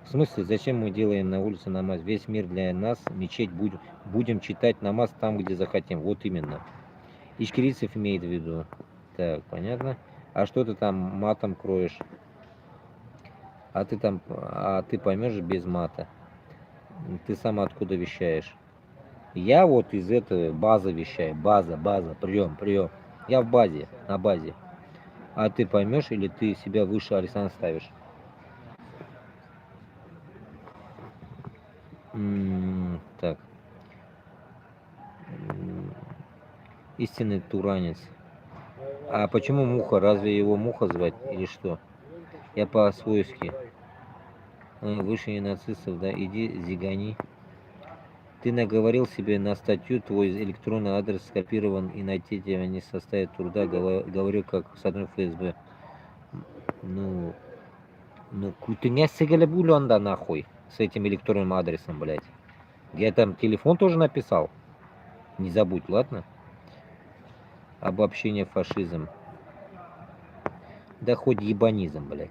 В смысле, зачем мы делаем на улице намаз? Весь мир для нас, мечеть будем читать намаз там, где захотим. Вот именно. Ичкерийцев имеет в виду. Так, понятно. А что ты там матом кроешь? А ты поймешь без мата. Ты сам откуда вещаешь? Я вот из этого базы вещаю. База, прием. Я в базе, на базе. А ты поймешь или ты себя выше Александра ставишь? Так. Истинный туранец. А почему муха? Разве его муха звать или что? Я по-свойски. Выше не нацистов, да? Иди зигани. Ты наговорил себе на статью, твой электронный адрес скопирован, и найти тебя не составит труда. Говорю, как с одной ФСБ. Ну, ты не сигалебулёнда нахуй с этим электронным адресом, блядь. Я там телефон тоже написал. Не забудь, ладно? Обобщение фашизм. Да хоть ебанизм, блядь.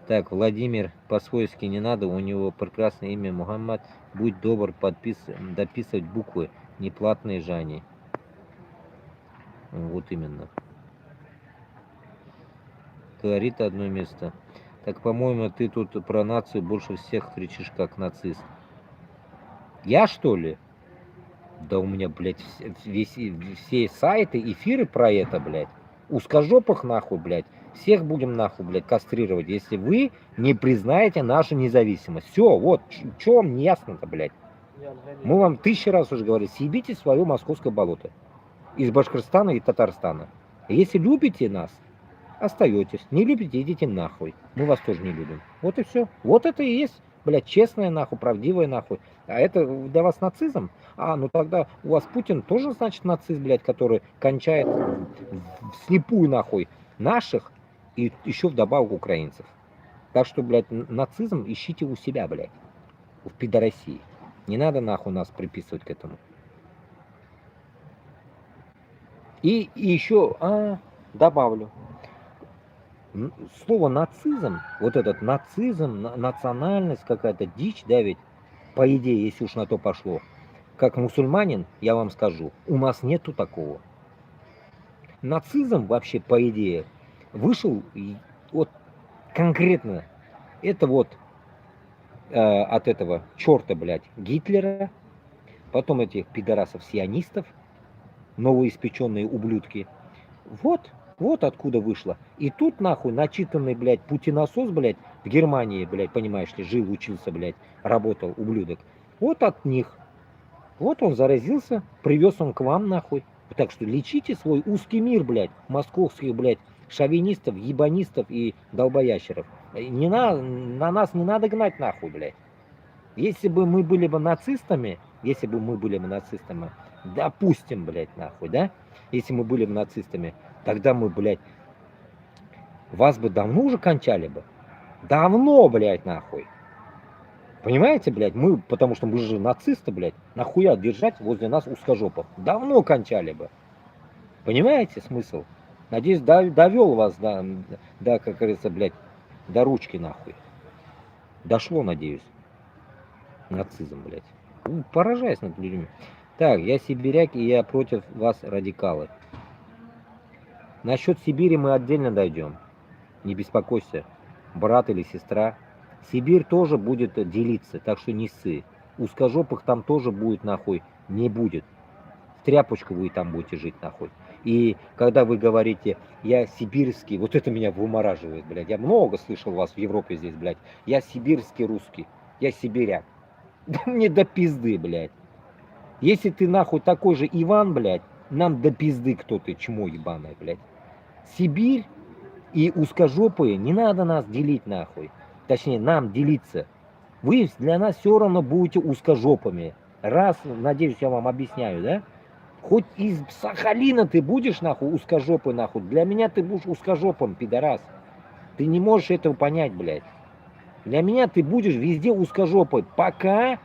Так, Владимир по-свойски не надо, у него прекрасное имя Мухаммад. Будь добр дописывать буквы, неплатные же они. Вот именно. Говорит одно место. Так, по-моему, ты тут про нацию больше всех кричишь, как нацист. Я, что ли? Да у меня, блядь, все сайты, эфиры про это, блядь. Узкожопых нахуй, блядь. Всех будем нахуй, блядь, кастрировать, если вы не признаете нашу независимость. Все, вот, что вам не ясно-то, блядь. Мы вам 1000 раз уже говорили, съебите свое московское болото. Из Башкортостана и Татарстана. Если любите нас, остаетесь. Не любите, идите нахуй. Мы вас тоже не любим. Вот и все. Вот это и есть, блядь, честное нахуй, правдивое нахуй. А это для вас нацизм? Ну тогда у вас Путин тоже, значит, нацист, блядь, который кончает вслепую нахуй наших и еще вдобавок украинцев. Так что, блядь, нацизм ищите у себя, блядь, в пидорасии. Не надо нахуй нас приписывать к этому. И еще, добавлю. Слово нацизм, вот этот нацизм, национальность какая-то дичь, да, ведь, по идее, если уж на то пошло. Как мусульманин, я вам скажу, у нас нету такого. Нацизм вообще, по идее, вышел вот конкретно, это вот от этого черта, блядь, Гитлера, потом этих пидорасов-сионистов, новоиспеченные ублюдки. Вот откуда вышло. И тут нахуй начитанный, блядь, путиносос, блядь, в Германии, блядь, понимаешь ли, жил, учился, блядь, работал, ублюдок. Вот от них. Вот он заразился, привез он к вам, нахуй. Так что лечите свой узкий мир, блядь, московских, блядь, шовинистов, ебанистов и долбоящеров. На нас не надо гнать, нахуй, блядь. Если бы мы были бы нацистами, допустим, блядь, нахуй, да? Если мы были бы нацистами, тогда мы, блядь, вас бы давно уже кончали бы. Давно, блядь, нахуй. Понимаете, блядь, потому что мы же нацисты, блядь, нахуя держать возле нас узкожопов. Давно кончали бы. Понимаете смысл? Надеюсь, довел вас как говорится, блядь, до ручки, нахуй. Дошло, надеюсь. Нацизм, блядь. Поражаюсь над людьми. Так, я сибиряк, и я против вас, радикалы. Насчет Сибири мы отдельно дойдем. Не беспокойся, брат или сестра. Сибирь тоже будет делиться, так что не ссы. Узкожопых там тоже будет нахуй не будет. В тряпочку вы там будете жить нахуй. И когда вы говорите, я сибирский, вот это меня вымораживает, блядь. Я много слышал вас в Европе здесь, блядь. Я сибирский русский, я сибиряк. Да мне до пизды, блядь. Если ты нахуй такой же Иван, блядь, нам до пизды кто ты, чмо ебаное, блядь. Сибирь и узкожопые, не надо нас делить нахуй. Точнее, нам делиться. Вы для нас все равно будете узкожопами. Раз, надеюсь, я вам объясняю, да? Хоть из Сахалина ты будешь нахуй узкожопый нахуй. Для меня ты будешь узкожопым, пидорас. Ты не можешь этого понять, блядь. Для меня ты будешь везде узкожопый, пока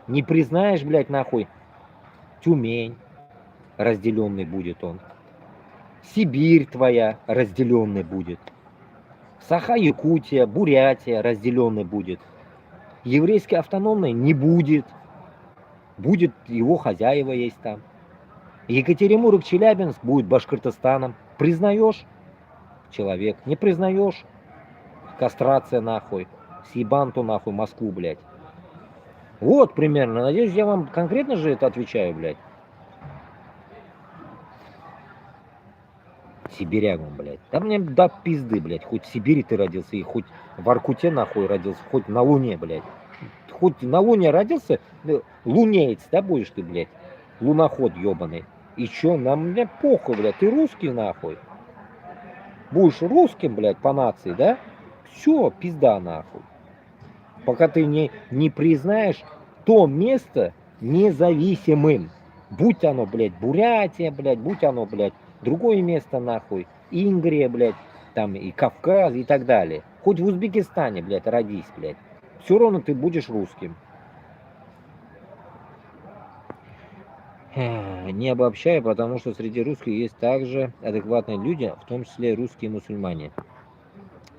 не признаешь, блядь, нахуй, Тюмень разделенный будет он. Сибирь твоя разделенный будет. Саха-Якутия, Бурятия разделенный будет. Еврейский автономный не будет. Будет его хозяева есть там. Екатеринбург, Челябинск будет Башкортостаном. Признаешь? Человек. Не признаешь? Кастрация нахуй. Съебанту нахуй Москву, блядь. Вот примерно. Надеюсь, я вам конкретно же это отвечаю, блядь. Сибирягом, блядь. Да мне до пизды, блядь. Хоть в Сибири ты родился, и хоть в Воркуте нахуй родился, хоть на Луне, блядь. Хоть на Луне родился, лунеец, да, будешь ты, блядь. Луноход ебаный. И чё, нам, мне похуй, блядь. Ты русский, нахуй. Будешь русским, блядь, по нации, да? Все, пизда, нахуй. Пока ты не признаешь то место независимым. Будь оно, блядь, Бурятия, блядь, будь оно, блядь, другое место, нахуй. Ингрия, блядь, там и Кавказ и так далее. Хоть в Узбекистане, блядь, родись, блядь. Все равно ты будешь русским. Не обобщаю, потому что среди русских есть также адекватные люди, в том числе русские мусульмане.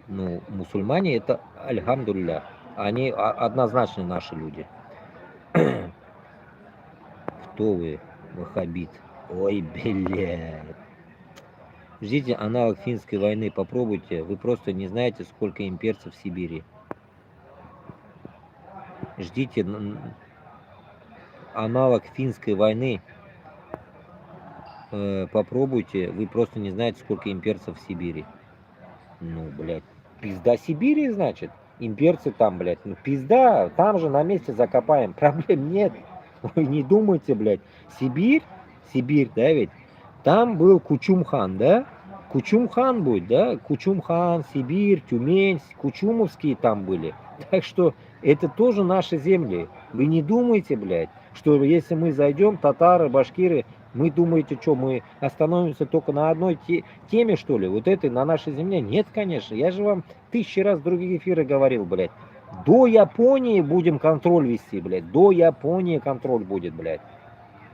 Ну, мусульмане это альхамдулля. Они однозначно наши люди. Кто вы, ваххабит? Ой, блядь. Ждите аналог финской войны, попробуйте. Вы просто не знаете, сколько имперцев в Сибири. Ждите аналог финской войны. Попробуйте. Вы просто не знаете, сколько имперцев в Сибири. Ну, блядь. Пизда Сибири, значит. Имперцы там, блядь. Ну, пизда. Там же на месте закопаем. Проблем нет. Вы не думайте, блядь. Сибирь, да, ведь? Там был Кучум-хан, да? Кучум-хан будет, да? Кучум-хан, Сибирь, Тюмень, Кучумовские там были. Так что это тоже наши земли. Вы не думайте, блядь, что если мы зайдем, татары, башкиры, мы думаете, что мы остановимся только на одной теме, что ли? Вот этой, на нашей земле? Нет, конечно. Я же вам 1000 раз в других эфирах говорил, блядь. До Японии будем контроль вести, блядь. До Японии контроль будет, блядь.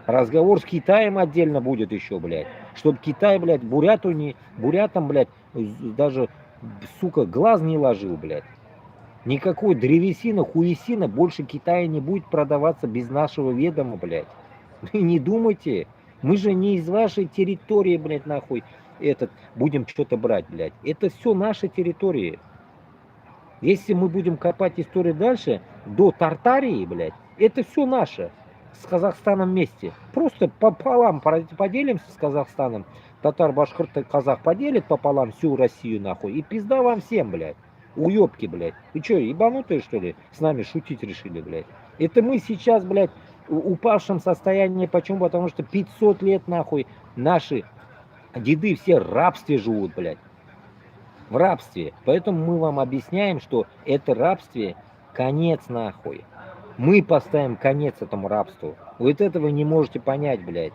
Разговор с Китаем отдельно будет еще, блядь. Чтоб Китай, блядь, бурятам, блядь, даже, сука, глаз не ложил, блядь. Никакой древесина, хуесина больше Китая не будет продаваться без нашего ведома, блядь. Вы не думайте. Мы же не из вашей территории, блядь, нахуй, будем что-то брать, блядь. Это все наши территории. Если мы будем копать историю дальше, до Тартарии, блядь, это все наше. С Казахстаном вместе. Просто пополам поделимся с Казахстаном. Татар, башкир, казах поделит пополам всю Россию, нахуй. И пизда вам всем, блядь. Уёбки, блядь. Вы что, ебанутые, что ли? С нами шутить решили, блядь. Это мы сейчас, блядь, в упавшем состоянии. Почему? Потому что 500 лет, нахуй, наши деды все в рабстве живут, блядь. В рабстве. Поэтому мы вам объясняем, что это рабстве конец, нахуй. Мы поставим конец этому рабству. Вы вот этого не можете понять, блядь.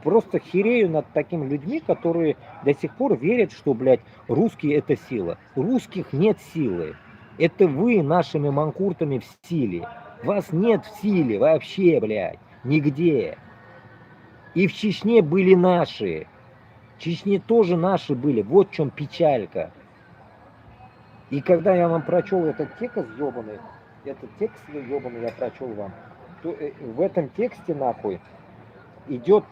Просто херею над такими людьми, которые до сих пор верят, что, блядь, русские это сила. Русских нет силы. Это вы нашими манкуртами в силе. Вас нет в силе вообще, блядь. Нигде. И в Чечне были наши. В Чечне тоже наши были. Вот в чем печалька. И когда я вам прочел этот текст ебаный, я прочел вам, то в этом тексте нахуй идет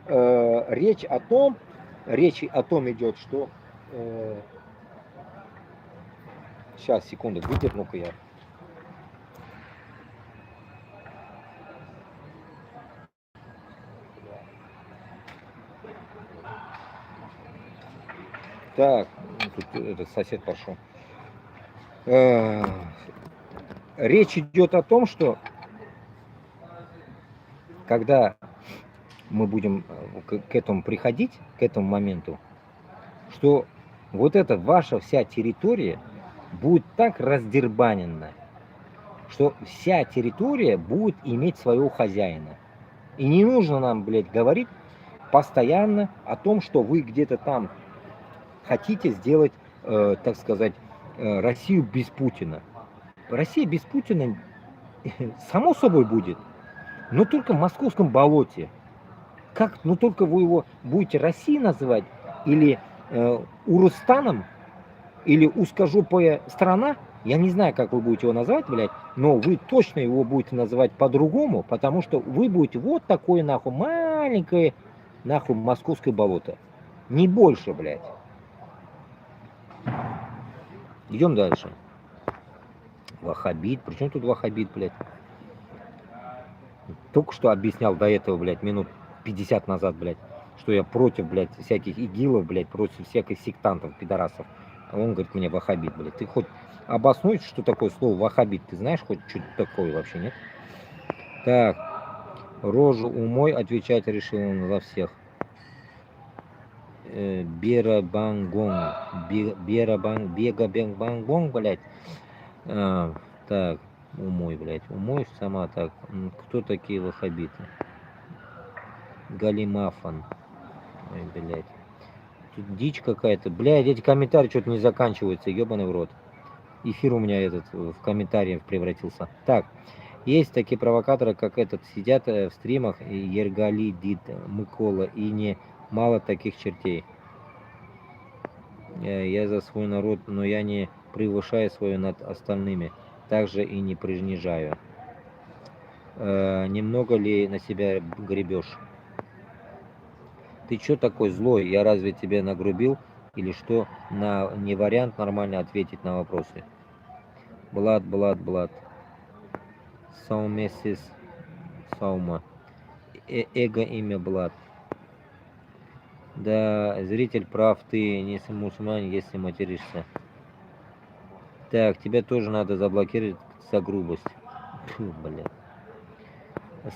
речь о том идет, что сейчас, секунду, выдерну-ка я. Так, тут этот сосед пошел. Речь идет о том, что когда мы будем к этому приходить, к этому моменту, что вот эта ваша вся территория будет так раздербанена, что вся территория будет иметь своего хозяина. И не нужно нам, блядь, говорить постоянно о том, что вы где-то там хотите сделать, так сказать, Россию без Путина. Россия без Путина само собой будет, но только в московском болоте. Как, ну только вы его будете Россией называть, или Урустаном, или узкожопая страна, я не знаю, как вы будете его называть, блядь, но вы точно его будете называть по-другому, потому что вы будете вот такое, нахуй, маленькое, нахуй, московское болото. Не больше, блядь. Идем дальше. Ваххабит. Причем тут ваххабит, блядь? Только что объяснял до этого, блядь, минут 50 назад, блядь, что я против, блядь, всяких игилов, блядь, против всяких сектантов, пидорасов. А он говорит мне ваххабит, блядь. Ты хоть обоснуй, что такое слово ваххабит? Ты знаешь хоть что-то такое вообще, нет? Так. Рожу умой, отвечать решил он за всех. Берабангон. Бега-бег-бангон, блядь. Так. Умой, блядь. Умой сама так. Кто такие ваххабиты? Галимафан. Ой, блядь. Тут дичь какая-то. Блядь, эти комментарии что-то не заканчиваются. Ёбаный в рот. Эфир у меня этот в комментариях превратился. Так. Есть такие провокаторы, как этот. Сидят в стримах Ергали, Дид, Микола. И не мало таких чертей. Я за свой народ, но я не превышаю свое над остальными. Также и не принижаю. Немного ли на себя гребешь? Ты чё такой злой? Я разве тебе нагрубил? Или что? Не вариант нормально ответить на вопросы. Блад. Саумесис Саума. Эго имя Блад. Да, зритель прав, ты не мусульманин, если материшься. Так, тебя тоже надо заблокировать за грубость. Фу, блядь.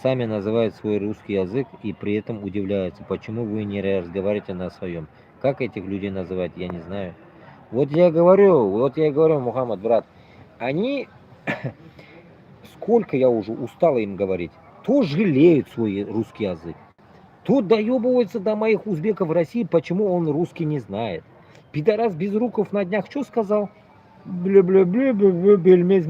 Сами называют свой русский язык и при этом удивляются, почему вы не разговариваете на своем. Как этих людей называть, я не знаю. Вот я говорю, Мухаммад, брат, они, сколько я уже устала им говорить, то жалеют свой русский язык, то доебываются до моих узбеков в России, почему он русский не знает. Пидорас Безруков на днях что сказал? Бельмез,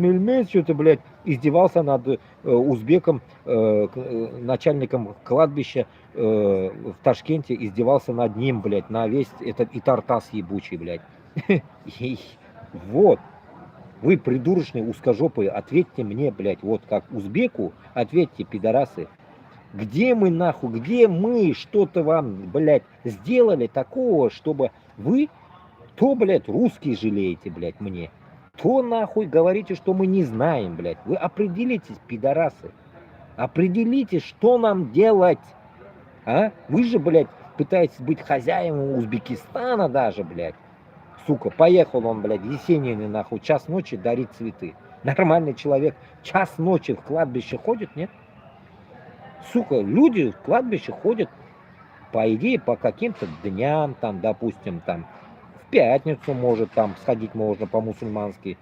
что-то, блядь, издевался над узбеком, начальником кладбища в Ташкенте, издевался над ним, блядь, на весь этот Итартас ебучий, блядь. Вот, вы придурочные узкожопые, ответьте мне, блядь, вот как узбеку, ответьте, пидорасы. Где мы, нахуй, где мы что-то вам, блядь, сделали такого, чтобы вы... То, блядь, русские жалеете, блядь, мне. То, нахуй, говорите, что мы не знаем, блядь. Вы определитесь, пидорасы. Определитесь, что нам делать. А? Вы же, блядь, пытаетесь быть хозяином Узбекистана даже, блядь. Сука, поехал он, блядь, Есенин, нахуй, час ночи дарить цветы. Нормальный человек час ночи в кладбище ходит, нет? Сука, люди в кладбище ходят, по идее, по каким-то дням, там, допустим, там, в пятницу, может, там, сходить можно по-мусульмански,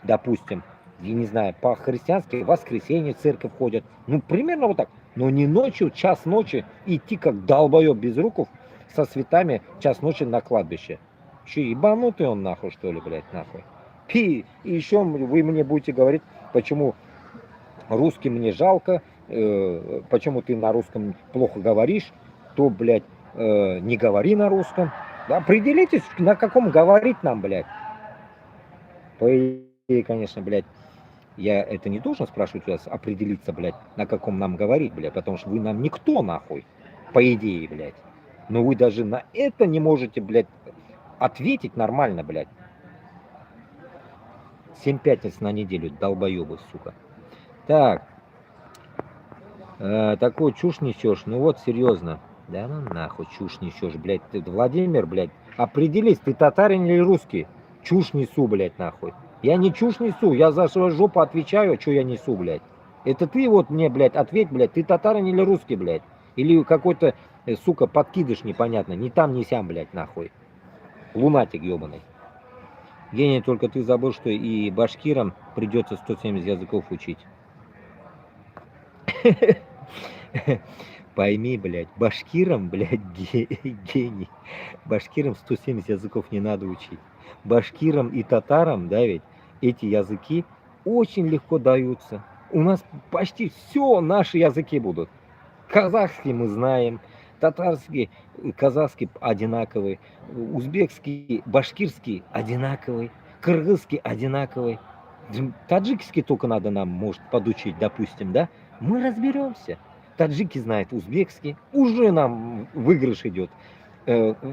допустим, я не знаю, по-христиански, в воскресенье в церковь ходят, ну, примерно вот так, но не ночью, час ночи, идти как долбоеб без руков со цветами час ночи на кладбище. Че, ебанутый он, нахуй, что ли, блядь, нахуй? И еще вы мне будете говорить, почему русским мне жалко, почему ты на русском плохо говоришь, то, блядь, не говори на русском. Определитесь, на каком говорить нам, блядь. По идее, конечно, блядь, я это не должен спрашивать у вас, определиться, блядь, на каком нам говорить, блядь, потому что вы нам никто, нахуй, по идее, блядь. Но вы даже на это не можете, блядь, ответить нормально, блядь. 7 пятниц на неделю, долбоёбы, сука. Так, такую чушь несешь, ну вот серьезно. Да ну нахуй чушь несешь, блядь. Ты, Владимир, блядь, определись, ты татарин или русский? Чушь несу, блядь, нахуй. Я не чушь несу, я за свою жопу отвечаю, что я несу, блядь. Это ты вот мне, блядь, ответь, блядь, ты татарин или русский, блядь? Или какой-то, сука, подкидыш непонятно, ни там, ни сям, блядь, нахуй. Лунатик ебаный. Гений, только ты забыл, что и башкирам придется 170 языков учить. Пойми, блядь, башкирам, блядь, гений. Башкирам 170 языков не надо учить. Башкирам и татарам, да, ведь эти языки очень легко даются. У нас почти все наши языки будут. Казахский мы знаем, татарский, казахский одинаковый, узбекский, башкирский одинаковый, кыргызский одинаковый. Таджикский только надо нам, может, подучить, допустим, да? Мы разберемся. Таджики знают узбекский, уже нам выигрыш идет.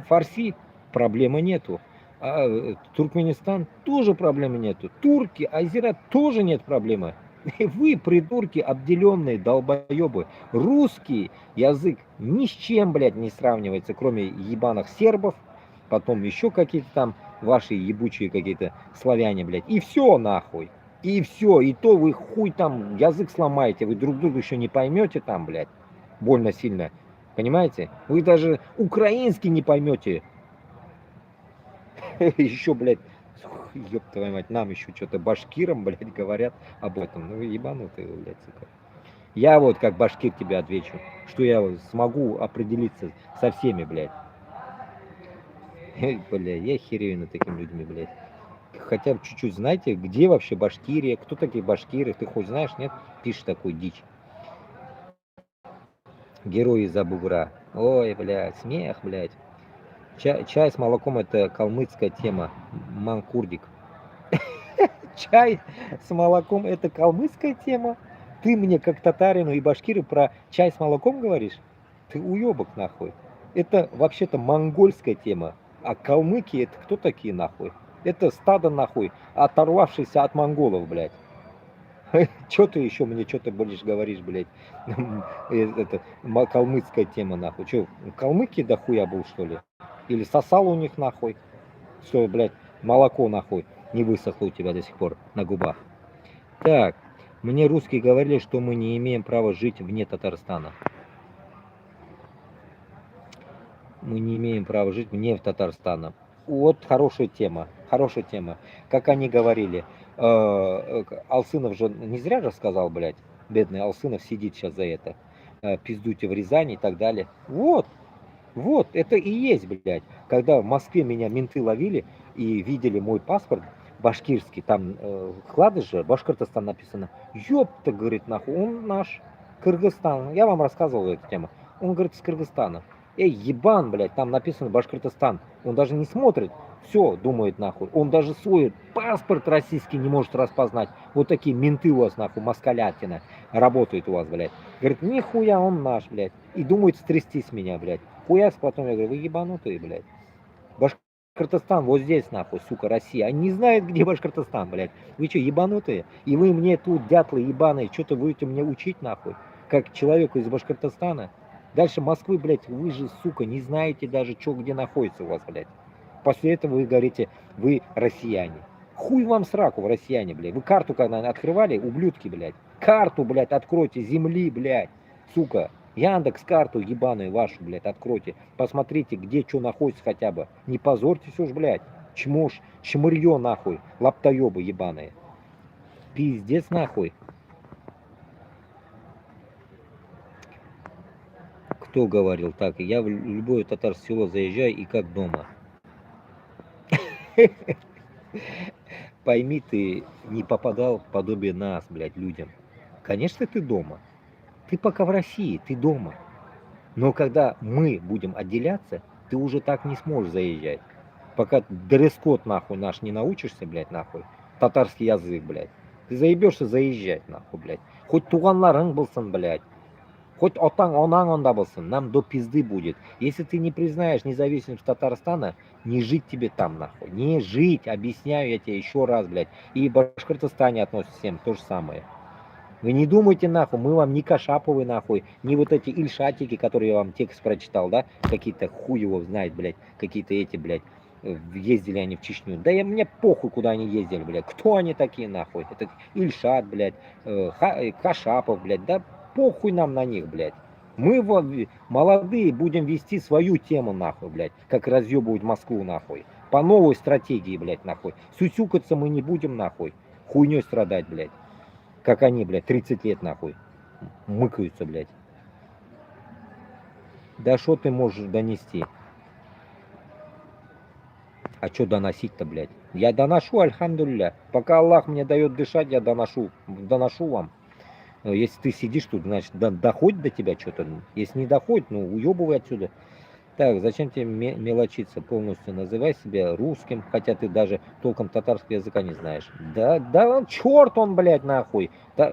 Фарси проблемы нету. Туркменистан тоже проблемы нету. Турки, Азера тоже нет проблемы. Вы, придурки, обделенные долбоебы. Русский язык ни с чем, блядь, не сравнивается, кроме ебаных сербов, потом еще какие-то там ваши ебучие какие-то славяне, блядь. И все нахуй. И все. И то вы хуй там язык сломаете, вы друг друга еще не поймете там, блядь. Больно сильно. Понимаете? Вы даже украинский не поймете. Еще, блядь, ёб твою мать, нам еще что-то башкирам, блядь, говорят об этом. Ну, ебанутые, блядь, сука. Я вот как башкир тебе отвечу, что я смогу определиться со всеми, блядь. Бля, я херею над такими людьми, блядь. Хотя бы чуть-чуть знаете, где вообще Башкирия, кто такие башкиры, ты хоть знаешь, нет? Пишешь такую дичь. Герои из-за бугра. Ой, блядь, смех, блядь. Чай с молоком это калмыцкая тема. Манкурдик. Чай с молоком это калмыцкая тема? Ты мне как татарину и башкиру про чай с молоком говоришь? Ты уебок нахуй. Это вообще-то монгольская тема. А калмыки это кто такие нахуй? Это стадо нахуй, оторвавшееся от монголов, блядь. Чё ты еще мне что-то будешь говоришь, блядь? Это калмыцкая тема нахуй. Че, калмыки дохуя был что ли? Или сосал у них нахуй? Что, блядь, молоко нахуй не высохло у тебя до сих пор на губах. Так, мне русские говорили, что мы не имеем права жить вне Татарстана. Мы не имеем права жить вне Татарстана. Вот хорошая тема, хорошая тема. Как они говорили, Алсынов же не зря же сказал, блядь, бедный Алсынов сидит сейчас за это. Пиздуйте в Рязани и так далее. Вот, это и есть, блядь. Когда в Москве меня менты ловили и видели мой паспорт башкирский, там вкладыш же, Башкортостан написано. Ёпта, говорит, нахуй, он наш, Кыргызстан. Я вам рассказывал эту тему. Он говорит, из Кыргызстана. Эй, ебан, блядь, там написано Башкортостан. Он даже не смотрит. Все, думает нахуй. Он даже свой паспорт российский не может распознать. Вот такие менты у вас, нахуй, москалятина, работают у вас, блядь. Говорит, нихуя, он наш, блядь. И думает стрясти с меня, блядь. Хуяс, потом я говорю, вы ебанутые, блядь. Башкортостан вот здесь, нахуй, сука, Россия. Они не знают, где Башкортостан, блядь. Вы что, ебанутые? И вы мне тут, дятлы ебаные, что-то будете мне учить, нахуй? Как человеку из Башкортостана? Дальше Москвы, блядь, вы же, сука, не знаете даже, что где находится у вас, блядь. После этого вы говорите, вы россияне. Хуй вам сраку, россияне, блядь. Вы карту когда открывали, ублюдки, блядь. Карту, блядь, откройте, земли, блядь, сука. Яндекс карту ебаную вашу, блядь, откройте. Посмотрите, где что находится хотя бы. Не позорьтесь уж, блядь. Чмошь, чмырье нахуй, лаптоебы ебаные. Пиздец нахуй. Кто говорил так? Я в любое татарское село заезжаю и как дома. Пойми, ты не попадал в подобие нас, блядь, людям. Конечно, ты дома. Ты пока в России, ты дома. Но когда мы будем отделяться, ты уже так не сможешь заезжать. Пока дресс-код нахуй наш не научишься, блядь, нахуй, татарский язык, блядь. Ты заебешься заезжать, нахуй, блядь. Хоть туганларың болсын, блядь. Хоть отаң, онаң онда болсын, нам до пизды будет. Если ты не признаешь независимость Татарстана, не жить тебе там, нахуй. Не жить, объясняю я тебе еще раз, блядь. И в Башкортостане относится всем то же самое. Вы не думайте, нахуй, мы вам не Кашаповы, нахуй, не вот эти Ильшатики, которые я вам текст прочитал, да, какие-то хуй его знает, блядь, какие-то эти, блядь, ездили они в Чечню. Да я, мне похуй, куда они ездили, блядь, кто они такие, нахуй, это Ильшат, блядь, Кашапов, блядь, да похуй нам на них, блядь. Мы вот молодые будем вести свою тему, нахуй, блядь, как разъебывать Москву, нахуй, по новой стратегии, блядь, нахуй. Сюсюкаться мы не будем, нахуй, хуйней страдать, блядь. Как они, блядь, 30 лет, нахуй, мыкаются, блядь. Да что ты можешь донести? А что доносить-то, блядь? Я доношу, альхамдулилля. Пока Аллах мне дает дышать, я доношу вам. Если ты сидишь тут, значит, доходит до тебя что-то. Если не доходит, ну, уебывай отсюда. Так, зачем тебе мелочиться полностью? Называй себя русским, хотя ты даже толком татарского языка не знаешь. Да, черт он, блядь, нахуй. Да,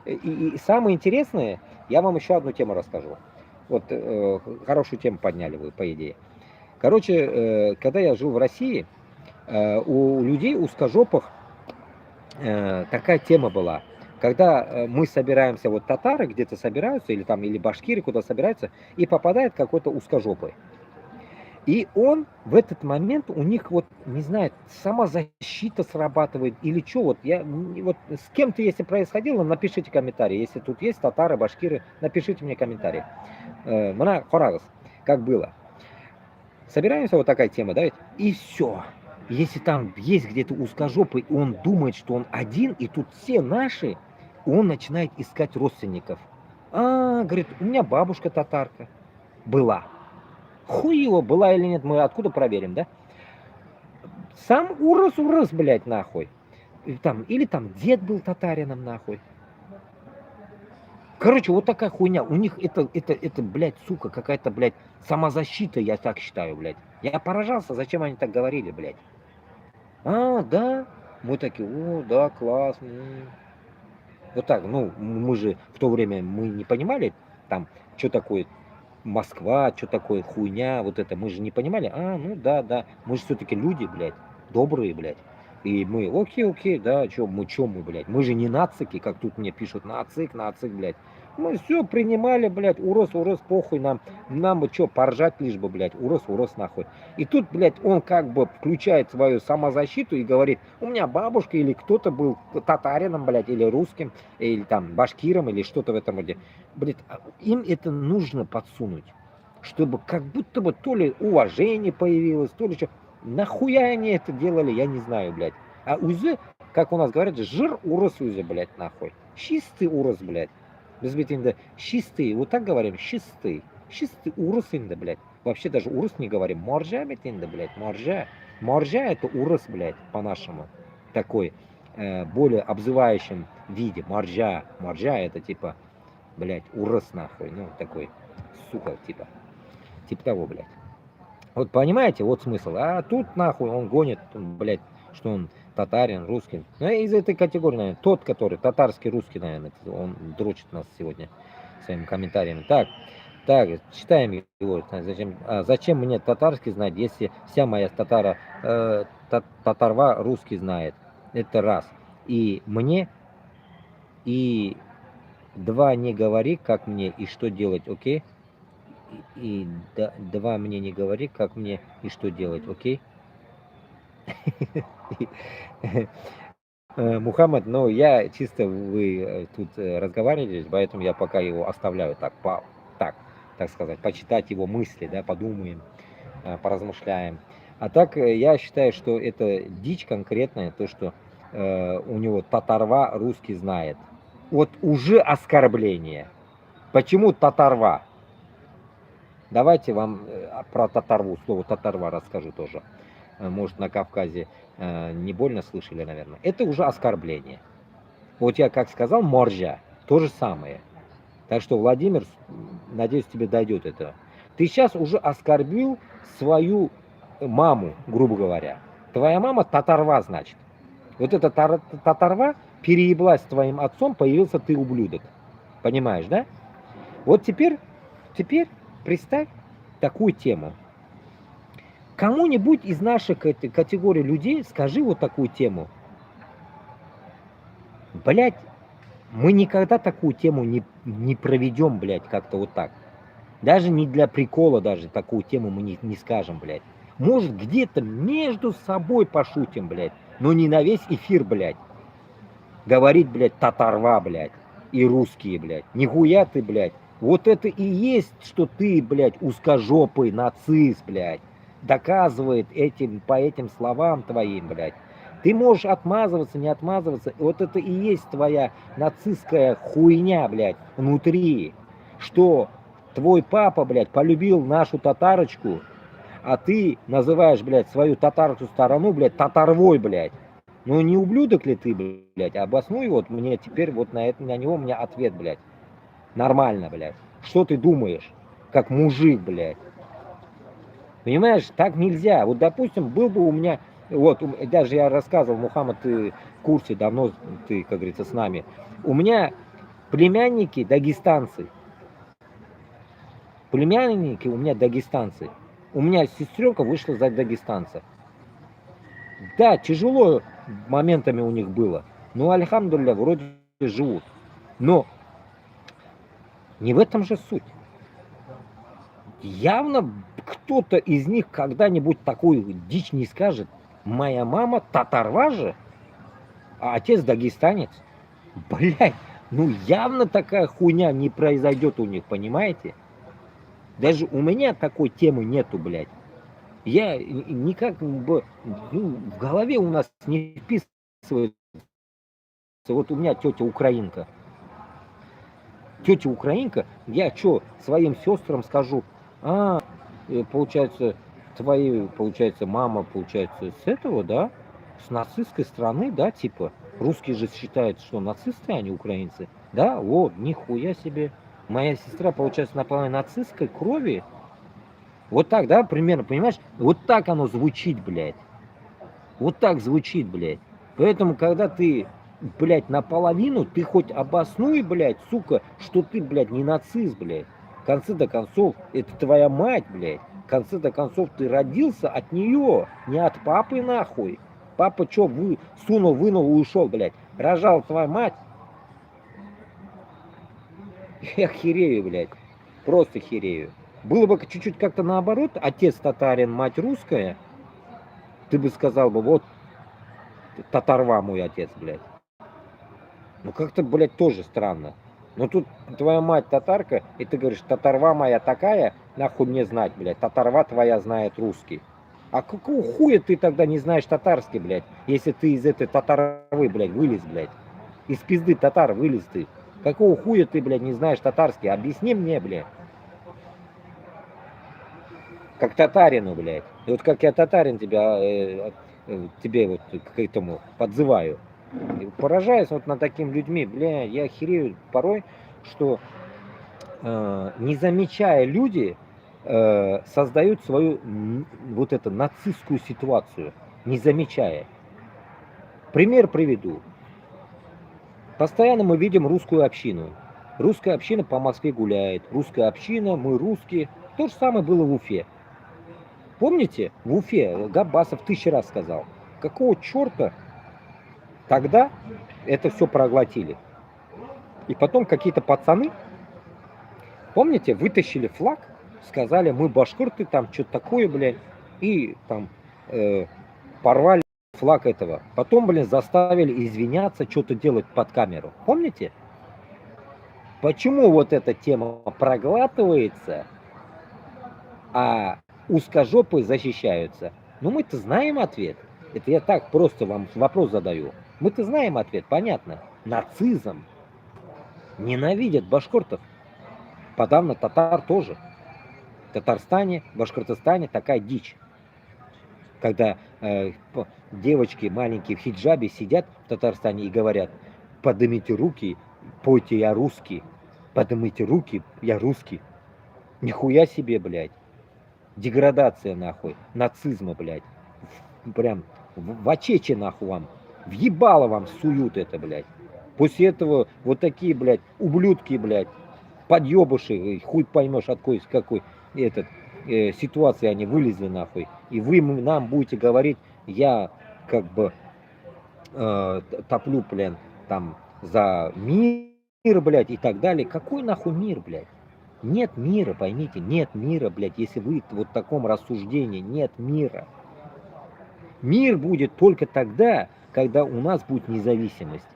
и самое интересное, я вам еще одну тему расскажу. Вот, хорошую тему подняли вы, по идее. Короче, когда я жил в России, у людей узкожопых такая тема была. Когда мы собираемся, вот татары где-то собираются, или там, или башкиры куда собираются, и попадает какой-то узкожопый. И он в этот момент, у них вот, не знаю, самозащита срабатывает или что, вот вот с кем-то, если происходило, напишите комментарий. Если тут есть татары, башкиры, напишите мне комментарий. Мана хорагас, как было. Собираемся, вот такая тема, да, ведь? И все. Если там есть где-то узкожопый, и он думает, что он один, и тут все наши, он начинает искать родственников. Говорит, у меня бабушка татарка была. Хуй его, была или нет, мы откуда проверим, да? Сам урос, блядь, нахуй. Или там дед был татарином, нахуй. Короче, вот такая хуйня. У них это, блядь, сука, какая-то, блядь, самозащита, я так считаю, блядь. Я поражался, зачем они так говорили, блядь. Да. Мы такие, о, да, класс. Вот так, ну, мы же в то время мы не понимали, там, что такое Москва, что такое хуйня, вот это, мы же не понимали, ну да, мы же все-таки люди, блядь, добрые, блядь. И мы, окей, да, мы, блядь, мы же не нацики, как тут мне пишут, нацик, блядь. Мы все принимали, блядь, урос, похуй нам бы что, поржать лишь бы, блядь, урос, нахуй. И тут, блядь, он как бы включает свою самозащиту и говорит, у меня бабушка или кто-то был татарином, блядь, или русским, или там башкиром, или что-то в этом роде. Блядь, им это нужно подсунуть, чтобы как будто бы то ли уважение появилось, то ли что. Нахуя они это делали, я не знаю, блядь. А узе, как у нас говорят, жир урос узе, блядь, нахуй. Чистый урос, блядь. Без битинда чистый, вот так говорим, чистый. Чистый урос инда, блядь. Вообще даже урос не говорим. Моржа битинда, блядь, моржа. Моржа это урос, блядь, по-нашему. Такой, более обзывающем виде. Моржа. Моржа это типа, блядь, урос нахуй. Ну, такой, сука, типа. Типа того, блядь. Вот понимаете, вот смысл. А тут нахуй он гонит, блядь, что он татарин, русский. Ну, из этой категории, наверное, тот, который татарский, русский, наверное, он дрочит нас сегодня своими комментариями. Так, читаем его. Зачем мне татарский знать, если вся моя татарва русский знает? Это раз. И мне, и два, не говори, как мне и что делать, окей? И два, мне не говори, как мне и что делать, окей? Мухаммад, ну я чисто вы тут разговаривали, поэтому я пока его оставляю так сказать, почитать его мысли, да, подумаем, поразмышляем. А так я считаю, что это дичь конкретная, то, что у него татарва русский знает. Вот уже оскорбление. Почему татарва? Давайте вам про татарву, слово татарва расскажу тоже. Может, на Кавказе не больно слышали, наверное. Это уже оскорбление. Вот я как сказал, моржа, то же самое. Так что, Владимир, надеюсь, тебе дойдет это. Ты сейчас уже оскорбил свою маму, грубо говоря. Твоя мама татарва, значит. Вот эта татарва перееблась с твоим отцом, появился ты ублюдок. Понимаешь, да? Вот теперь представь такую тему. Кому-нибудь из наших категорий людей скажи вот такую тему. Блять, мы никогда такую тему не проведем, блядь, как-то вот так. Даже не для прикола даже такую тему мы не скажем, блядь. Может, где-то между собой пошутим, блядь, но не на весь эфир, блядь. Говорить, блядь, татарва, блядь, и русские, блядь. Нихуя ты, блядь. Вот это и есть, что ты, блядь, узкожопый нацист, блядь. Доказывает по этим словам твоим, блядь. Ты можешь отмазываться, не отмазываться. Вот это и есть твоя нацистская хуйня, блядь, внутри. Что твой папа, блядь, полюбил нашу татарочку, а ты называешь, блядь, свою татарскую сторону, блядь, татарвой, блядь. Ну не ублюдок ли ты, блядь? Обоснуй вот мне теперь вот на него у меня ответ, блядь. Нормально, блядь. Что ты думаешь? Как мужик, блядь. Понимаешь, так нельзя. Вот, допустим, был бы у меня... Вот, даже я рассказывал, Мухаммад, ты в курсе, давно ты, как говорится, с нами. У меня племянники дагестанцы. Племянники у меня дагестанцы. У меня сестренка вышла за дагестанца. Да, тяжело моментами у них было. Но, альхамдулилля, вроде живут. Но не в этом же суть. Явно кто-то из них когда-нибудь такую дичь не скажет. Моя мама татарва же, а отец дагестанец. Блядь, ну явно такая хуйня не произойдет у них, понимаете? Даже у меня такой темы нету, блядь. Я никак бы, ну, в голове у нас не вписывается. Вот у меня тетя украинка. Тетя украинка, я что, своим сестрам скажу, получается, получается, мама, получается, с этого, да, с нацистской страны, да, типа, русские же считают, что нацисты, а не украинцы, да, вот, нихуя себе, моя сестра, получается, наполовину нацистской крови, вот так, да, примерно, понимаешь, вот так оно звучит, блядь, вот так звучит, блядь, поэтому, когда ты, блядь, наполовину, ты хоть обоснуй, блядь, сука, что ты, блядь, не нацист, блядь. В конце-то концов, это твоя мать, блядь. В конце-то концов, ты родился от нее, не от папы, нахуй. Папа что, сунул, вынул и ушел, блядь. Рожал твоя мать. Я херею, блядь. Просто херею. Было бы чуть-чуть как-то наоборот, отец татарин, мать русская, ты бы сказал бы, вот, татарва мой отец, блядь. Ну как-то, блядь, тоже странно. Но тут твоя мать татарка, и ты говоришь, татарва моя такая, нахуй мне знать, блядь, татарва твоя знает русский. А какого хуя ты тогда не знаешь татарский, блядь, если ты из этой татарвы, блядь, вылез, блядь? Из пизды татар вылез ты. Какого хуя ты, блядь, не знаешь татарский? Объясни мне, блядь. Как татарину, блядь. И вот как я татарин тебе вот к этому подзываю. И поражаюсь вот над такими людьми, бля, я охерею порой, что не замечая люди, создают свою вот эту нацистскую ситуацию, не замечая. Пример приведу. Постоянно мы видим русскую общину. Русская община по Москве гуляет. Русская община, мы русские. То же самое было в Уфе. Помните, в Уфе Габбасов 1000 раз сказал, какого черта тогда это все проглотили. И потом какие-то пацаны, помните, вытащили флаг, сказали, мы башкирты, там что-то такое, блядь, и там порвали флаг этого. Потом, блин, заставили извиняться, что-то делать под камеру. Помните? Почему вот эта тема проглатывается, а узкожопые защищаются? Ну, мы-то знаем ответ. Это я так просто вам вопрос задаю. Мы-то знаем ответ, понятно. Нацизм. Ненавидят башкиртов. Подавно татар тоже. В Татарстане, в Башкортостане такая дичь. Когда девочки маленькие в хиджабе сидят в Татарстане и говорят, поднимите руки, пойте, я русский. Поднимите руки, я русский. Нихуя себе, блядь. Деградация, нахуй. Нацизма, блядь. Прям в очече, нахуй вам. Въебало вам суют это, блядь. После этого вот такие, блядь, ублюдки, блядь, подъебыши, хуй поймешь, откуда, с какой ситуации они вылезли, нахуй. И вы нам будете говорить, я как бы топлю, блин, там, за мир, блядь, и так далее. Какой нахуй мир, блядь? Нет мира, поймите, нет мира, блядь, если вы вот в таком рассуждении, нет мира. Мир будет только тогда, когда у нас будет независимость.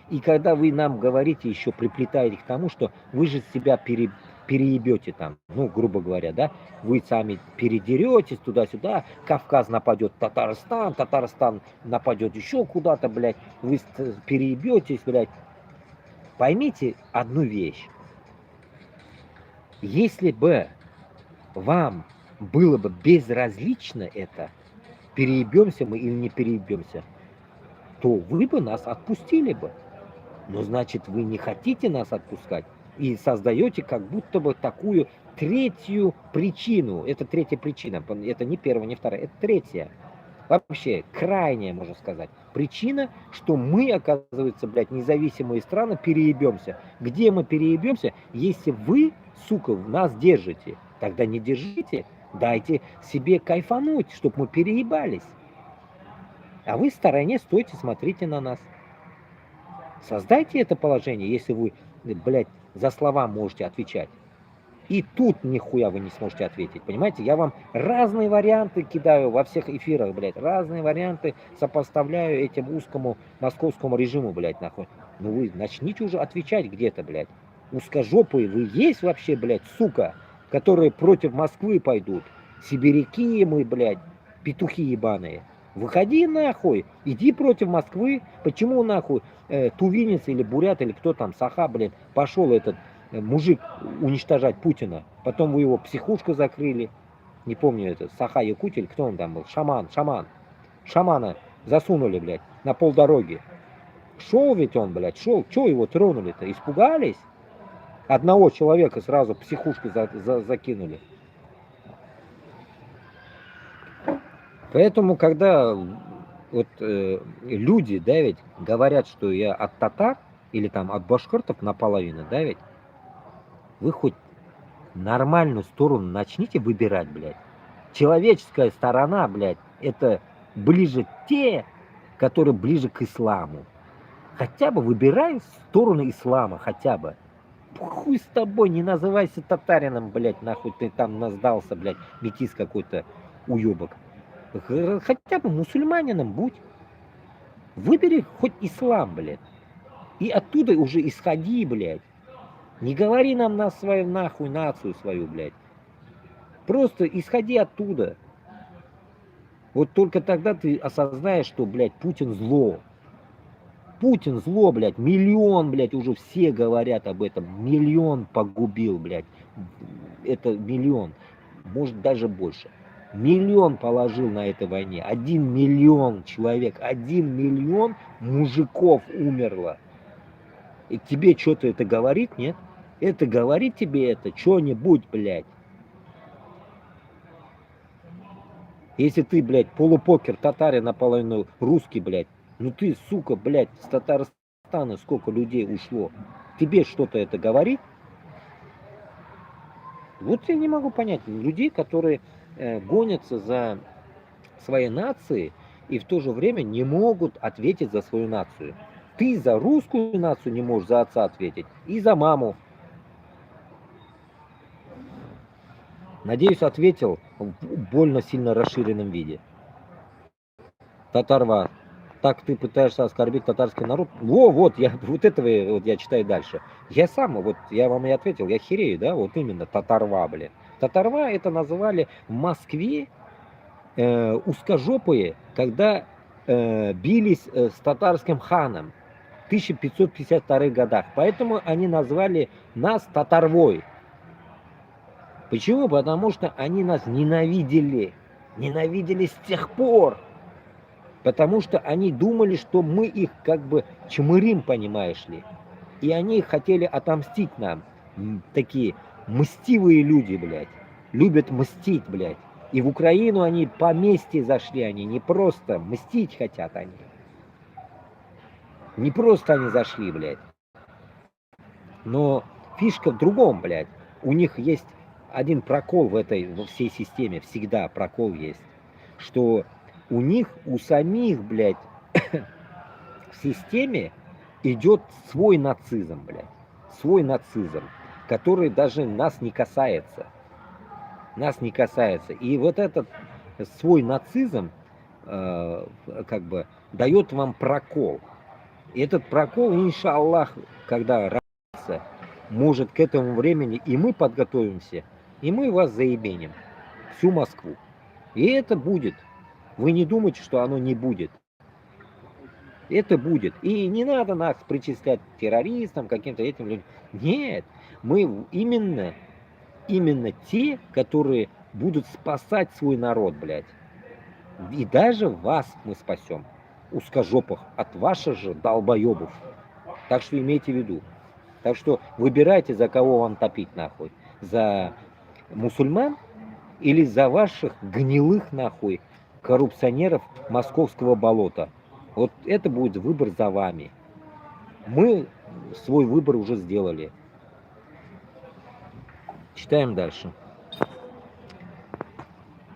И когда вы нам говорите, еще приплетаете к тому, что вы же себя переебете там, ну, грубо говоря, да, вы сами передеретесь туда-сюда, Кавказ нападет Татарстан нападет еще куда-то, блядь, вы переебетесь, блядь. Поймите одну вещь. Если бы вам было бы безразлично это, переебемся мы или не переебемся, то вы бы нас отпустили бы. Но значит, вы не хотите нас отпускать и создаете как будто бы такую третью причину. Это третья причина. Это не первая, не вторая, это третья. Вообще, крайняя, можно сказать, причина, что мы, оказывается, блядь, независимые страны, переебемся. Где мы переебемся, если вы, сука, нас держите? Тогда не держите, дайте себе кайфануть, чтобы мы переебались. А вы в стороне стойте, смотрите на нас. Создайте это положение, если вы, блядь, за слова можете отвечать. И тут нихуя вы не сможете ответить, понимаете? Я вам разные варианты кидаю во всех эфирах, блядь. Разные варианты сопоставляю этим узкому московскому режиму, блядь, нахуй. Ну вы начните уже отвечать где-то, блядь. Узкожопые вы есть вообще, блядь, сука, которые против Москвы пойдут. Сибиряки мы, блядь, петухи ебаные. Выходи нахуй, иди против Москвы. Почему нахуй тувинец или бурят или кто там, Саха, блядь, пошел этот мужик уничтожать Путина. Потом вы его психушку закрыли. Не помню это, Саха Якутель, кто он там был? Шаман. Шамана засунули, блядь, на полдороги. Шел ведь он, блядь, шел. Чего его тронули-то? Испугались? Одного человека сразу психушку закинули. Поэтому, когда вот люди, да, ведь говорят, что я от татар или там от башкиртов наполовину, да, ведь вы хоть нормальную сторону начните выбирать, блядь. Человеческая сторона, блядь, это ближе те, которые ближе к исламу. Хотя бы выбирай сторону ислама, хотя бы. Хуй с тобой, не называйся татарином, блядь, нахуй ты там сдался, блядь, метис какой-то уебок. Хотя бы мусульманином будь. Выбери хоть ислам, блядь. И оттуда уже исходи, блядь. Не говори нам на свою нахуй нацию свою, блядь. Просто исходи оттуда. Вот только тогда ты осознаешь, что, блядь, Путин зло. Путин зло, блядь. Миллион, блядь, уже все говорят об этом. Миллион погубил, блядь. Это миллион. Может, даже больше. Миллион положил на этой войне. 1 миллион человек. 1 миллион мужиков умерло. И тебе что-то это говорит, нет? Это говорит тебе это что-нибудь, блядь. Если ты, блядь, полупокер, татарин наполовину русский, блядь, ну ты, сука, блядь, с Татарстана сколько людей ушло. Тебе что-то это говорит? Вот я не могу понять людей, которые гонятся за своей нацией и в то же время не могут ответить за свою нацию. Ты за русскую нацию не можешь за отца ответить и за маму. Надеюсь, ответил в больно сильно расширенном виде. Татарва, так ты пытаешься оскорбить татарский народ? Вот этого вот я читаю дальше. Я сам, вот я вам и ответил, я херею, да, вот именно татарва, блин. Татарва это называли в Москве узкожопые, когда бились с татарским ханом в 1552 годах. Поэтому они назвали нас татарвой. Почему? Потому что они нас ненавидели. Ненавидели с тех пор. Потому что они думали, что мы их как бы чмырим, понимаешь ли. И они хотели отомстить нам. Такие мстивые люди, блядь. Любят мстить, блядь. И в Украину они по мести зашли, они не просто мстить хотят они. Не просто они зашли, блядь. Но фишка в другом, блядь. У них есть один прокол во всей системе. Всегда прокол есть. Что у них, у самих, блядь, в системе идет свой нацизм, блядь. Свой нацизм, который даже нас не касается. Нас не касается. И вот этот свой нацизм как бы дает вам прокол. И этот прокол, иншаллах, когда родится, может к этому времени и мы подготовимся, и мы вас заебеним. Всю Москву. И это будет. Вы не думайте, что оно не будет. Это будет. И не надо нас причислять к террористам, каким-то этим людям. Нет. Мы именно те, которые будут спасать свой народ, блядь. И даже вас мы спасем, узкожопых, от ваших же долбоебов. Так что имейте в виду. Так что выбирайте, за кого вам топить, нахуй. За мусульман или за ваших гнилых, нахуй, коррупционеров московского болота. Вот это будет выбор за вами. Мы свой выбор уже сделали. Читаем дальше.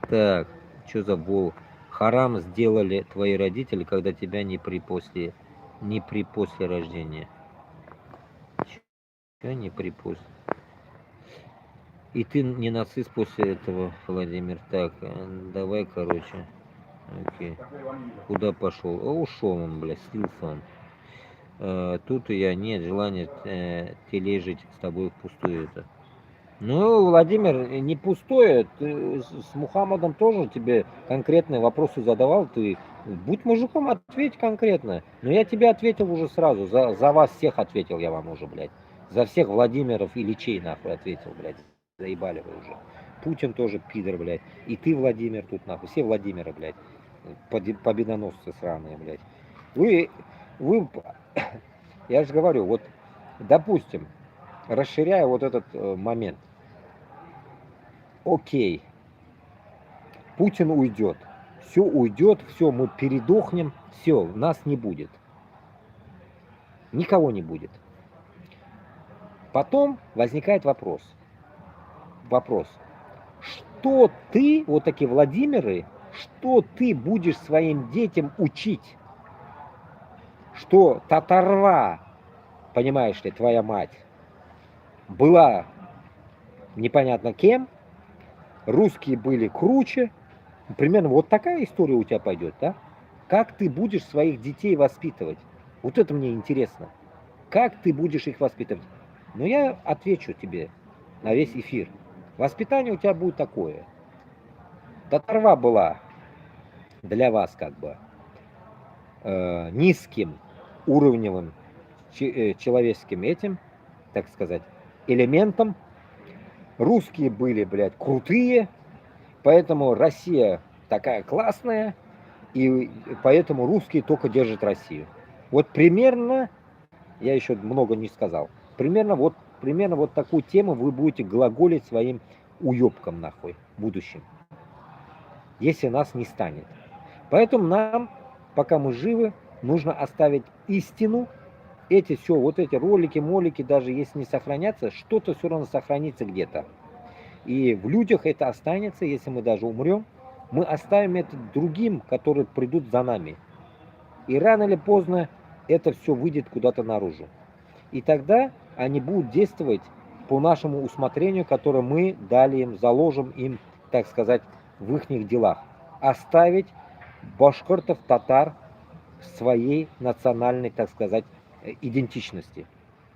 Так, что за бол? Харам сделали твои родители, когда тебя не при после рождения. Чё не при после? И ты не нацист после этого, Владимир. Так, давай, короче. Окей. Куда пошел? Ушел он, блядь, слился он. Тут я нет желания тележить с тобой впустую это. Ну, Владимир, не пустое. Ты с Мухаммадом тоже тебе конкретные вопросы задавал. Ты будь мужиком, ответь конкретно. Но я тебе ответил уже сразу. За вас всех ответил я вам уже, блядь. За всех Владимиров и Личей, нахуй, ответил, блядь. Заебали вы уже. Путин тоже пидор, блядь. И ты, Владимир, тут, нахуй. Все Владимиры, блядь. Победоносцы сраные, блядь. Вы, я же говорю, вот, допустим, расширяя вот этот момент. Окей, Путин уйдет, все, мы передохнем, все, нас не будет. Никого не будет. Потом возникает вопрос. Что ты, вот такие Владимиры, что ты будешь своим детям учить? Что татарва, понимаешь ли, твоя мать, была непонятно кем, русские были круче. Примерно вот такая история у тебя пойдет, да? Как ты будешь своих детей воспитывать? Вот это мне интересно. Как ты будешь их воспитывать? Но я отвечу тебе на весь эфир. Воспитание у тебя будет такое. Татарва была для вас как бы низким уровневым человеческим этим, так сказать, элементом. Русские были, блядь, крутые, поэтому Россия такая классная, и поэтому русские только держат Россию. Вот примерно, я еще много не сказал, примерно вот такую тему вы будете глаголить своим уебкам нахуй в будущем, если нас не станет. Поэтому нам, пока мы живы, нужно оставить истину. Эти все, вот эти ролики, даже если не сохранятся, что-то все равно сохранится где-то. И в людях это останется, если мы даже умрем, мы оставим это другим, которые придут за нами. И рано или поздно это все выйдет куда-то наружу. И тогда они будут действовать по нашему усмотрению, которое мы дали им, заложим им, так сказать, в их делах. Оставить башкиртов, татар в своей национальной, так сказать, идентичности.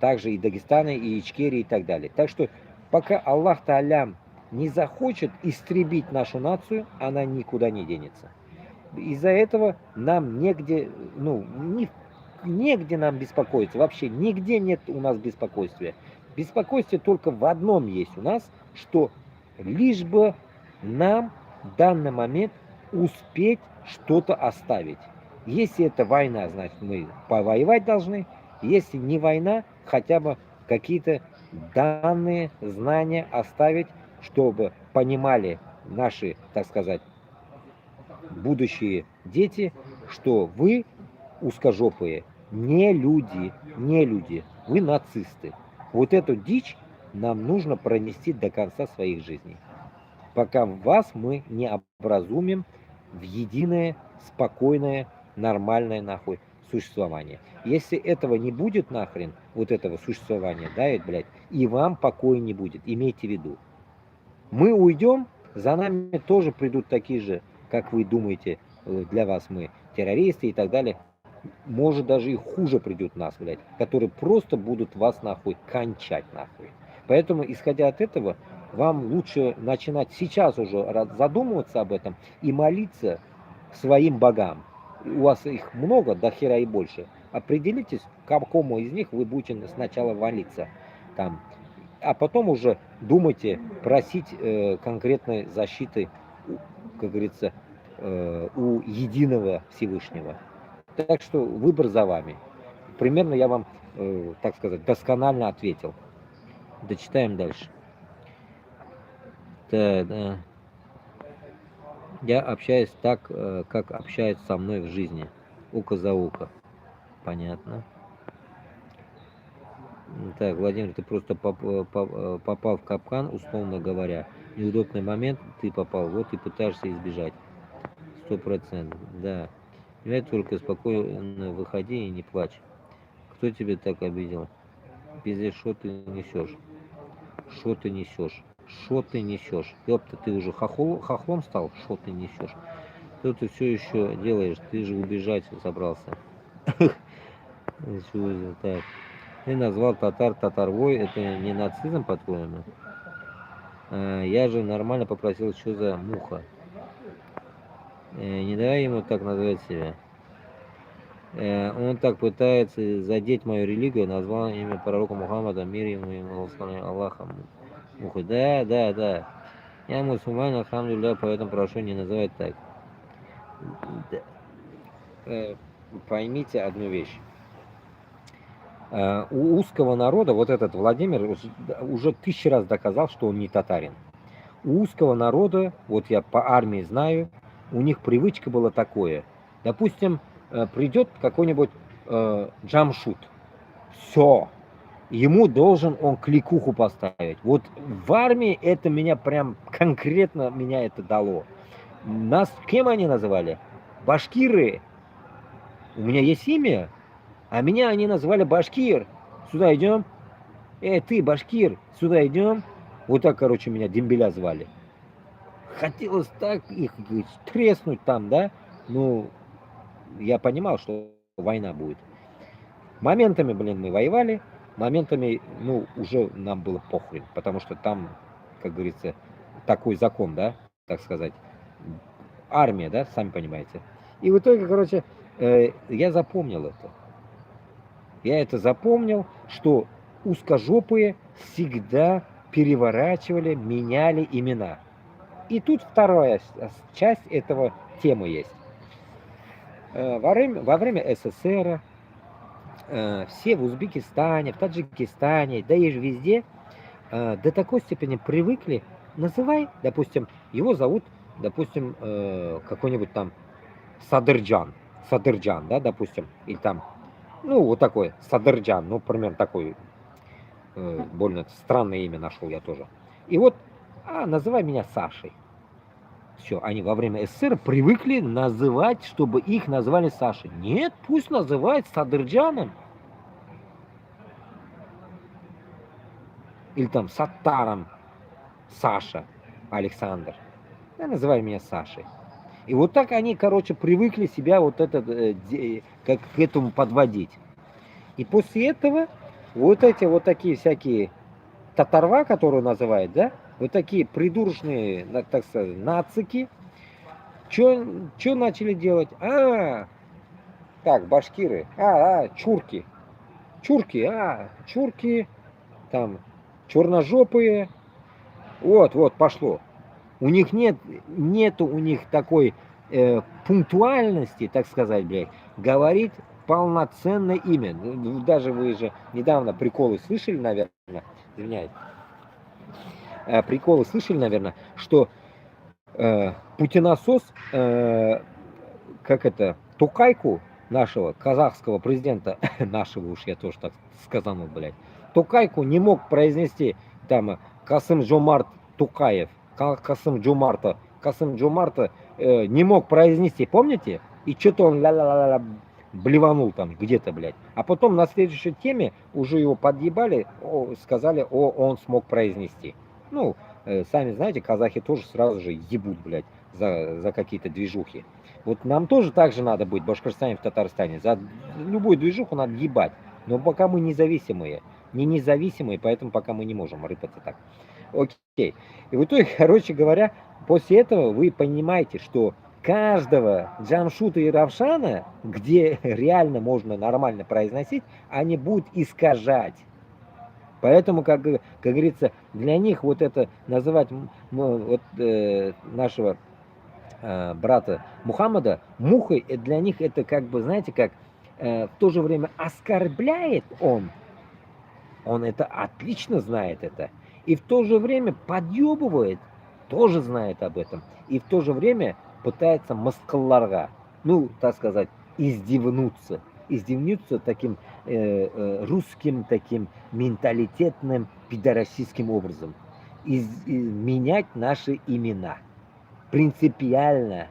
Также и Дагестана, и Ичкерии, и так далее. Так что пока Аллах Та'алям не захочет истребить нашу нацию, она никуда не денется. Из-за этого нам негде, негде нам беспокоиться. Вообще нигде нет у нас беспокойствия. Беспокойствие только в одном есть у нас, что лишь бы нам в данный момент успеть что-то оставить. Если это война, значит мы повоевать должны. Если не война, хотя бы какие-то данные, знания оставить, чтобы понимали наши, так сказать, будущие дети, что вы, узкожопые, Не люди, не люди. Вы нацисты. Вот эту дичь нам нужно пронести до конца своих жизней. Пока вас мы не образумим в единое, спокойное, нормальное нахуй существование. Если этого не будет нахрен, вот этого существования, да, и, блядь, и вам покоя не будет, имейте в виду. Мы уйдем, за нами тоже придут такие же, как вы думаете, для вас мы террористы и так далее. Может даже и хуже придут нас, блядь, которые просто будут вас нахуй кончать нахуй. Поэтому, исходя от этого, вам лучше начинать сейчас уже задумываться об этом и молиться своим богам. У вас их много, до хера и больше. Определитесь, к какому из них вы будете сначала молиться. Там, а потом уже думайте просить конкретной защиты, как говорится, у единого Всевышнего. Так что выбор за вами. Примерно я вам, так сказать, досконально ответил. Дочитаем дальше. Да. Я общаюсь так, как общаются со мной в жизни. Ухо за ухо. Понятно. Так, Владимир, ты просто попал в капкан, условно говоря. Неудобный момент ты попал, вот и пытаешься избежать. 100%, да. Я только спокойно выходи и не плачь. Кто тебе так обидел? Пиздец, что ты несешь? Что ты несешь? Что ты несешь? Ёпта, ты уже хохлом стал? Что ты несешь? Что ты все еще делаешь? Ты же убежать собрался. Так. Ты назвал татарвой. Это не нацизм, по-твоему? Я же нормально попросил, что за муха. Не давай ему так назвать себя. Он так пытается задеть мою религию, назвал имя пророка Мухаммада, мир ему и Аллахом. Да. Я мусульманин, алхамдулилля, поэтому прошу не называть так. Поймите одну вещь. У узкого народа, вот этот Владимир уже 1000 раз доказал, что он не татарин. У узкого народа, вот я по армии знаю, у них привычка была такое. Допустим, придет какой-нибудь Джамшут. Все. Ему должен он кликуху поставить. Вот в армии это меня прям конкретно меня это дало. Нас кем они называли? Башкиры. У меня есть имя, а меня они называли Башкир. Сюда идем. Ты, Башкир, сюда идем. Вот так, короче, меня дембеля звали. Хотелось так их треснуть там, да? Ну, я понимал, что война будет. Моментами, блин, мы воевали. Моментами, ну, уже нам было похрен. Потому что там, как говорится, такой закон, да, так сказать. Армия, да, сами понимаете. И в итоге, короче, я запомнил это. Я это запомнил, что узкожопые всегда переворачивали, меняли имена. И тут вторая часть этого темы есть. Во время СССР все в Узбекистане, в Таджикистане, да и везде до такой степени привыкли, называй, допустим, его зовут, допустим, какой-нибудь там Садырджан, да, допустим, или там, ну, вот такой, Садырджан, ну, примерно такой, больно странное имя нашел я тоже. И вот, называй меня Сашей. Все, они во время СССР привыкли называть, чтобы их назвали Сашей. Нет, пусть называют Садырджаном. Или там Саттаром Саша, Александр. Называй меня Сашей. И вот так они, короче, привыкли себя вот это, как к этому подводить. И после этого вот эти вот такие всякие татарва, которые называют, да, вот такие придурочные, так сказать, нацики, что начали делать? Так, башкиры, чурки, чурки, там, черножопые, вот, пошло. У них нету у них такой пунктуальности, так сказать, блядь, говорить полноценное имя. Даже вы же недавно приколы слышали, наверное, извиняюсь, приколы слышали, наверное, что путиносос, как это, Токайку нашего казахского президента, нашего уж я тоже так сказал, блядь, Токайку не мог произнести там Касым-Жомарт Токаев, Касым-Жомарта не мог произнести, помните? И что-то он ля-ля-ля-ля блеванул там где-то, блядь. А потом на следующей теме уже его подъебали, сказали, он смог произнести. Ну, сами знаете, казахи тоже сразу же ебут, блядь, за какие-то движухи. Вот нам тоже так же надо быть в Башкортостане, в Татарстане. За любую движуху надо ебать. Но пока мы независимые, поэтому пока мы не можем рыпаться так. Окей. И в итоге, короче говоря, после этого вы понимаете, что каждого Джамшута и Равшана, где реально можно нормально произносить, они будут искажать. Поэтому, как говорится, для них вот это называть нашего брата Мухаммада мухой, для них это как бы, знаете, как в то же время оскорбляет он это отлично знает это, и в то же время подъебывает, тоже знает об этом, и в то же время пытается маскалларга, ну, так сказать, издевнуться таким русским таким менталитетным пидорасистским образом, менять наши имена. Принципиально.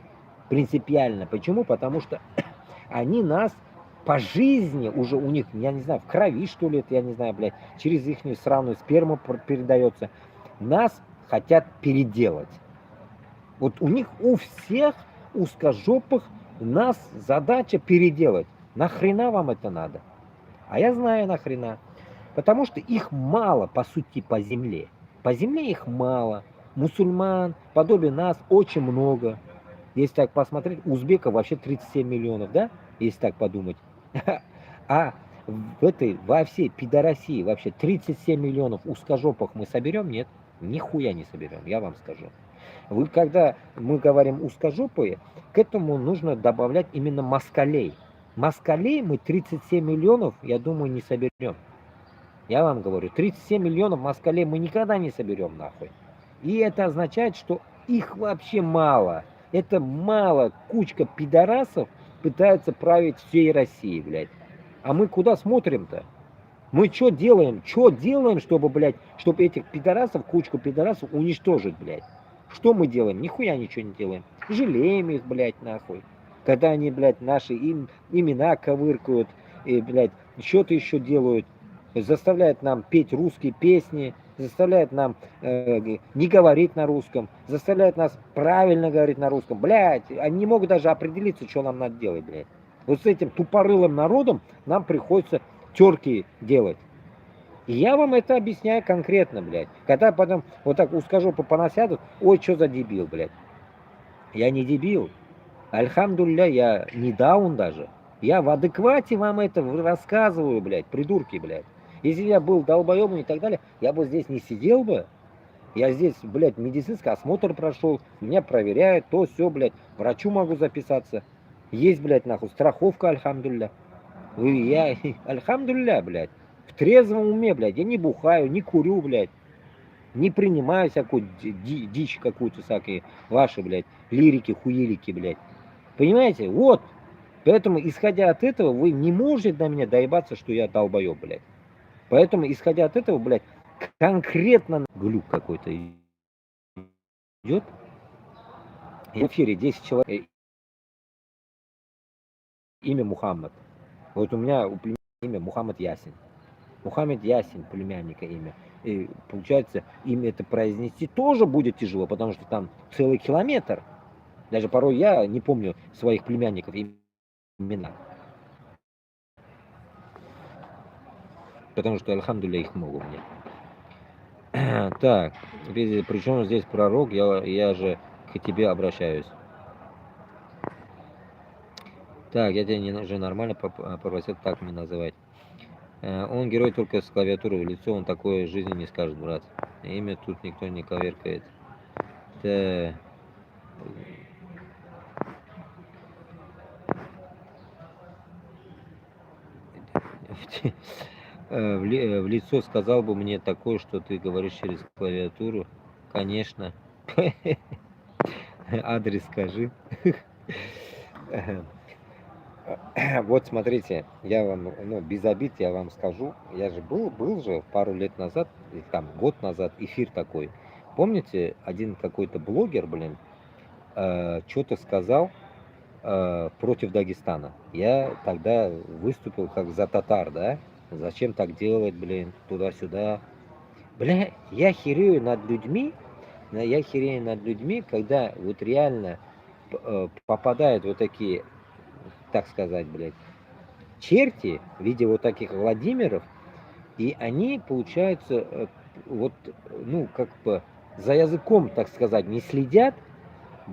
Почему? Потому что они нас по жизни уже у них, я не знаю, в крови, что ли, это, я не знаю, блядь, через их сраную сперму передается. Нас хотят переделать. Вот у них, у всех узкожопых нас задача переделать. Нахрена вам это надо? А я знаю нахрена. Потому что их мало, по сути, по земле. По земле их мало. Мусульман, подобие нас, очень много. Если так посмотреть, узбеков вообще 37 миллионов, да? Если так подумать. А во всей пидорасии вообще 37 миллионов узкожопых мы соберем? Нет, нихуя не соберем, я вам скажу. Когда мы говорим узкожопые, к этому нужно добавлять именно москалей. Москалей мы 37 миллионов, я думаю, не соберем. Я вам говорю, 37 миллионов москалей мы никогда не соберем, нахуй. И это означает, что их вообще мало. Это мало, кучка пидорасов пытается править всей Россией, блядь. А мы куда смотрим-то? Мы что делаем? Чтобы, блядь, чтобы этих пидорасов, кучку пидорасов уничтожить, блядь? Что мы делаем? Нихуя ничего не делаем. Жалеем их, блядь, нахуй. Когда они, блядь, наши имена ковыркают, и, блядь, что-то еще делают. Заставляют нам петь русские песни, заставляют нам не говорить на русском, заставляют нас правильно говорить на русском. Блядь, они не могут даже определиться, что нам надо делать, блядь. Вот с этим тупорылым народом нам приходится терки делать. И я вам это объясняю конкретно, блядь. Когда потом вот так узкожопы понасядут, ой, что за дебил, блядь. Я не дебил. Альхамдулля, я не даун даже. Я в адеквате вам это рассказываю, блядь, придурки, блядь. Если я был долбоебом и так далее, я бы здесь не сидел бы. Я здесь, блядь, медицинский осмотр прошел, меня проверяют, то все, блядь, врачу могу записаться. Есть, блядь, нахуй, страховка, альхамдулля. Я, альхамдулля, блядь, в трезвом уме, блядь, я не бухаю, не курю, блядь. Не принимаю всякую дичь какую-то, всякие ваши, блядь, лирики, хуелики, блядь. Понимаете? Вот. Поэтому, исходя от этого, вы не можете до меня доебаться, что я долбоеб, блядь. Поэтому, исходя от этого, блядь, конкретно глюк какой-то идет. В эфире 10 человек. Имя Мухаммад. Вот у меня у племянника имя Мухаммад Ясин. Мухаммад Ясин, племянника имя. И получается, имя это произнести тоже будет тяжело, потому что там целый километр. Даже порой я не помню своих племянников имена. Потому что, альхамдулля, их много у меня. Так, причем здесь пророк, я же к тебе обращаюсь. Так, я тебя уже нормально попросил так меня называть. Он герой только с клавиатуры в лицо, он такое в жизни не скажет, брат. Имя тут никто не коверкает. Да. В лицо сказал бы мне такое, что ты говоришь через клавиатуру. Конечно. Адрес скажи. Вот смотрите, я вам, ну, без обид я вам скажу, я же был же пару лет назад, или там год назад, эфир такой. Помните, один какой-то блогер, блин, что-то сказал против Дагестана. Я тогда выступил как за татар, да? Зачем так делать, блин, туда-сюда. Бля, я херею над людьми, я херею над людьми, когда вот реально попадают вот такие, так сказать, блядь, черти в виде вот таких Владимиров, и они, получается, вот, ну, как бы за языком, так сказать, не следят,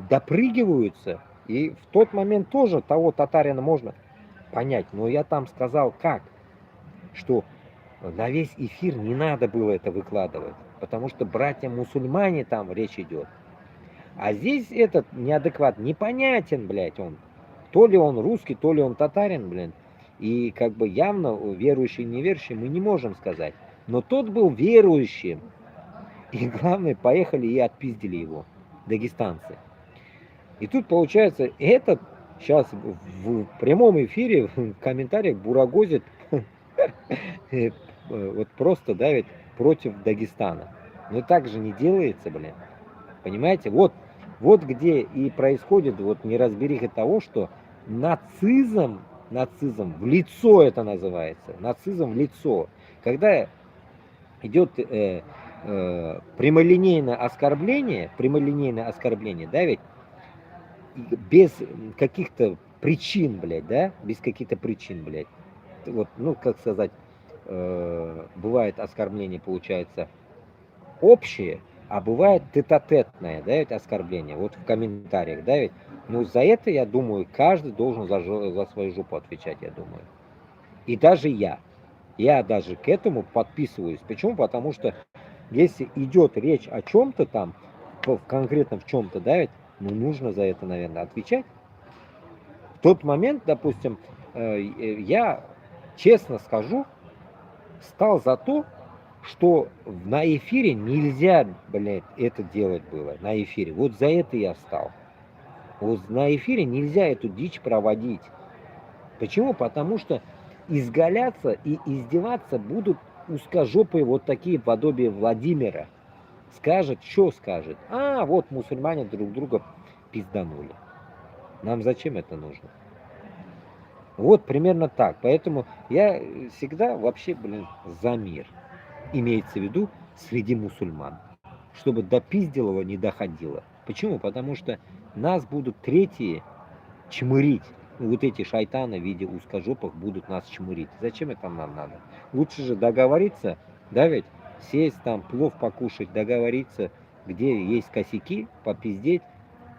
допрыгиваются, и в тот момент тоже того татарина можно понять, но я там сказал как, что на весь эфир не надо было это выкладывать, потому что братья-мусульмане там речь идет. А здесь этот неадекват непонятен, блядь, он. То ли он русский, то ли он татарин, блин. И как бы явно верующий, неверующий мы не можем сказать. Но тот был верующим. И главное, поехали и отпиздили его, дагестанцы. И тут получается, этот сейчас в прямом эфире, в комментариях бурагозит, вот просто давит против Дагестана. Но так же не делается, блин. Понимаете? Вот где и происходит вот неразбериха того, что нацизм в лицо это называется, нацизм в лицо. Когда идет прямолинейное оскорбление, да, ведь без каких-то причин, блядь, да, без каких-то причин, блядь. Вот, ну, как сказать, бывает оскорбление, получается, общее, а бывает тет-а-тетное, да, ведь оскорбление, вот в комментариях, да, ведь. Ну, за это, я думаю, каждый должен за свою жопу отвечать, я думаю. И даже я. Я даже к этому подписываюсь. Почему? Потому что если идет речь о чем-то там, конкретно в чем-то, да, ведь, ну, нужно за это, наверное, отвечать. В тот момент, допустим, я, честно скажу, стал за то, что на эфире нельзя, блядь, это делать было, на эфире. Вот за это я встал. Вот на эфире нельзя эту дичь проводить. Почему? Потому что изгаляться и издеваться будут узкожопые вот такие подобие Владимира. Скажет, что скажет? А, вот мусульмане друг друга пизданули. Нам зачем это нужно? Вот примерно так. Поэтому я всегда вообще, блин, за мир. Имеется в виду среди мусульман. Чтобы до пизделого не доходило. Почему? Потому что нас будут третьи чмырить. Вот эти шайтаны в виде узкожопых будут нас чмырить. Зачем это нам надо? Лучше же договориться, да ведь? Сесть там, плов покушать, договориться, где есть косяки, попиздеть,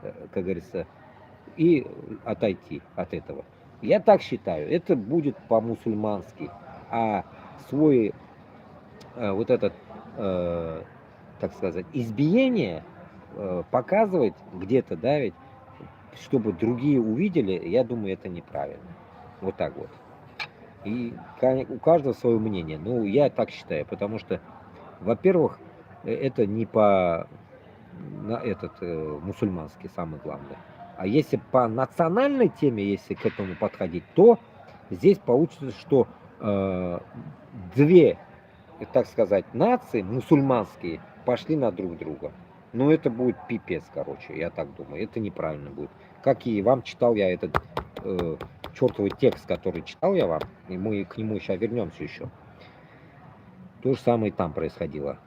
как говорится, и отойти от этого. Я так считаю, это будет по-мусульмански. А свой вот этот, так сказать, избиение показывать где-то, да, ведь, чтобы другие увидели, я думаю, это неправильно. Вот так вот. И у каждого свое мнение. Ну, я так считаю, потому что, во-первых, это не по на этот мусульманский самый главный. А если по национальной теме, если к этому подходить, то здесь получится, что две, так сказать, нации мусульманские пошли на друг друга. Ну, это будет пипец, короче, я так думаю. Это неправильно будет. Как и вам читал я этот чертовый текст, который читал я вам, и мы к нему сейчас вернемся еще. То же самое и там происходило.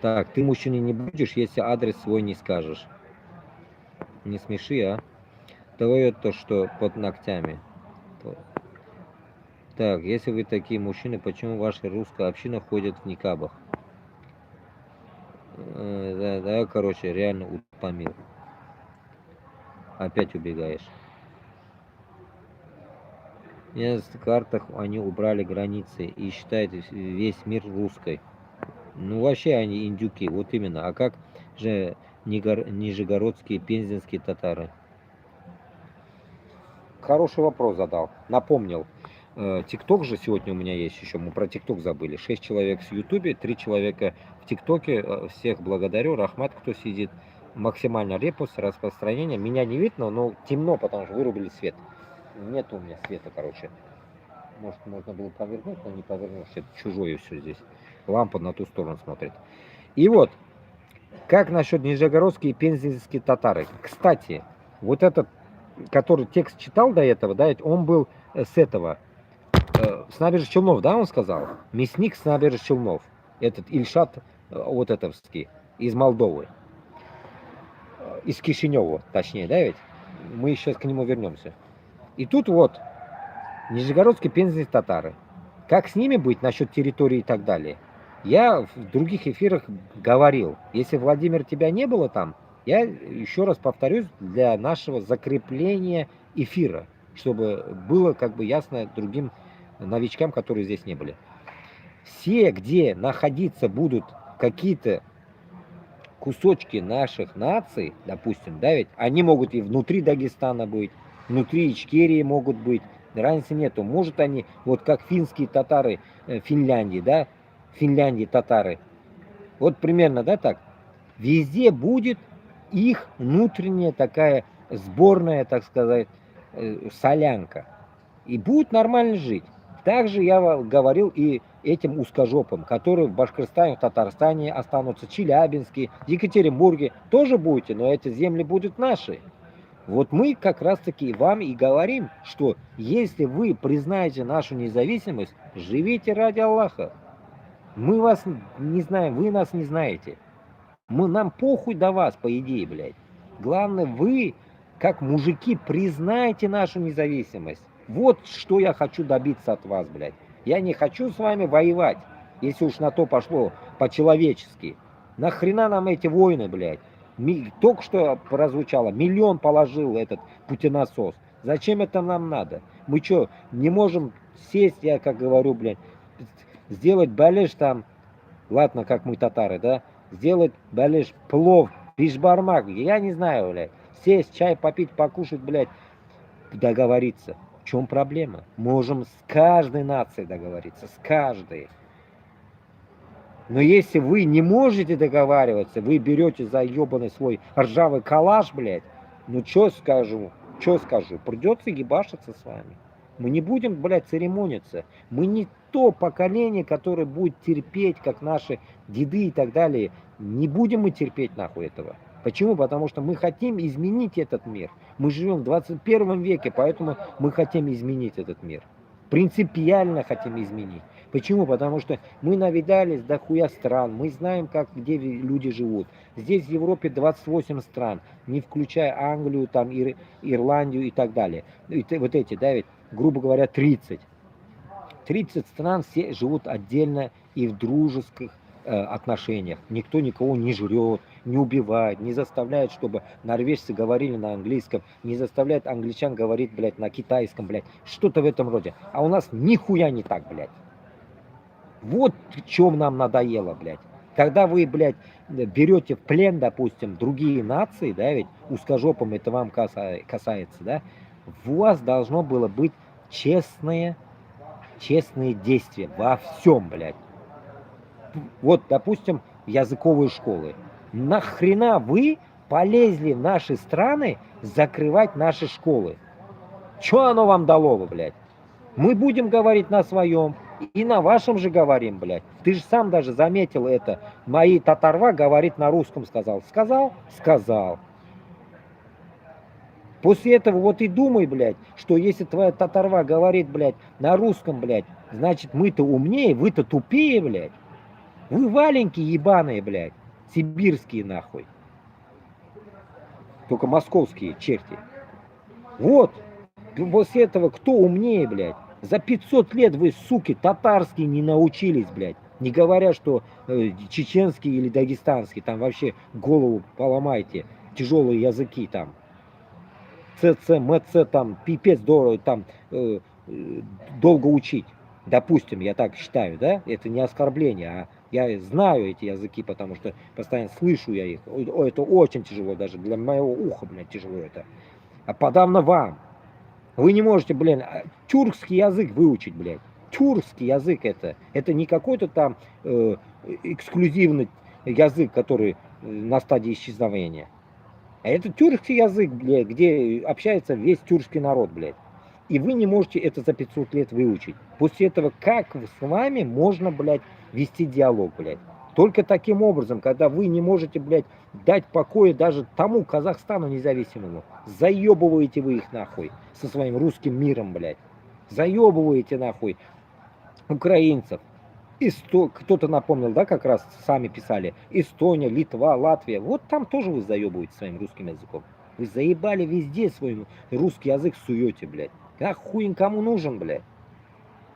Так, ты мужчине не будешь, если адрес свой не скажешь. Не смеши, а? Давай это, что под ногтями. Так, если вы такие мужчины, почему ваша русская община ходит в никабах? Да, короче, реально утомил. Опять убегаешь. В нескольких картах они убрали границы и считают весь мир русской. Ну, вообще они индюки, вот именно. А как же нижегородские, пензенские татары? Хороший вопрос задал. Напомнил. ТикТок же сегодня у меня есть еще. Мы про ТикТок забыли. 6 человек в Ютубе, 3 человека в ТикТоке. Всех благодарю. Рахмат, кто сидит. максимально репост, распространение. Меня не видно, но темно, потому что вырубили свет. Нет у меня света, короче. Может, можно было повернуть, но не повернешь. Это чужое все здесь. Лампа на ту сторону смотрит. И вот, как насчет нижегородские и пензенские татары? Кстати, вот этот, который текст читал до этого, да, он был с этого, с набережных Челнов, да, он сказал? Мясник с набережных Челнов. Этот Ильшат, вот этовский, из Молдовы. Из Кишинева, точнее, да, ведь? Мы сейчас к нему вернемся. И тут вот, нижегородские пензенские татары. Как с ними быть насчет территории и так далее? Я в других эфирах говорил, если, Владимир, тебя не было там, я еще раз повторюсь, для нашего закрепления эфира, чтобы было как бы ясно другим новичкам, которые здесь не были. Все, где находиться будут какие-то кусочки наших наций, допустим, да, ведь они могут и внутри Дагестана быть, внутри Ичкерии могут быть, разницы нету. Может они, вот как финские татары Финляндии, да, Финляндии татары, вот примерно, да, так, везде будет их внутренняя такая сборная, так сказать, солянка. И будут нормально жить. Также я говорил и этим узкожопым, которые в Башкортостане, в Татарстане останутся, Челябинске, Екатеринбурге, тоже будете, но эти земли будут наши. Вот мы как раз таки вам и говорим, что если вы признаете нашу независимость, живите ради Аллаха. Мы вас не знаем, вы нас не знаете. Нам похуй до вас, по идее, блядь. Главное, вы, как мужики, признайте нашу независимость. Вот что я хочу добиться от вас, блядь. Я не хочу с вами воевать, если уж на то пошло по-человечески. Нахрена нам эти войны, блядь? Только что прозвучало, 1 миллион положил этот путинасос. Зачем это нам надо? Мы что, не можем сесть, я как говорю, блядь, сделать балеш там, ладно, как мы татары, да, сделать балеш, плов, бишбармак, я не знаю, блядь, сесть, чай попить, покушать, блядь, договориться. В чем проблема? Можем с каждой нацией договориться, с каждой. Но если вы не можете договариваться, вы берете за ебаный свой ржавый калаш, блядь, ну что скажу, придется ебашиться с вами. Мы не будем, блядь, церемониться. Мы не то поколение, которое будет терпеть, как наши деды и так далее. Не будем мы терпеть нахуй этого. Почему? Потому что мы хотим изменить этот мир. Мы живем в 21 веке, поэтому мы хотим изменить этот мир. Принципиально хотим изменить. Почему? Потому что мы навидались до хуя стран, мы знаем, где люди живут. Здесь в Европе 28 стран, не включая Англию, там, Ирландию и так далее. Вот эти, да, ведь, грубо говоря, 30. 30 стран все живут отдельно и в дружеских отношениях. Никто никого не жрет, не убивает, не заставляет, чтобы норвежцы говорили на английском, не заставляет англичан говорить, блядь, на китайском, блядь. Что-то в этом роде. А у нас нихуя не так, блядь. Вот в чем нам надоело, блядь. Когда вы, блядь, берете в плен, допустим, другие нации, да, ведь узкожопым это вам касается, да, у вас должно было быть честные действия во всем, блядь. Вот, допустим, языковые школы. Нахрена вы полезли в наши страны закрывать наши школы? Что оно вам дало, блядь? Мы будем говорить на своем, и на вашем же говорим, блядь. Ты же сам даже заметил это. Мои татарва говорит на русском, сказал. Сказал? Сказал. После этого вот и думай, блядь, что если твоя татарва говорит, блядь, на русском, блядь, значит мы-то умнее, вы-то тупее, блядь. Вы валенькие ебаные, блядь. Сибирские, нахуй. Только московские черти. Вот. После этого кто умнее, блядь? За 500 лет вы, суки, татарские не научились, блядь. Не говоря, что чеченские или дагестанские. Там вообще голову поломайте. Тяжелые языки там. ЦЦ, МЦ, там, пипец, там, долго учить. Допустим, я так считаю, да? Это не оскорбление, а я знаю эти языки, потому что постоянно слышу я их. Это очень тяжело, даже для моего уха, блядь, тяжело это. А подавно вам. Вы не можете, блин, тюркский язык выучить, блядь. Тюркский язык это. Это не какой-то там эксклюзивный язык, который на стадии исчезновения. А это тюркский язык, блядь, где общается весь тюркский народ, блядь. И вы не можете это за 500 лет выучить. После этого как с вами можно, блядь, вести диалог, блядь? Только таким образом, когда вы не можете, блядь, дать покоя даже тому Казахстану независимому. Заебываете вы их нахуй со своим русским миром, блядь. Заебываете нахуй украинцев. Кто-то напомнил, да, как раз сами писали, Эстония, Литва, Латвия. Вот там тоже вы заебываете своим русским языком. Вы заебали везде свой русский язык суете, блядь. Как хуй кому нужен, блядь.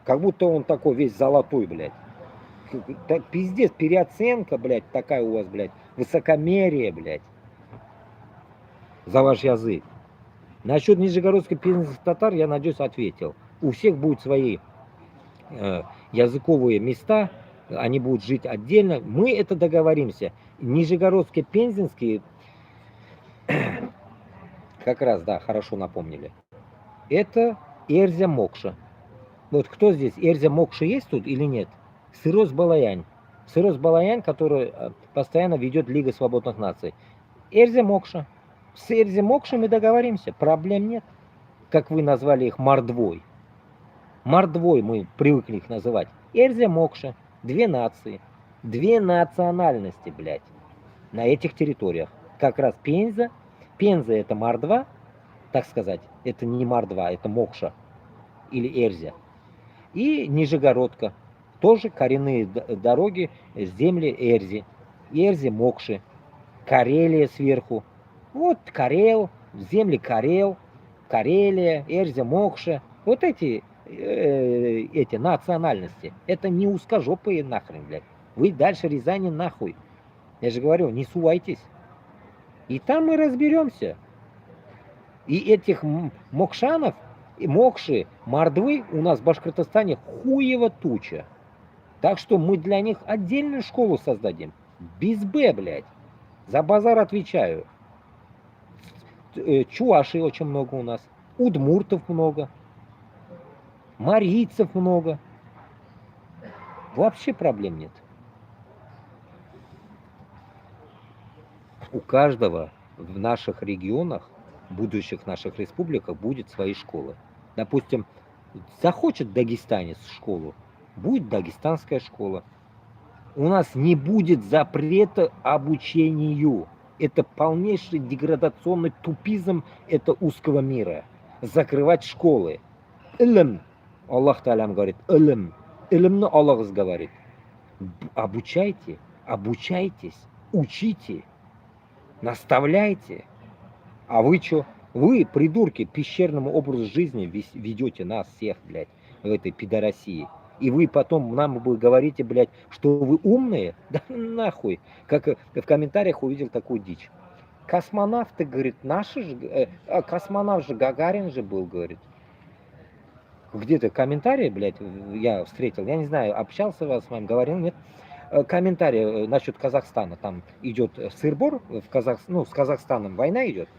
Как будто он такой весь золотой, блядь. Так, пиздец, переоценка, блядь, такая у вас, блядь. Высокомерие, блядь. За ваш язык. Насчет нижегородских пензенских татар, я надеюсь, ответил. У всех будут свои языковые места, они будут жить отдельно. Мы это договоримся. Нижегородские, пензенские, как раз, да, хорошо напомнили. Это Эрзя Мокша. Вот кто здесь? Эрзя Мокша есть тут или нет? Сырос Балаянь. Сырос Балаянь, который постоянно ведет Лига свободных наций. Эрзя Мокша. С Эрзя Мокшей мы договоримся. Проблем нет. Как вы назвали их мордвой. Мордвой мы привыкли их называть. Эрзя Мокша. Две нации. Две национальности, блядь. На этих территориях. Как раз Пенза. Пенза это мордва, так сказать. Это не мордва, это Мокша. Или Эрзя. И Нижегородка. Тоже коренные дороги, земли Эрзи. Эрзи, Мокши. Карелия сверху. Вот Карел, земли Карел, Карелия, Эрзя, Мокша. Вот эти национальности. Это не узкожопые нахрен, блядь. Вы дальше Рязани нахуй. Я же говорю, не сувайтесь. И там мы разберемся. И этих мокшанов, мокши, мордвы у нас в Башкортостане хуево туча. Так что мы для них отдельную школу создадим. Без Б, блядь. За базар отвечаю. Чувашей очень много у нас. Удмуртов много. Марийцев много. Вообще проблем нет. У каждого в наших регионах, будущих наших республиках, будет свои школы. Допустим, захочет дагестанец школу, будет дагестанская школа. У нас не будет запрета обучению. Это полнейший деградационный тупизм это узкого мира. Закрывать школы. Илм. Аллах Та'алям говорит, илм. Илмны Аллах говорит. Обучайте, обучайтесь, учите, наставляйте. А вы что? Вы, придурки, пещерному образу жизни ведете нас всех, блядь, в этой пидорасии. И вы потом нам говорите, блядь, что вы умные? Да нахуй. Как в комментариях увидел такую дичь. Космонавты, говорит, наши же... космонавт же Гагарин же был, говорит. Где-то комментарии, блядь, я встретил. Я не знаю, общался с вами, говорил, нет. Комментарии насчет Казахстана. Там идет сыр-бор, с Казахстаном война идет.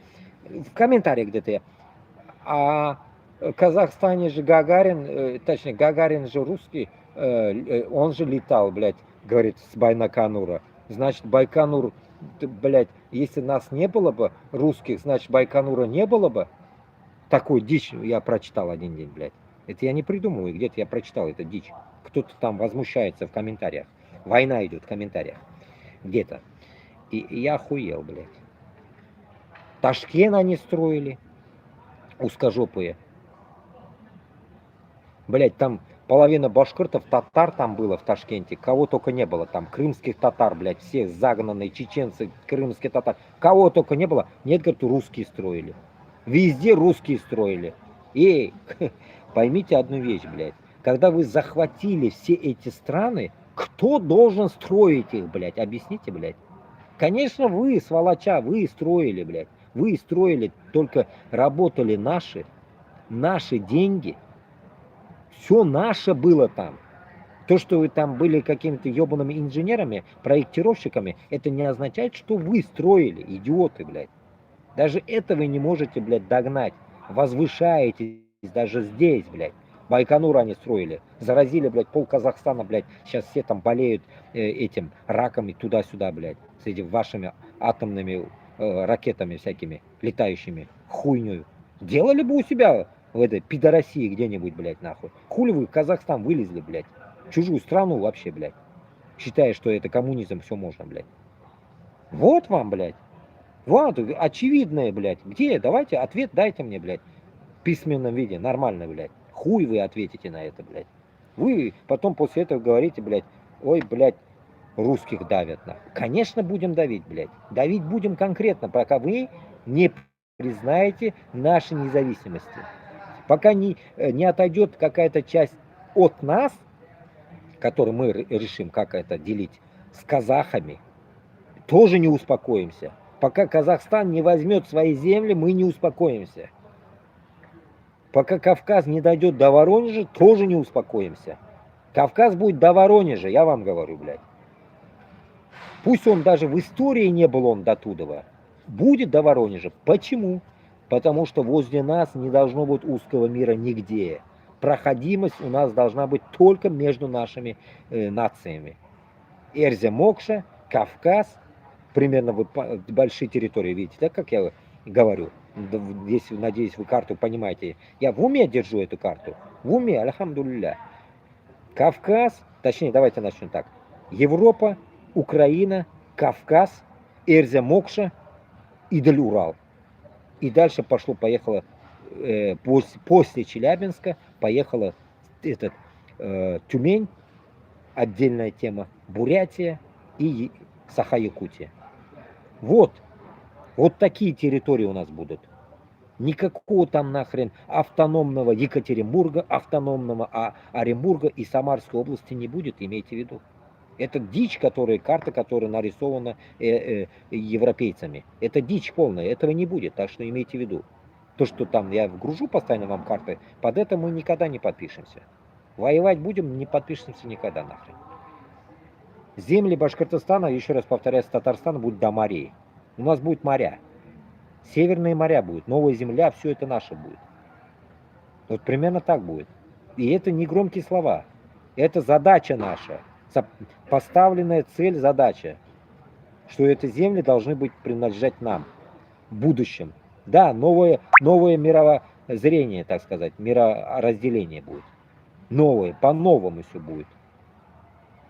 В комментариях где-то я. А в Казахстане же Гагарин, точнее, Гагарин же русский, он же летал, блядь, говорит, с Байконура. Значит, Байконур, блядь, если нас не было бы русских, значит, Байконура не было бы. Такой дичь я прочитал один день, блядь. Это я не придумываю, где-то я прочитал эту дичь. Кто-то там возмущается в комментариях. Война идет в комментариях. Где-то. И я охуел, блядь. Ташкент они строили. Узкожопые. Блядь, там половина башкиртов, татар там было в Ташкенте. Кого только не было там. Крымских татар, блядь, все загнанные чеченцы, крымские татар. Кого только не было. Нет, говорит, русские строили. Везде русские строили. Эй, поймите одну вещь, блядь. Когда вы захватили все эти страны, кто должен строить их, блядь? Объясните, блядь. Конечно, вы, сволоча, вы строили, блядь. Вы строили, только работали наши деньги. Все наше было там. То, что вы там были какими-то ебаными инженерами, проектировщиками, это не означает, что вы строили, идиоты, блядь. Даже это вы не можете, блядь, догнать. Возвышаетесь даже здесь, блядь. Байконур они строили. Заразили, блядь, пол Казахстана, блядь. Сейчас все там болеют этим раком и туда-сюда, блядь. С этими вашими атомными ракетами всякими, летающими, хуйней. Делали бы у себя в этой пидорасии где-нибудь, блядь, нахуй. Хули вы в Казахстан вылезли, блядь. В чужую страну вообще, блядь. Считая, что это коммунизм, все можно, блядь. Вот вам, блядь. Вот, очевидное, блядь. Где? Давайте ответ дайте мне, блядь. В письменном виде, нормально, блядь. Хуй вы ответите на это, блядь. Вы потом после этого говорите, блядь, ой, блядь, русских давят. Нахуй. Конечно, будем давить, блядь. Давить будем конкретно, пока вы не признаете нашей независимости. Пока не отойдет какая-то часть от нас, которую мы решим, как это делить, с казахами, тоже не успокоимся. Пока Казахстан не возьмет свои земли, мы не успокоимся. Пока Кавказ не дойдет до Воронежа, тоже не успокоимся. Кавказ будет до Воронежа, я вам говорю, блядь. Пусть он даже в истории не был он до Тудова, будет до Воронежа. Почему? Потому что возле нас не должно быть узкого мира нигде. Проходимость у нас должна быть только между нашими нациями. Эрзя Мокша, Кавказ, примерно вы большие территории видите, да, как я говорю. Если, надеюсь, вы карту понимаете. Я в уме держу эту карту. В уме, альхамдулилля. Кавказ, точнее, давайте начнем так. Европа, Украина, Кавказ, Эрзя Мокша и даль Урал. И дальше пошло-поехало, после Челябинска поехала Тюмень, отдельная тема, Бурятия и Саха-Якутия. Вот такие территории у нас будут. Никакого там нахрен автономного Екатеринбурга, автономного Оренбурга и Самарской области не будет, имейте в виду. Это дичь, карта, которая нарисована европейцами. Это дичь полная, этого не будет, так что имейте в виду. То, что там я вгружу постоянно вам карты, под это мы никогда не подпишемся. Воевать будем, не подпишемся никогда нахрен. Земли Башкортостана, еще раз повторяю, с Татарстана будут до морей. У нас будут моря. Северные моря будут, новая земля, все это наше будет. Вот примерно так будет. И это не громкие слова. Это задача наша. Поставленная цель, задача. Что эти земли должны быть принадлежать нам. В будущем. Да, новое мировоззрение, так сказать, мироразделение будет. Новое, по-новому все будет.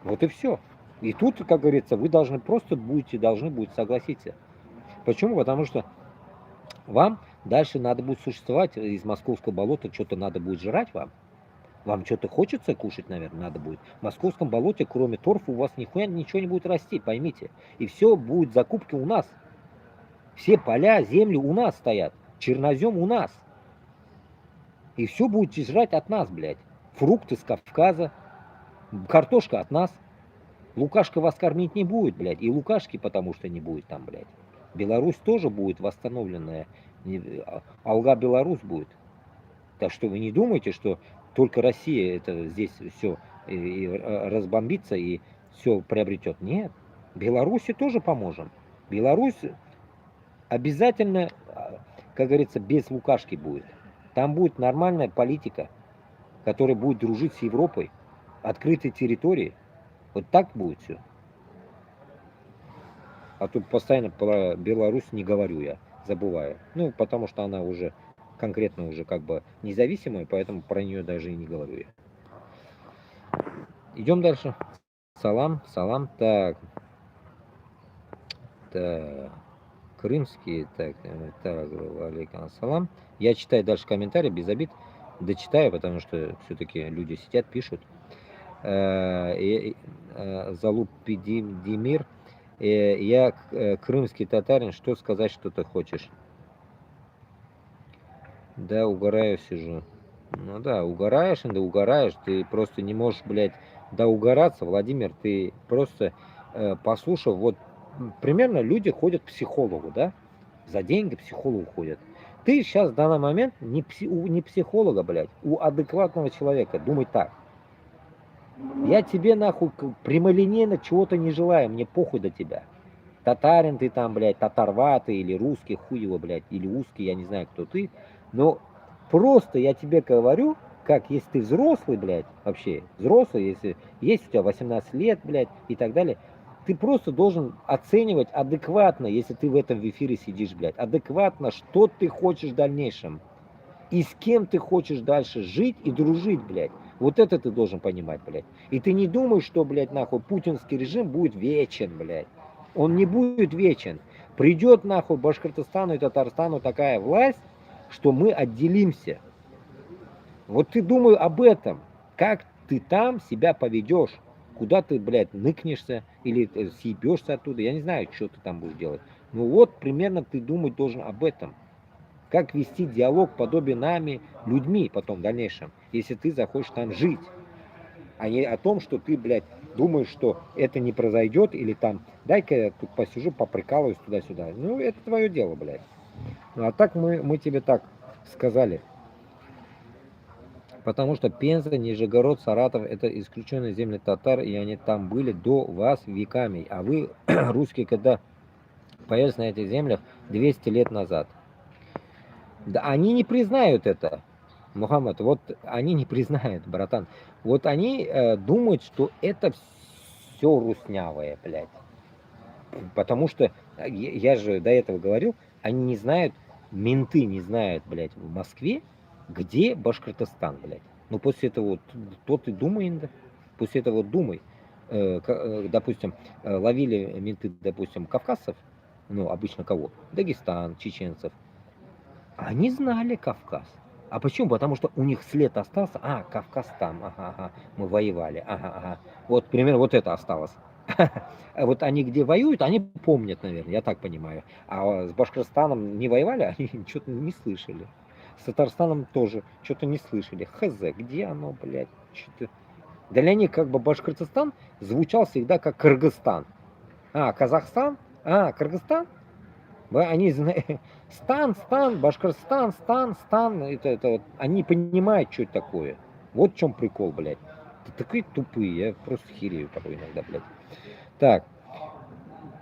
Вот и все. И тут, как говорится, вы должны будете согласиться. Почему? Потому что вам дальше надо будет существовать из московского болота, что-то надо будет жрать вам. Вам что-то хочется кушать, наверное, надо будет. В московском болоте, кроме торфа, у вас нихуя ничего не будет расти, поймите. И все будет закупки у нас. Все поля, земли у нас стоят. Чернозем у нас. И все будете жрать от нас, блядь. Фрукты с Кавказа, картошка от нас. Лукашка вас кормить не будет, блядь. И Лукашки потому что не будет там, блядь. Беларусь тоже будет восстановленная. Алга-Беларусь будет. Так что вы не думайте, что только Россия это здесь все разбомбится и все приобретет. Нет. Беларуси тоже поможем. Беларусь обязательно, как говорится, без Лукашки будет. Там будет нормальная политика, которая будет дружить с Европой. Открытые территории. Вот так будет все. А тут постоянно про Беларусь не говорю я, забываю. Ну, потому что она уже конкретно уже как бы независимая, поэтому про нее даже и не говорю я. Идем дальше. Салам. Так. Крымские, так, алейкум салам. Я читаю дальше комментарии, без обид. Дочитаю, потому что все-таки люди сидят, пишут. Залуп Демир. Я крымский татарин, что сказать, что ты хочешь? Да, угораю сижу. Ну да, угораешь, ты просто не можешь, блядь, угораться, Владимир, ты просто послушал, вот примерно люди ходят к психологу, да, за деньги к психологу ходят. Ты сейчас в данный момент не психолога, блядь, у адекватного человека, думай так. Я тебе нахуй прямолинейно чего-то не желаю, мне похуй до тебя. Татарин ты там, блядь, татарватый или русский, хуй его, блядь, или узкий, я не знаю, кто ты. Но просто я тебе говорю, как если ты взрослый, блядь, вообще взрослый, если есть у тебя 18 лет, блядь, и так далее, ты просто должен оценивать адекватно, если ты в этом в эфире сидишь, блядь, адекватно, что ты хочешь в дальнейшем. И с кем ты хочешь дальше жить и дружить, блядь. Вот это ты должен понимать, блядь. И ты не думаешь, что, блядь, нахуй, путинский режим будет вечен, блядь. Он не будет вечен. Придет, нахуй, Башкортостану и Татарстану такая власть, что мы отделимся. Вот ты думай об этом. Как ты там себя поведешь. Куда ты, блядь, ныкнешься или съебешься оттуда. Я не знаю, что ты там будешь делать. Ну вот, примерно ты думать должен об этом. Как вести диалог подобие нами, людьми потом в дальнейшем, если ты захочешь там жить. А не о том, что ты, блядь, думаешь, что это не произойдет, или там, дай-ка я тут посижу, поприкалываюсь туда-сюда. Ну, это твое дело, блядь. Ну, а так мы тебе так сказали. Потому что Пенза, Нижегород, Саратов – это исключенные земли татар, и они там были до вас веками. А вы, русские, когда появились на этих землях 200 лет назад. Да они не признают это, Мухаммад, вот они не признают, братан. Вот они думают, что это все руснявое, блядь. Потому что, я же до этого говорил, они не знают, менты не знают, блядь, в Москве, где Башкортостан, блядь. Ну, после этого, вот, то ты думай, да? После этого думай. Допустим, ловили менты, допустим, кавказцев, ну, обычно кого? Дагестан, чеченцев. Они знали Кавказ. А почему? Потому что у них след остался. А, Кавказ там, ага, ага, мы воевали, ага, ага. Вот, примерно, вот это осталось. Вот они где воюют, они помнят, наверное, я так понимаю. А с Башкортостаном не воевали, они что-то не слышали. С Татарстаном тоже что-то не слышали. Хз, где оно, блядь, что-то... Для них как бы Башкортостан звучал всегда как Кыргызстан. А, Казахстан? А, Кыргызстан? Они знают, стан, Башкортостан, стан, это вот, они понимают, что это такое. Вот в чем прикол, блядь. Ты такие тупые, я просто херею порой иногда, блядь. Так,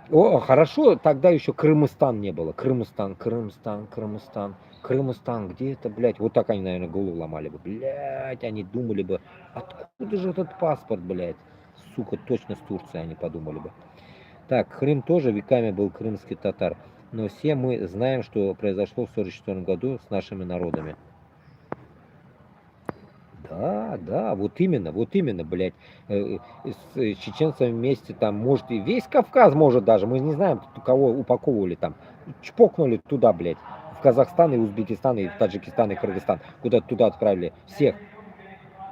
о, хорошо, тогда еще Крымстан не было. Крымстан, где это, блядь? Вот так они, наверное, голову ломали бы. Блядь, они думали бы, откуда же этот паспорт, блядь? Сука, точно с Турции они подумали бы. Так, Крым тоже веками был крымский татар. Но все мы знаем, что произошло в 1944 году с нашими народами. Да, вот именно, блядь. С чеченцами вместе там, может, и весь Кавказ, может даже, мы не знаем, кого упаковывали там. Чпокнули туда, блядь. В Казахстан и Узбекистан, и в Таджикистан, и Кыргызстан. Куда-то туда отправили. Всех.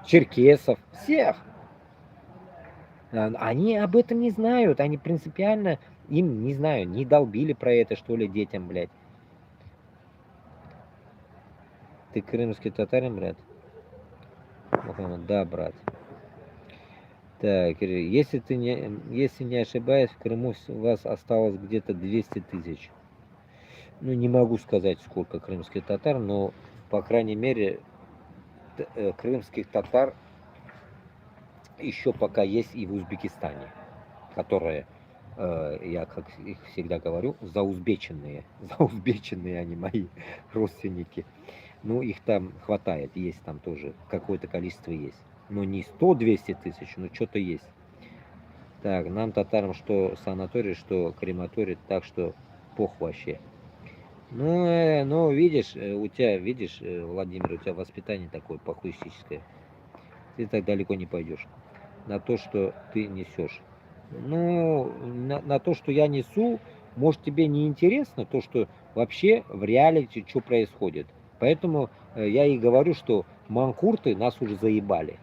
Черкесов. Всех. Они об этом не знают. Они принципиально, им, не знаю, не долбили про это, что ли, детям, блядь. Ты крымский татарин, брат? Да, брат. Так, если не ошибаюсь, в Крыму у вас осталось где-то 200 тысяч. Ну, не могу сказать, сколько крымских татар, но, по крайней мере, крымских татар еще пока есть и в Узбекистане, которые, я как их всегда говорю, заузбеченные. Заузбеченные они мои родственники. Ну, их там хватает, есть там тоже, какое-то количество есть. Ну, не 100-200 тысяч, но что-то есть. Так, нам, татарам, что санаторий, что крематорий, так что пох вообще. Ну, видишь, у тебя, видишь, Владимир, у тебя воспитание такое похуистическое. Ты так далеко не пойдешь. На то, что ты несешь. Ну, на то, что я несу, может, тебе не интересно, то, что вообще в реалити что происходит. Поэтому я и говорю, что манкурты нас уже заебали.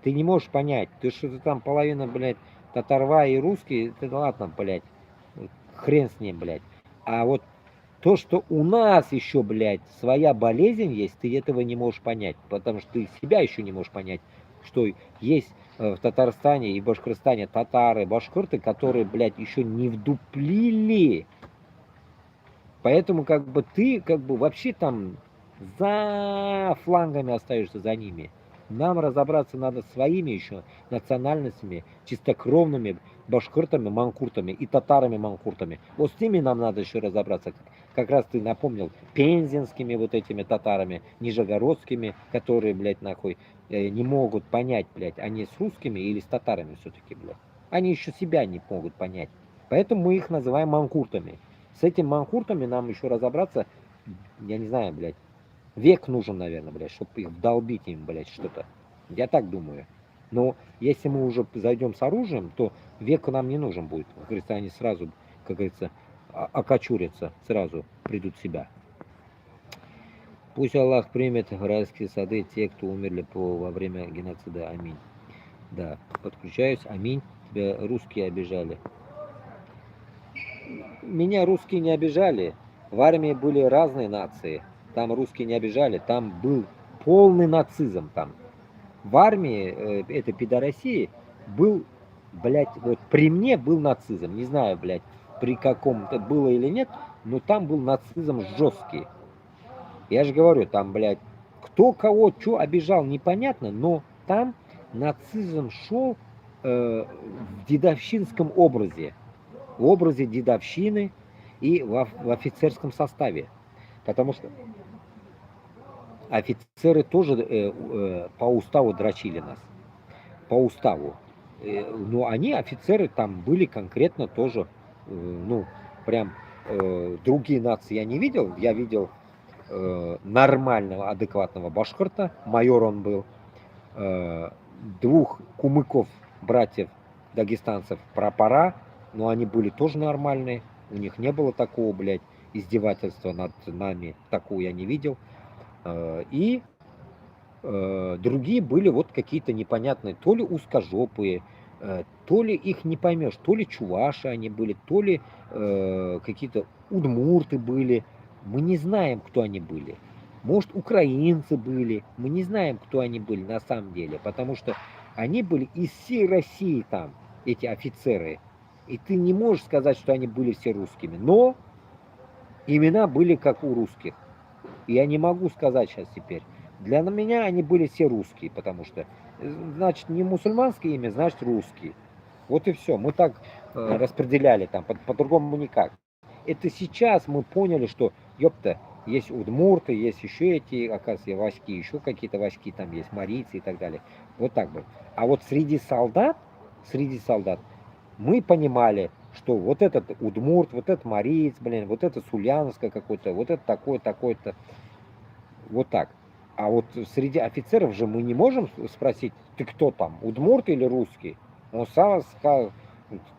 Ты не можешь понять, ты что-то там половина, блядь, татарва и русские, это ладно, блядь, хрен с ним, блядь. А вот то, что у нас еще, блядь, своя болезнь есть, ты этого не можешь понять, потому что ты себя еще не можешь понять, что есть в Татарстане и Башкортостане татары, башкорты, которые, блядь, еще не вдуплили. Поэтому, как бы, ты, как бы, вообще там за флангами остаешься, за ними. Нам разобраться надо своими еще национальностями, чистокровными башкиртами, манкуртами и татарами-манкуртами. Вот с ними нам надо еще разобраться. Как раз ты напомнил, пензенскими вот этими татарами, нижегородскими, которые, блядь, нахуй, не могут понять, блядь, они с русскими или с татарами все-таки, блядь. Они еще себя не могут понять. Поэтому мы их называем манкуртами. С этими манкуртами нам еще разобраться, я не знаю, блядь, век нужен, наверное, блядь, чтобы их вдолбить им, блядь, что-то. Я так думаю. Но если мы уже зайдем с оружием, то век нам не нужен будет. Как говорится, они сразу, как говорится, окочурятся, сразу придут в себя. Пусть Аллах примет в райские сады те, кто умерли во время геноцида. Аминь. Да, подключаюсь. Аминь. Тебя русские обижали. Меня русские не обижали. В армии были разные нации. Там русские не обижали. Там был полный нацизм там. В армии этой пидорасии был, блядь, вот при мне был нацизм. Не знаю, блядь, при каком-то было или нет, но там был нацизм жесткий. Я же говорю, там, блядь, кто кого что обижал, непонятно, но там нацизм шел в дедовщинском образе. В образе дедовщины и в офицерском составе. Потому что офицеры тоже по уставу дрочили нас. По уставу. Но они, офицеры, там были конкретно тоже, ну, прям другие нации я не видел. Я видел нормального, адекватного башкорта, майор он был, двух кумыков, братьев, дагестанцев, прапора, но они были тоже нормальные, у них не было такого, блядь, издевательства над нами, такого я не видел. И другие были вот какие-то непонятные, то ли узкожопые, то ли их не поймешь, то ли чуваши они были, то ли какие-то удмурты были. Мы не знаем, кто они были. Может, украинцы были. Мы не знаем, кто они были на самом деле, потому что они были из всей России там, эти офицеры. И ты не можешь сказать, что они были все русскими. Но имена были как у русских. Я не могу сказать сейчас теперь. Для меня они были все русские, потому что, значит, не мусульманское имя, значит, русские. Вот и все. Мы так распределяли там, по-другому никак. Это сейчас мы поняли, что, ёпта, есть удмурты, есть еще эти, оказывается, васьки, еще какие-то васьки, там есть марийцы и так далее. Вот так бы. А вот среди солдат мы понимали, что вот этот удмурт, вот этот мариец, блин, вот это сульяновское какое-то, вот это такое, такое-то. Вот так. А вот среди офицеров же мы не можем спросить, ты кто там, удмурт или русский? Он сам скажет,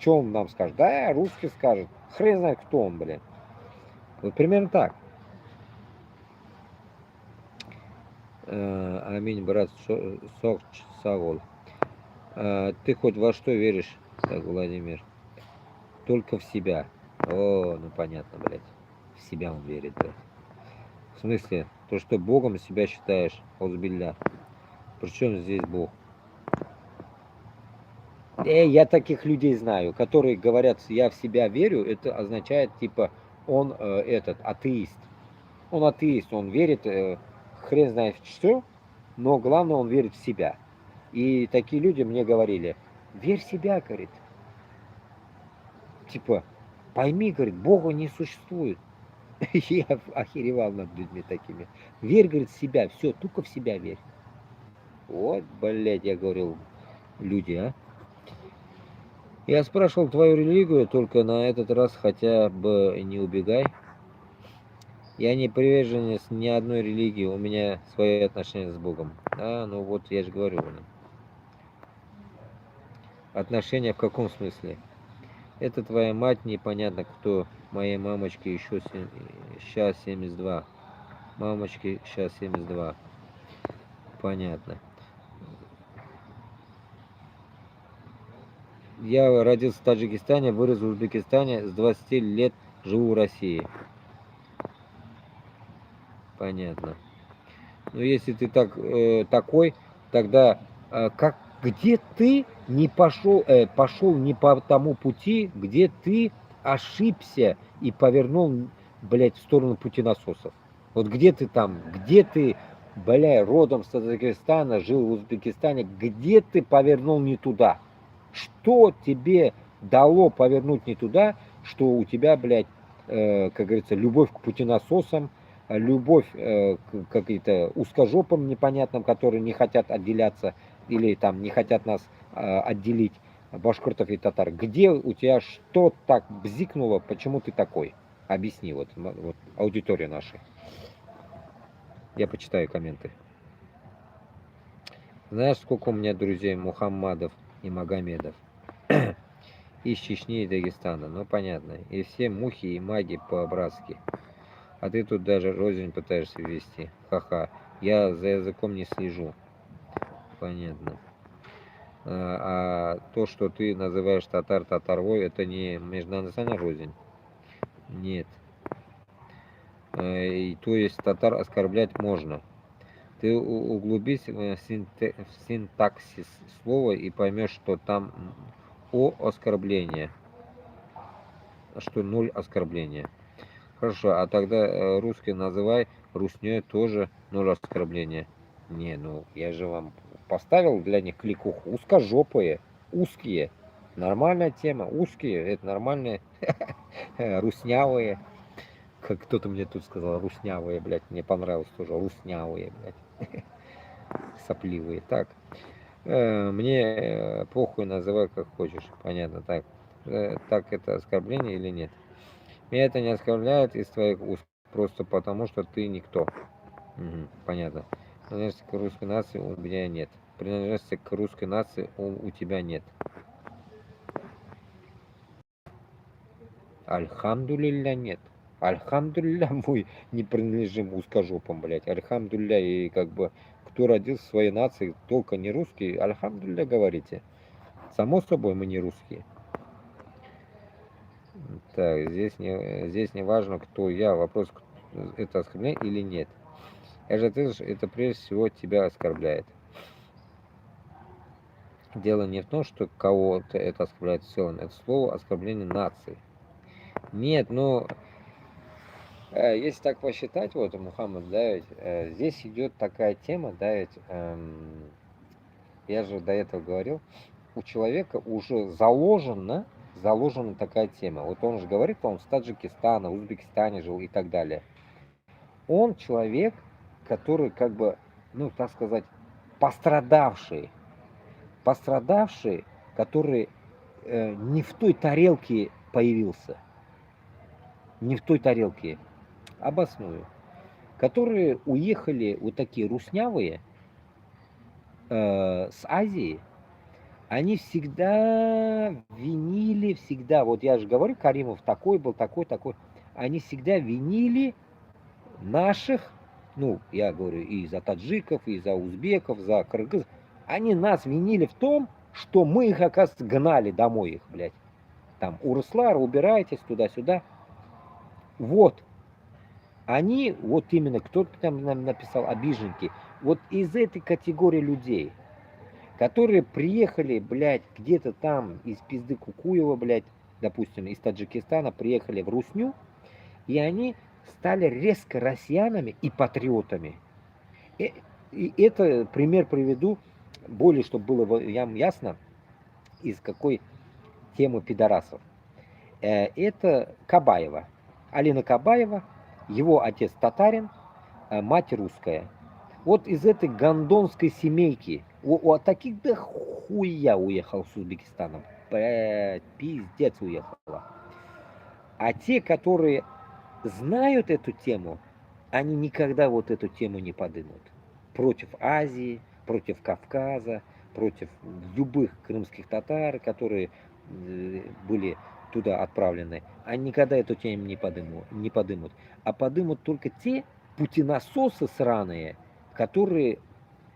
что он нам скажет? Да, русский скажет. Хрен знает, кто он, блин. Вот примерно так. Аминь, брат Сагол. Ты хоть во что веришь, так, Владимир? Только в себя. О, ну понятно, блядь. В себя он верит, блядь. В смысле, то, что Богом себя считаешь, аузбилля. Причем здесь Бог? Я таких людей знаю, которые говорят, я в себя верю, это означает, типа, он этот, атеист. Он атеист, он верит, хрен знает что, но главное, он верит в себя. И такие люди мне говорили, верь в себя, говорит. Типа, пойми, говорит, Бога не существует. Я охеревал над людьми такими. Верь, говорит, в себя, все, только в себя верь. Вот, блядь, я говорил, люди, а. Я спрашивал твою религию, только на этот раз хотя бы не убегай. Я не приверженец ни одной религии, у меня свои отношения с Богом. А, ну вот я же говорю. Отношения в каком смысле? Это твоя мать, непонятно кто. Моей мамочке еще сейчас 72. Мамочке сейчас 72. Понятно. Я родился в Таджикистане, вырос в Узбекистане, с 20 лет живу в России. Понятно. Ну, если ты такой, тогда где ты не пошел не по тому пути, где ты ошибся и повернул, блядь, в сторону пути насосов? Вот где ты там, где ты, блядь, родом с Таджикистана, жил в Узбекистане, где ты повернул не туда? Что тебе дало повернуть не туда, что у тебя, блядь, как говорится, любовь к путенасосам, любовь к каким-то узкожопым непонятным, которые не хотят отделяться или там не хотят нас отделить, башкиртов и татар. Где у тебя что так бзикнуло, почему ты такой? Объясни вот, вот аудитория нашей. Я почитаю комменты. Знаешь, сколько у меня друзей Мухаммадов и Магомедов? Из Чечни и Дагестана. Ну, понятно. И все мухи и маги по-братски. А ты тут даже рознь пытаешься вести. Ха-ха. Я за языком не слежу. Понятно. А то, что ты называешь татар татарвой, это не межнациональная рознь? Нет. И, то есть татар оскорблять можно. Ты углубись в синтаксис слова и поймешь, что там о оскорбление, что ноль оскорбления. Хорошо, а тогда русский называй, руснёй тоже ноль оскорбления. Не, ну я же вам поставил для них кликуху. Узкожопые, узкие. Нормальная тема. Узкие, это нормальные. Руснявые. Как кто-то мне тут сказал, руснявые, блядь. Мне понравилось тоже. Руснявые, блядь. Сопливые. Так. Мне похуй, называй как хочешь. Понятно, так. Так это оскорбление или нет? Меня это не оскорбляет из твоих уст, просто потому, что ты никто. Угу, понятно. Принадлежности к русской нации у меня нет. Принадлежности к русской нации у тебя нет. Альхамдулилля нет. Альхамдулилля мы не принадлежим узкожопам, блядь. Альхамдулилля и как бы кто родился в своей нации, только не русский, альхамдулилля говорите. Само собой мы не русские. Так, здесь не важно, кто я. Вопрос, это оскорбление или нет. Я же ответил, что это прежде всего тебя оскорбляет. Дело не в том, что кого-то это оскорбляет в целом. Это слово оскорбление нации. Нет, ну, если так посчитать, вот, Мухаммад, да, ведь, здесь идет такая тема, да, ведь, я же до этого говорил, у человека уже заложена такая тема. Вот он же говорит, он с Таджикистана, Узбекистане жил и так далее. Он человек, который как бы, ну, так сказать, пострадавший, который не в той тарелке появился, не в той тарелке, обосную, которые уехали вот такие руснявые с Азии, они всегда винили, всегда, вот я же говорю, Каримов такой был, такой, они всегда винили наших, ну, я говорю, и за таджиков, и за узбеков, за кыргыз, они нас винили в том, что мы их, оказывается, гнали домой их, блядь. Там, Урслар, убирайтесь туда-сюда. Вот. Они, вот именно, кто-то там нам написал, обиженки, вот из этой категории людей, которые приехали, блядь, где-то там из пизды Кукуева, блядь, допустим, из Таджикистана, приехали в Русню, и они стали резко россиянами и патриотами. И это пример приведу, более, чтобы было вам ясно, из какой темы пидорасов. Это Кабаева. Алина Кабаева, его отец татарин, мать русская. Вот из этой гондонской семейки, у таких да хуя уехал с Узбекистаном. Пиздец уехала. А те, которые знают эту тему, они никогда вот эту тему не подымут. Против Азии, против Кавказа, против любых крымских татар, которые были туда отправлены, они никогда эту тему не подымут. А подымут только те путинасосы сраные, которые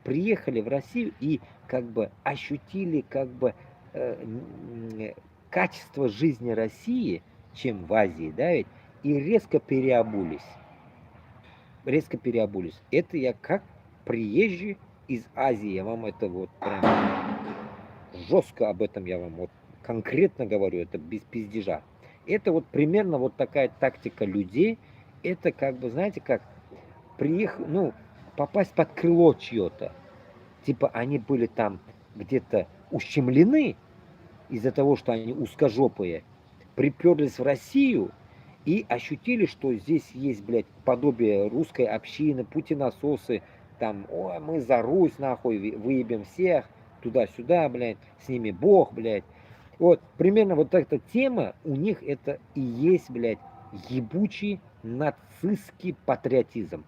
приехали в Россию и как бы ощутили как бы качество жизни России, чем в Азии, да, ведь, и резко переобулись. Это я как приезжий из Азии, я вам это вот прям жестко об этом я вам вот конкретно говорю, это без пиздежа. Это вот примерно вот такая тактика людей, это как бы, знаете, как приехать, ну, попасть под крыло чье-то. Типа они были там где-то ущемлены из-за того, что они узкожопые, приперлись в Россию и ощутили, что здесь есть, блядь, подобие русской общины, путинасосы, там, ой, мы за Русь, нахуй, выебем всех, туда-сюда, блядь, с ними Бог, блядь. Вот, примерно вот эта тема, у них это и есть, блядь, ебучий нацистский патриотизм,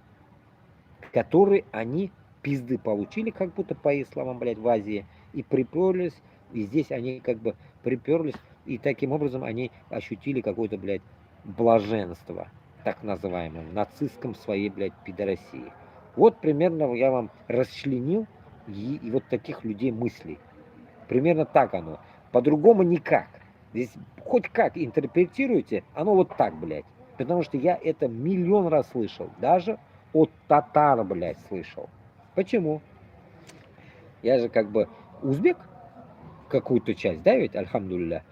который они пизды получили, как будто по их словам, блядь, в Азии, и приперлись, и здесь они как бы приперлись, и таким образом они ощутили какое-то, блядь, блаженство, так называемое, в нацистском своей, блядь, пидорасии. Вот примерно я вам расчленил и вот таких людей мыслей. Примерно так оно. По-другому никак. Здесь хоть как интерпретируете, оно вот так, блядь. Потому что я это миллион раз слышал. Даже от татар, блядь, слышал. Почему? Я же как бы узбек, какую-то часть, да, ведь, альхамдулилля.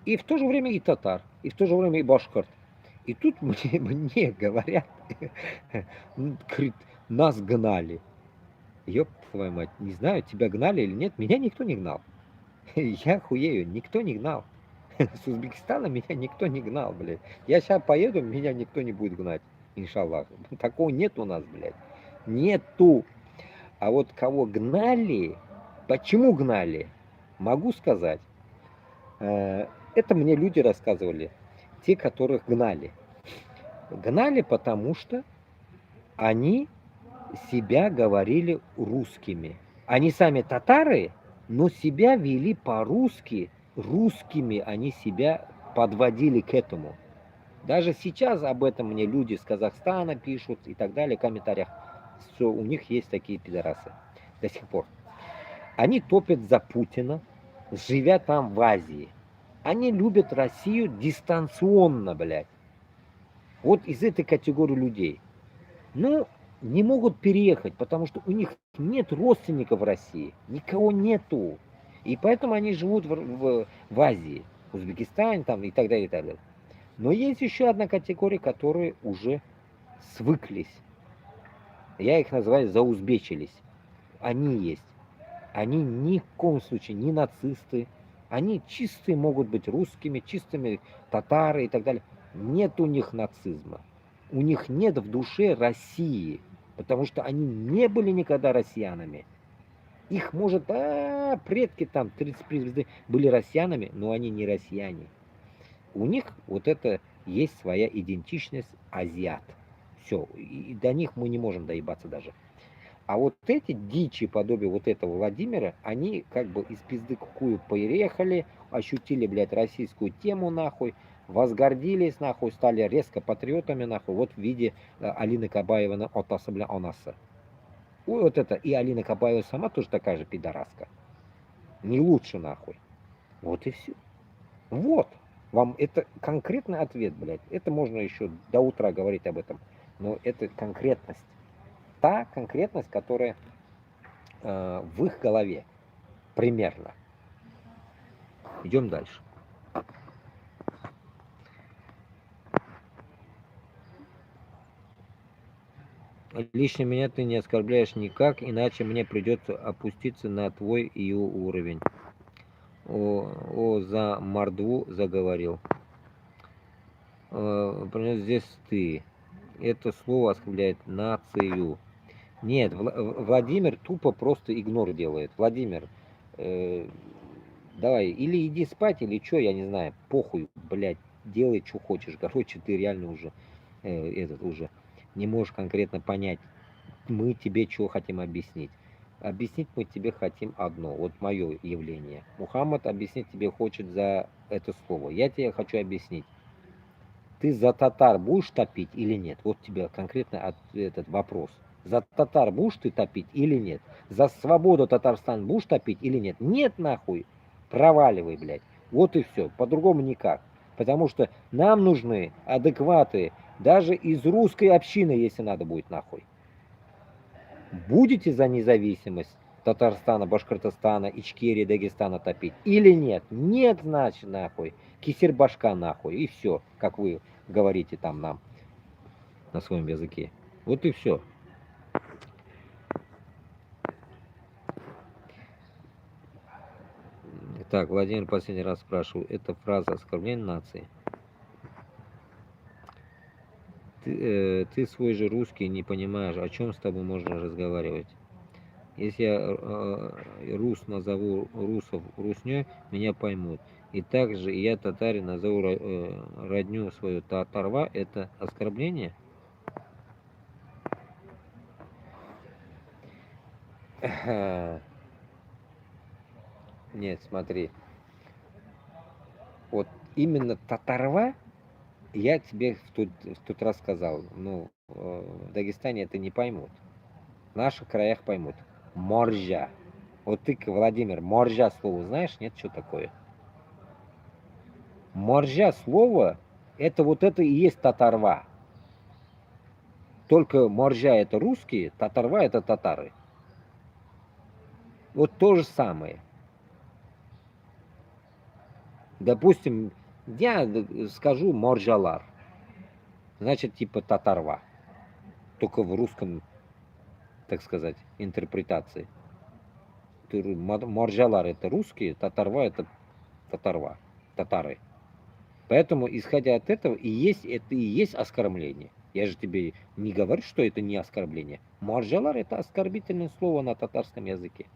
И в то же время и татар, и в то же время и башкирт. И тут мне говорят, говорит, нас гнали. Ёб твою мать, не знаю, тебя гнали или нет, меня никто не гнал. Я хуею, никто не гнал. С Узбекистана меня никто не гнал, блядь. Я сейчас поеду, меня никто не будет гнать. Иншаллах. Такого нет у нас, блядь. Нету. А вот кого гнали, почему гнали, могу сказать. Это мне люди рассказывали. Те, которых гнали. Гнали, потому что они себя говорили русскими. Они сами татары, но себя вели по-русски. Русскими они себя подводили к этому. Даже сейчас об этом мне люди с Казахстана пишут и так далее в комментариях, что у них есть такие пидорасы до сих пор. Они топят за Путина, живя там в Азии. Они любят Россию дистанционно, блядь. Вот из этой категории людей. Ну, не могут переехать, потому что у них нет родственников в России. Никого нету. И поэтому они живут в Азии, Узбекистане там и так далее, и так далее. Но есть еще одна категория, которые уже свыклись. Я их называю заузбечились. Они есть. Они ни в коем случае не нацисты. Они чистые могут быть русскими, чистыми татары и так далее. Нет у них нацизма. У них нет в душе России. Потому что они не были никогда россиянами. Их, может, предки там 33 звезды были россиянами, но они не россияне. У них вот это есть своя идентичность азиат. Все, и до них мы не можем доебаться даже. А вот эти дичи, подобие вот этого Владимира, они как бы из пизды какую поехали, ощутили, блядь, российскую тему, нахуй, возгордились, нахуй, стали резко патриотами, нахуй, вот в виде Алины Кабаевой отаса, бля, онаса. Ой, вот это, и Алина Кабаева сама тоже такая же пидораска. Не лучше, нахуй. Вот и все. Вот. Вам это конкретный ответ, блядь. Это можно еще до утра говорить об этом. Но это конкретность. Та конкретность, которая в их голове. Примерно. Идем дальше. Лично меня ты не оскорбляешь никак, иначе мне придется опуститься на твой ее уровень. За мордву заговорил. Например, здесь ты. Это слово оскорбляет нацию. Нет, Владимир тупо просто игнор делает. Владимир, давай, или иди спать, или что, я не знаю. Похуй, блядь, делай, что хочешь. Короче, ты реально уже, уже не можешь конкретно понять. Мы тебе что хотим объяснить. Объяснить мы тебе хотим одно. Вот мое явление. Мухаммад объяснить тебе хочет за это слово. Я тебе хочу объяснить. Ты за татар будешь топить или нет? Вот тебе конкретно этот вопрос. За татар будешь ты топить или нет? За свободу Татарстана будешь топить или нет? Нет, нахуй. Проваливай, блядь. Вот и все. По-другому никак. Потому что нам нужны адекваты даже из русской общины, если надо будет, нахуй. Будете за независимость Татарстана, Башкортостана, Ичкерии, Дагестана топить или нет? Нет, значит, нахуй. Кисербашка, нахуй. И все, как вы говорите там нам на своем языке. Вот и все. Так, Владимир последний раз спрашиваю. Это фраза оскорбления нации. Ты свой же русский не понимаешь, о чем с тобой можно разговаривать. Если я рус назову русов русней, меня поймут. И также я татарин назову родню свою татарва, это оскорбление? Нет, смотри. Вот именно татарва я тебе в тот раз сказал. Ну, в Дагестане это не поймут. В наших краях поймут. Моржа. Вот ты, Владимир, моржа слово знаешь? Нет, что такое? Моржа слово, это вот это и есть татарва. Только моржа это русские, татарва это татары. Вот то же самое. Допустим, я скажу моржалар. Значит, типа татарва. Только в русском, так сказать, интерпретации. Моржалар это русские, татарва это татарва, татары. Поэтому, исходя от этого, это и есть оскорбление. Я же тебе не говорю, что это не оскорбление. Моржалар это оскорбительное слово на татарском языке.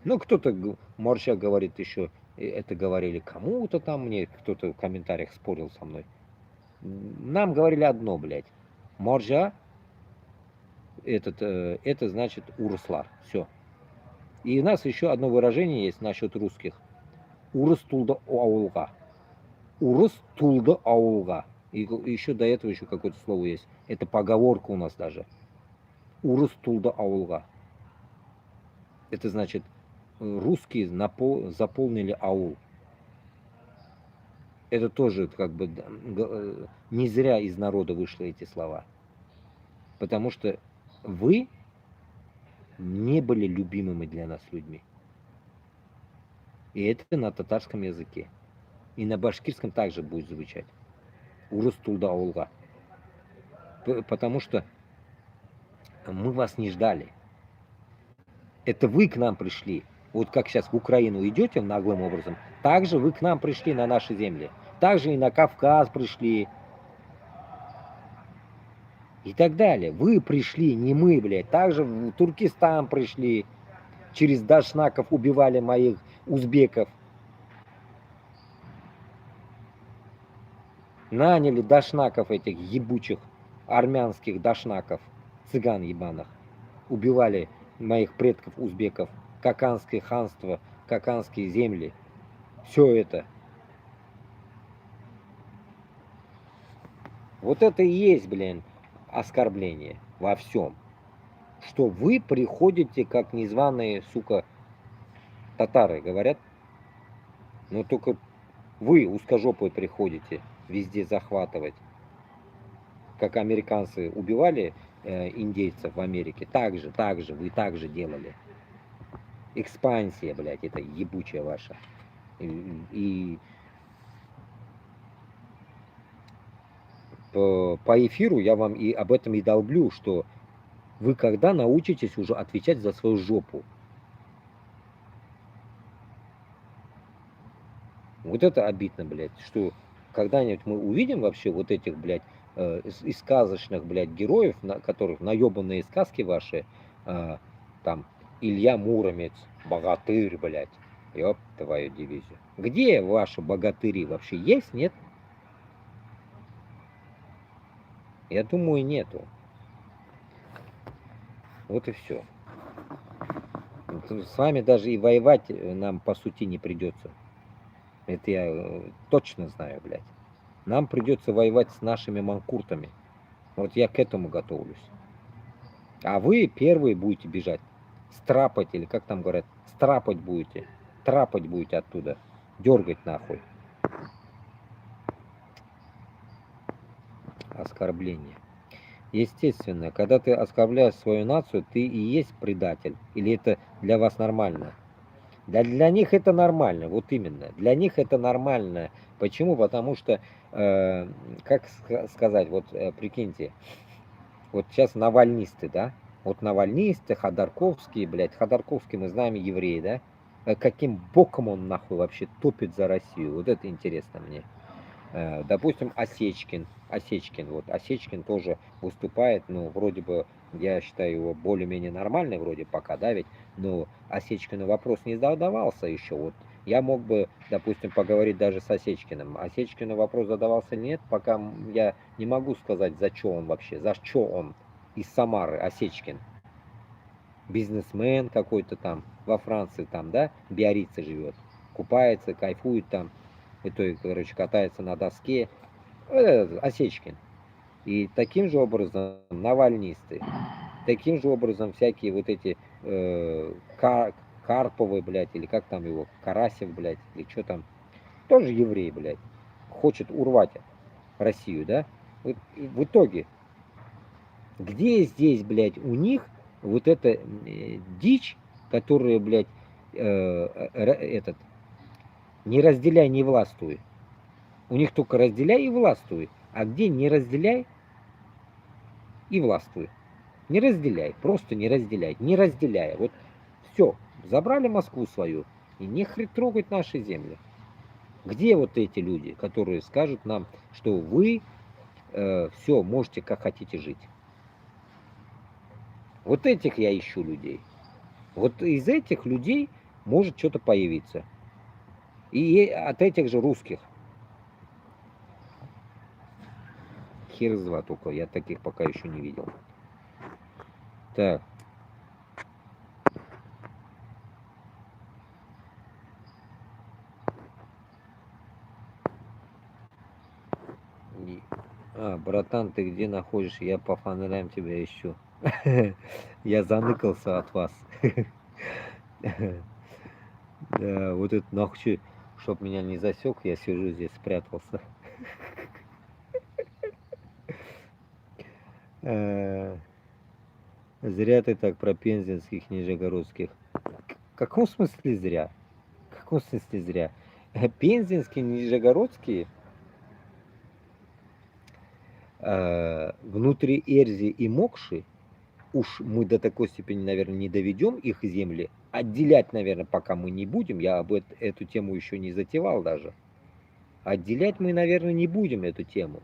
Ну, кто-то моржа говорит еще, это говорили кому-то там, мне кто-то в комментариях спорил со мной. Нам говорили одно, блядь. Моржа, это значит уруслар. Все. И у нас еще одно выражение есть насчет русских. Урыс тулды ауылға. Урыс тулды ауылға. И еще до этого еще какое-то слово есть. Это поговорка у нас даже. Урыс тулды ауылға. Это значит, русские заполнили аул. Это тоже как бы не зря из народа вышли эти слова. Потому что вы не были любимыми для нас людьми. И это на татарском языке. И на башкирском также будет звучать. Урыс тулды ауылға. Потому что мы вас не ждали. Это вы к нам пришли. Вот как сейчас в Украину идете наглым образом, так же вы к нам пришли на наши земли. Также и на Кавказ пришли. И так далее. Вы пришли, не мы, блядь. Также в Туркестан пришли. Через дашнаков убивали моих узбеков. Наняли дашнаков этих ебучих, армянских дашнаков, цыган ебаных. Убивали моих предков узбеков. Каканское ханство, каканские земли. Все это. Вот это и есть, блин, оскорбление во всем. Что вы приходите как незваные, сука, татары, говорят. Но только вы, узкожопые, приходите везде захватывать. Как американцы убивали индейцев в Америке. Так же, вы так же делали. Экспансия, блядь, это ебучая ваша. И по эфиру я вам и об этом и долблю, что вы когда научитесь уже отвечать за свою жопу? Вот это обидно, блядь, что когда-нибудь мы увидим вообще вот этих, блядь, из сказочных, блядь, героев, на которых наебанные сказки ваши, там, Илья Муромец, богатырь, блядь, ёб твою дивизию. Где ваши богатыри вообще есть, нет? Я думаю, нету. Вот и все. С вами даже и воевать нам по сути не придется. Это я точно знаю, блядь. Нам придется воевать с нашими манкуртами. Вот я к этому готовлюсь. А вы первые будете бежать. Страпать, или как там говорят, страпать будете. Трапать будете оттуда. Дергать нахуй. Оскорбление. Естественно, когда ты оскорбляешь свою нацию, ты и есть предатель. Или это для вас нормально? Да для них это нормально, вот именно. Для них это нормально. Почему? Потому что, как сказать, вот прикиньте, вот сейчас навальнисты, да? Вот навальнисты, Ходорковский, блядь, Ходорковский, мы знаем, еврей, да? Каким боком он нахуй вообще топит за Россию? Вот это интересно мне. Допустим, Осечкин, вот Осечкин тоже выступает, ну, вроде бы, я считаю его более-менее нормальный, вроде пока, да, ведь, но Осечкину вопрос не задавался еще, вот, я мог бы, допустим, поговорить даже с Осечкиным. Осечкину вопрос задавался или нет, пока я не могу сказать, за что он вообще, за что он из Самары, Осечкин. Бизнесмен какой-то там, во Франции там, да, Биаррице живет, купается, кайфует там, и то, короче, катается на доске, Осечкин. И таким же образом навальнисты, таким же образом всякие вот эти Карповы, блядь, или как там его, Карасев, блядь, или что там, тоже еврей, блядь, хочет урвать Россию, да? Вот, и в итоге, где здесь, блядь, у них вот эта дичь, которая, блядь, этот, не разделяй, не властвуй. У них только разделяй и властвуй. А где не разделяй и властвуй. Не разделяй, просто не разделяй, не разделяя. Вот все, забрали Москву свою, и не хрен трогать наши земли. Где вот эти люди, которые скажут нам, что вы все можете как хотите жить? Вот этих я ищу людей. Вот из этих людей может что-то появиться. И от этих же русских. Хер из два только, я таких пока еще не видел. Так. Братан, ты где находишься? Я по фонарям тебя ищу. Я заныкался от вас. Да, вот это нахуй, чтоб меня не засек, я сижу здесь, спрятался. Зря ты так про пензенских, нижегородских. В каком смысле зря? В каком смысле зря? Пензенские, нижегородские, внутри Эрзи и Мокши, уж мы до такой степени, наверное, не доведем их земли. Отделять, наверное, пока мы не будем. Я эту тему еще не затевал даже. Отделять мы, наверное, не будем эту тему.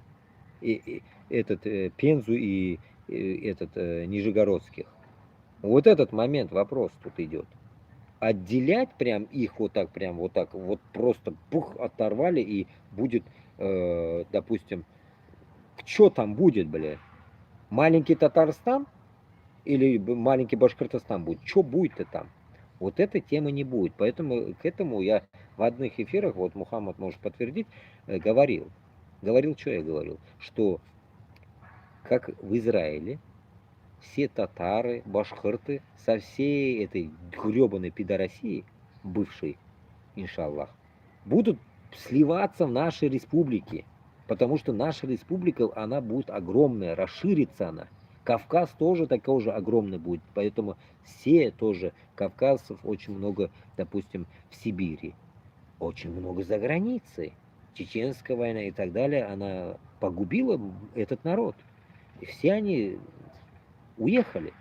Пензу и Нижегородских. Вот этот момент, вопрос тут идет. Отделять прям их вот так, вот просто бух, оторвали и будет, допустим, что там будет, бля? Маленький Татарстан или маленький Башкортостан будет? Что будет-то там? Вот этой темы не будет. Поэтому к этому я в одних эфирах, вот Мухаммад может подтвердить, говорил. Говорил, что я говорил? Что как в Израиле все татары, башкирты со всей этой гребаной пидорасии, бывшей, иншаллах, будут сливаться в нашей республике. Потому что наша республика, она будет огромная, расширится она. Кавказ тоже такой же огромный будет. Поэтому все тоже, кавказцев очень много, допустим, в Сибири. Очень много за границей. Чеченская война и так далее, она погубила этот народ. И все они уехали,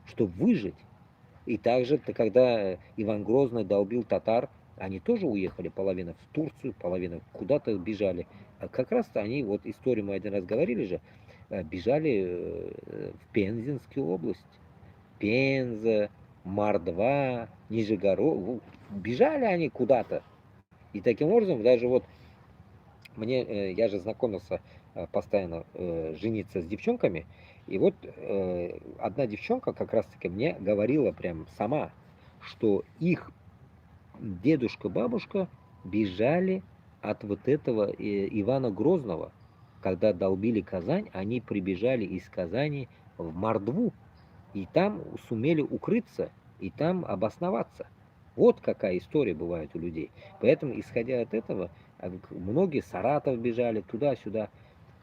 чтобы выжить. И также, когда Иван Грозный долбил татар, они тоже уехали, половина в Турцию, половина куда-то бежали. А как раз-то они, вот историю мы один раз говорили же, бежали в Пензенскую область. Пенза, Мордва, Нижегород. Бежали они куда-то. И таким образом, даже вот мне, я же знакомился постоянно жениться с девчонками, и вот одна девчонка как раз-таки мне говорила прям сама, что их дедушка, бабушка бежали от вот этого Ивана Грозного. Когда долбили Казань, они прибежали из Казани в Мордву, и там сумели укрыться, и там обосноваться. Вот какая история бывает у людей. Поэтому, исходя от этого, многие Саратов бежали туда-сюда.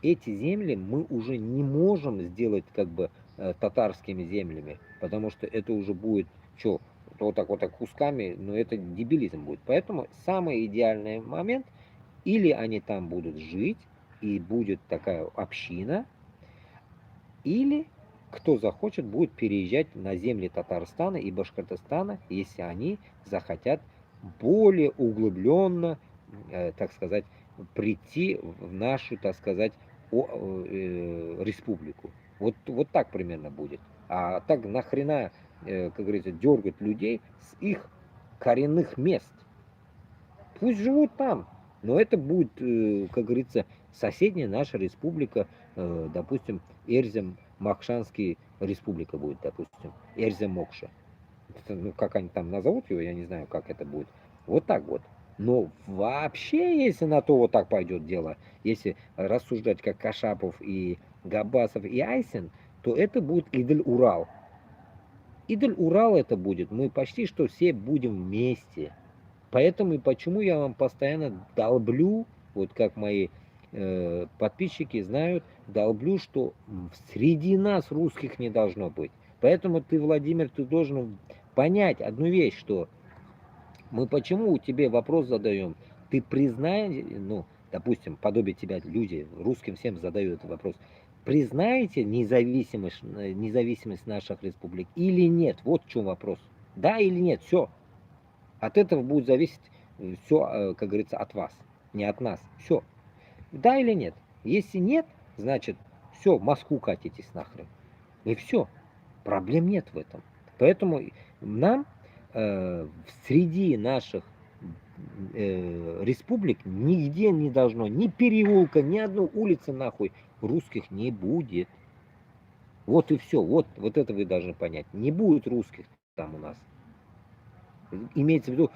Эти земли мы уже не можем сделать как бы татарскими землями, потому что это уже будет, что, вот так кусками, но это дебилизм будет. Поэтому самый идеальный момент, или они там будут жить, и будет такая община, или кто захочет, будет переезжать на земли Татарстана и Башкортостана, если они захотят более углубленно, так сказать, прийти в нашу, так сказать, республику. Вот так примерно будет. А так нахрена, как говорится, дергать людей с их коренных мест? Пусть живут там. Но это будет, как говорится, соседняя наша республика, допустим, Эрзем-Махшанский республика будет, допустим, Эрзем-Мокша. Ну, как они там назовут его, я не знаю, как это будет. Вот так вот. Но вообще, если на то вот так пойдет дело, если рассуждать как Кашапов и Габасов и Айсен, то это будет Идель-Урал. Идель-Урал это будет. Мы почти что все будем вместе. Поэтому и почему я вам постоянно долблю, вот как мои подписчики знают, долблю, что среди нас русских не должно быть. Поэтому ты, Владимир, ты должен понять одну вещь, что мы почему тебе вопрос задаем, ты признай, ну, допустим, подобие тебя люди, русским всем задают этот вопрос, признаете независимость наших республик или нет? Вот в чем вопрос. Да или нет, все. От этого будет зависеть все, как говорится, от вас, не от нас. Все. Да или нет? Если нет, значит, все, в Москву катитесь нахрен. И все. Проблем нет в этом. Поэтому нам среди наших республик нигде не должно, ни переулка, ни одной улицы нахуй русских не будет. Вот и все. Вот это вы должны понять. Не будет русских там у нас. Имеется в виду,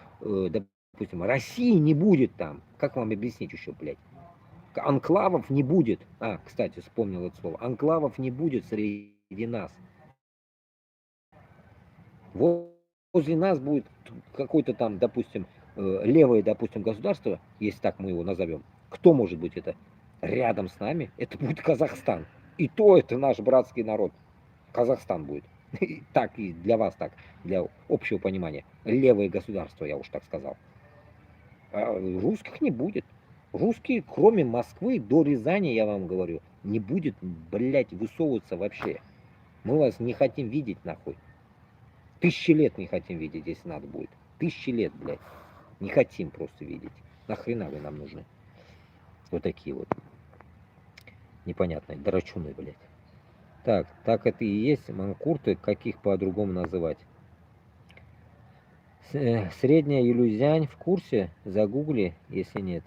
допустим, России не будет там. Как вам объяснить еще, блядь? Анклавов не будет. А, кстати, вспомнил это слово. Анклавов не будет среди нас. Возле нас будет какой-то там, допустим, левое, допустим, государство, если так мы его назовем. Кто может быть это? Рядом с нами это будет Казахстан. И то это наш братский народ. Казахстан будет. Так и для вас так, для общего понимания. Левое государство, я уж так сказал. А русских не будет. Русские, кроме Москвы, до Рязани, я вам говорю, не будет, блядь, высовываться вообще. Мы вас не хотим видеть, нахуй. 1000 лет не хотим видеть, если надо будет. 1000 лет, блядь. Не хотим просто видеть. Нахрена вы нам нужны? Вот такие вот. Непонятные драчуны, блядь. Так это и есть манкурты, как их по-другому называть. Средняя Елюзянь в курсе? Загугли, если нет.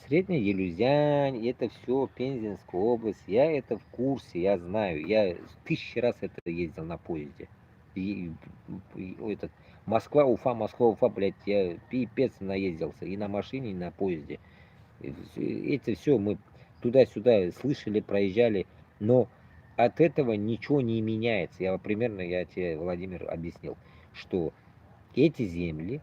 Средняя Елюзянь, это все Пензенская область. Я это в курсе, я знаю. Я 1000 раз это ездил на поезде. Этот, Москва, Уфа, блядь, я пипец наездился. И на машине, и на поезде. Это все мы туда-сюда слышали, проезжали. Но от этого ничего не меняется. Я тебе, Владимир, объяснил, что эти земли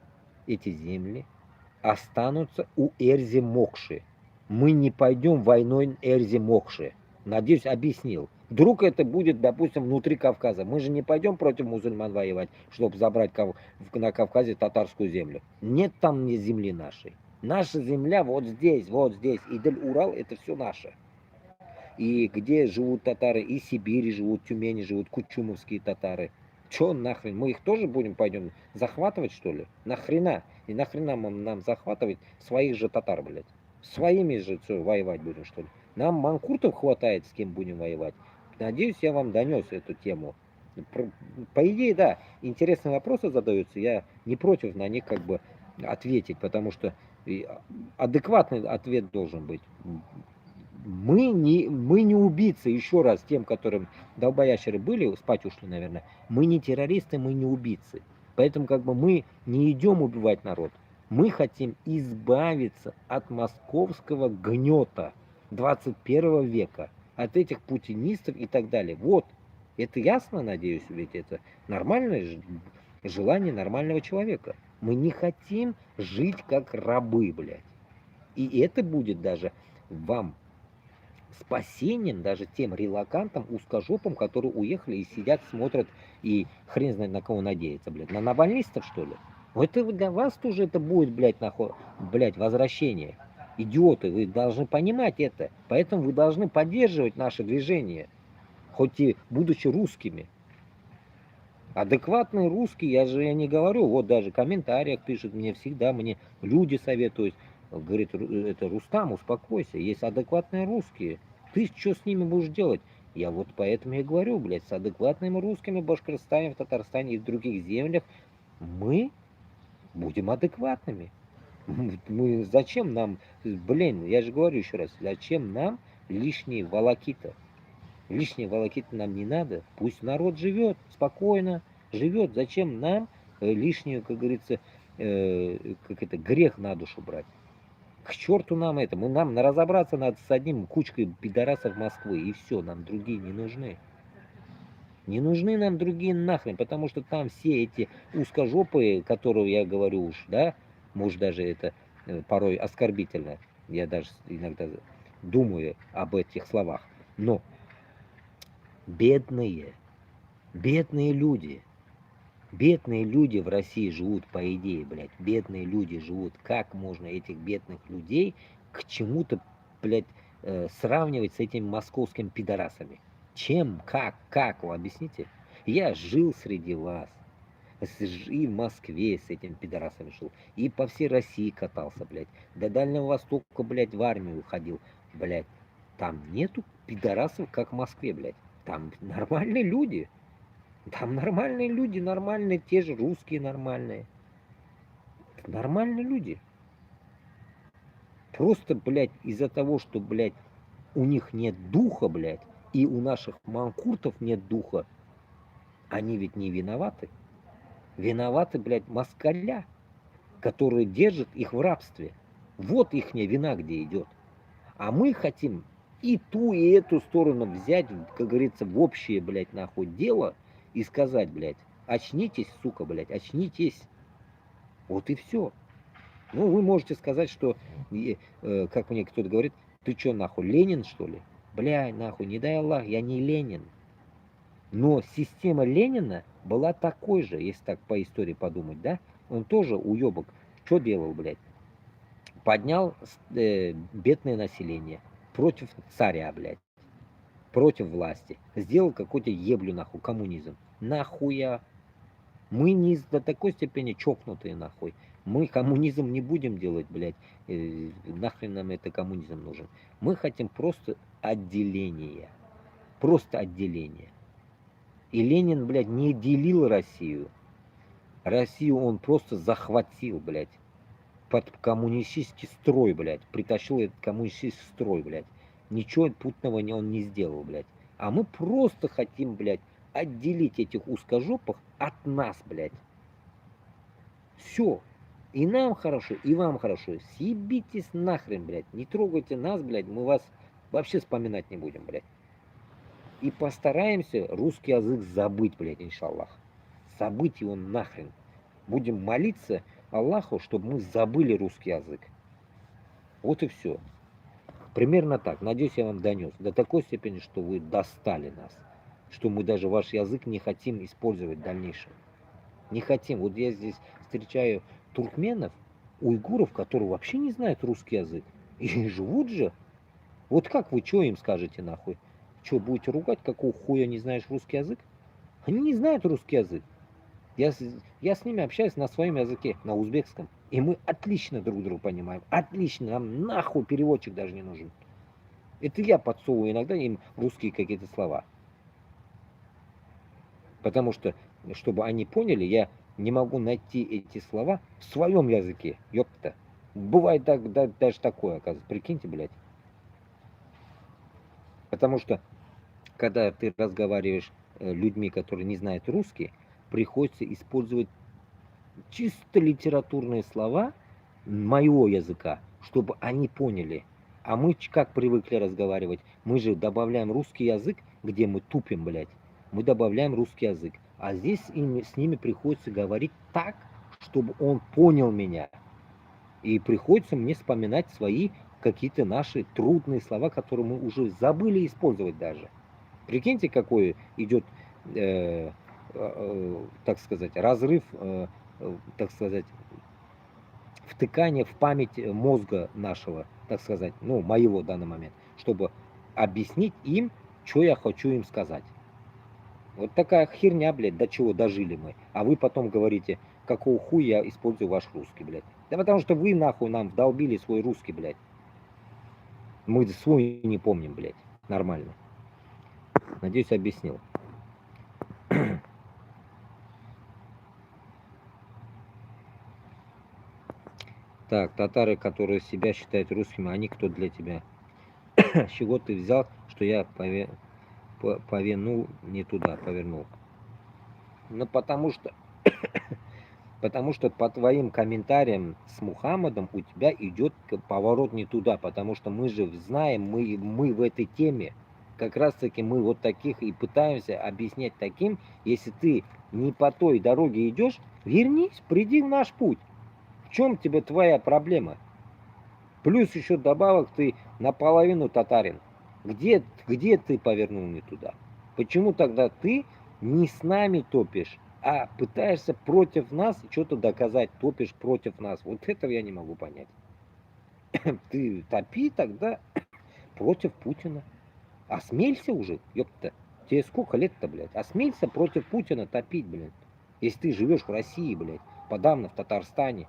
останутся у Эрзи-Мокши. Мы не пойдем войной Эрзи-Мокши. Надеюсь, объяснил. Вдруг это будет, допустим, внутри Кавказа. Мы же не пойдем против мусульман воевать, чтобы забрать на Кавказе татарскую землю. Нет там ни земли нашей. Наша земля вот здесь, вот здесь. Идель-Урал это все наше. И где живут татары, и Сибири живут, Тюмени живут, кучумовские татары. Чё нахрен? Мы их тоже пойдем захватывать, что ли? Нахрена? И нахрена нам захватывать своих же татар, блядь? Своими же воевать будем, что ли? Нам манкуртов хватает, с кем будем воевать. Надеюсь, я вам донес эту тему. По идее, да, интересные вопросы задаются. Я не против на них как бы ответить, потому что адекватный ответ должен быть. Мы не убийцы, еще раз, тем, которым долбоящеры были, спать ушли, наверное, мы не террористы, мы не убийцы. Поэтому как бы мы не идем убивать народ. Мы хотим избавиться от московского гнета 21 века, от этих путинистов и так далее. Вот, это ясно, надеюсь, ведь это нормальное желание нормального человека. Мы не хотим жить как рабы, блядь. И это будет даже вам спасением даже тем релакантам, узкожопам, которые уехали и сидят, смотрят и хрен знает на кого надеяться, блядь. На навальнистов, что ли? Это для вас тоже это будет, блядь, блядь, возвращение. Идиоты, вы должны понимать это. Поэтому вы должны поддерживать наше движение, хоть и будучи русскими. Адекватные русские, я не говорю, вот даже в комментариях пишут мне всегда, мне люди советуют. Говорит, это Рустам, успокойся, есть адекватные русские. Ты что с ними будешь делать? Я вот поэтому и говорю, блядь, с адекватными русскими в Башкортостане, в Татарстане и в других землях мы будем адекватными. Мы, зачем нам, блин, я же говорю еще раз, зачем нам лишние волокита? Лишние волокиты нам не надо. Пусть народ живет спокойно, живет. Зачем нам лишнюю, как говорится, как это, грех на душу брать? К черту нам это. Нам разобраться надо с одним кучкой пидорасов Москвы. И все, нам другие не нужны. Не нужны нам другие нахрен, потому что там все эти узкожопые, которые я говорю уж, да, может даже это порой оскорбительно. Я даже иногда думаю об этих словах. Но бедные, бедные люди, бедные люди в России живут, по идее, блядь, бедные люди живут. Как можно этих бедных людей к чему-то, блядь, сравнивать с этими московскими пидорасами? Чем, как, вы объясните? Я жил среди вас, и в Москве с этими пидорасами жил, и по всей России катался, блядь, до Дальнего Востока, блядь, в армию уходил, блядь. Там нету пидорасов, как в Москве, блядь. Там нормальные люди. Там нормальные люди, нормальные, те же русские нормальные. Нормальные люди. Просто, блядь, из-за того, что, блядь, у них нет духа, блядь, и у наших манкуртов нет духа, они ведь не виноваты. Виноваты, блядь, москаля, которые держат их в рабстве. Вот ихняя вина где идет. А мы хотим и ту, и эту сторону взять, как говорится, в общее, блядь, нахуй дело и сказать, блядь, очнитесь, сука, блядь, очнитесь. Вот и все. Ну, вы можете сказать, что, как мне кто-то говорит, ты что, нахуй, Ленин, что ли? Бля, нахуй, не дай Аллах, я не Ленин. Но система Ленина была такой же, если так по истории подумать, да? Он тоже уебок. Что делал, блядь? Поднял бедное население против царя, блядь, против власти. Сделал какой-то еблю, нахуй, коммунизм. Нахуя? Мы не до такой степени чокнутые, нахуй. Мы коммунизм не будем делать, блядь. Нахрен нам это коммунизм нужен. Мы хотим просто отделения. Просто отделения. И Ленин, блядь, не делил Россию. Россию он просто захватил, блядь. Под коммунистический строй, блядь. Притащил этот коммунистический строй, блядь. Ничего путного он не сделал, блядь. А мы просто хотим, блядь, отделить этих узкожопых от нас, блядь. Все. И нам хорошо, и вам хорошо. Съебитесь нахрен, блядь. Не трогайте нас, блядь. Мы вас вообще вспоминать не будем, блядь. И постараемся русский язык забыть, блядь, иншаллах. Забыть его нахрен. Будем молиться Аллаху, чтобы мы забыли русский язык. Вот и все. Примерно так. Надеюсь, я вам донес. До такой степени, что вы достали нас. Что мы даже ваш язык не хотим использовать в дальнейшем. Не хотим. Вот я здесь встречаю туркменов, уйгуров, которые вообще не знают русский язык. И живут же. Вот как вы, что им скажете нахуй? Что, будете ругать, какого хуя не знаешь русский язык? Они не знают русский язык. Я с ними общаюсь на своем языке, на узбекском. И мы отлично друг друга понимаем. Отлично. Нам нахуй переводчик даже не нужен. Это я подсовываю иногда им русские какие-то слова. Потому что, чтобы они поняли, я не могу найти эти слова в своем языке. Ёпта. Бывает так, даже такое, оказывается. Прикиньте, блядь. Потому что, когда ты разговариваешь с людьми, которые не знают русский, приходится использовать чисто литературные слова моего языка, чтобы они поняли. А мы как привыкли разговаривать? Мы же добавляем русский язык, где мы тупим, блядь. Мы добавляем русский язык. А здесь с ними приходится говорить так, чтобы он понял меня. И приходится мне вспоминать свои какие-то наши трудные слова, которые мы уже забыли использовать даже. Прикиньте, какой идет, так сказать, разрыв, так сказать, втыкание в память мозга нашего, так сказать, ну, моего в данный момент, чтобы объяснить им, что я хочу им сказать. Вот такая херня, блядь, до чего дожили мы. А вы потом говорите, какого хуя я использую ваш русский, блядь. Да потому что вы нахуй нам вдолбили свой русский, блядь. Мы свой не помним, блядь. Нормально. Надеюсь, объяснил. Так, татары, которые себя считают русскими, они кто для тебя? С чего ты взял, что я повернул не туда, повернул? Ну, потому что по твоим комментариям с Мухаммадом у тебя идет поворот не туда, потому что мы же знаем, мы в этой теме, как раз таки мы вот таких и пытаемся объяснять таким, если ты не по той дороге идешь, вернись, приди в наш путь. В чем тебе твоя проблема? Плюс еще добавок ты наполовину татарин. Где ты повернул не туда? Почему тогда ты не с нами топишь, а пытаешься против нас что-то доказать, топишь против нас? Вот этого я не могу понять. Ты топи тогда против Путина. Осмелься уже, ёпта. Тебе сколько лет-то, блядь? Осмелься против Путина топить, блядь. Если ты живешь в России, блядь, подавно в Татарстане.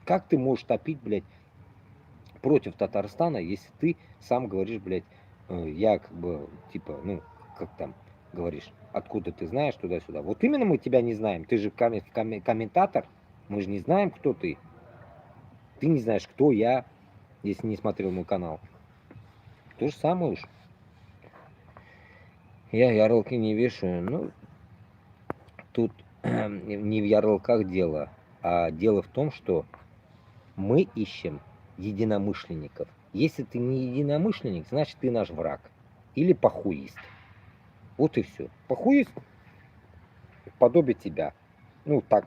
Как ты можешь топить, блядь, против Татарстана, если ты сам говоришь, блядь, я как бы, типа, ну, как там говоришь, откуда ты знаешь, туда-сюда. Вот именно мы тебя не знаем. Ты же комментатор, мы же не знаем, кто ты. Ты не знаешь, кто я, если не смотрел мой канал. То же самое уж. Я ярлыки не вешаю. Ну, тут не в ярлыках дело, а дело в том, что мы ищем единомышленников. Если ты не единомышленник, значит ты наш враг. Или похуист. Вот и все. Похуист подобие тебя. Ну, так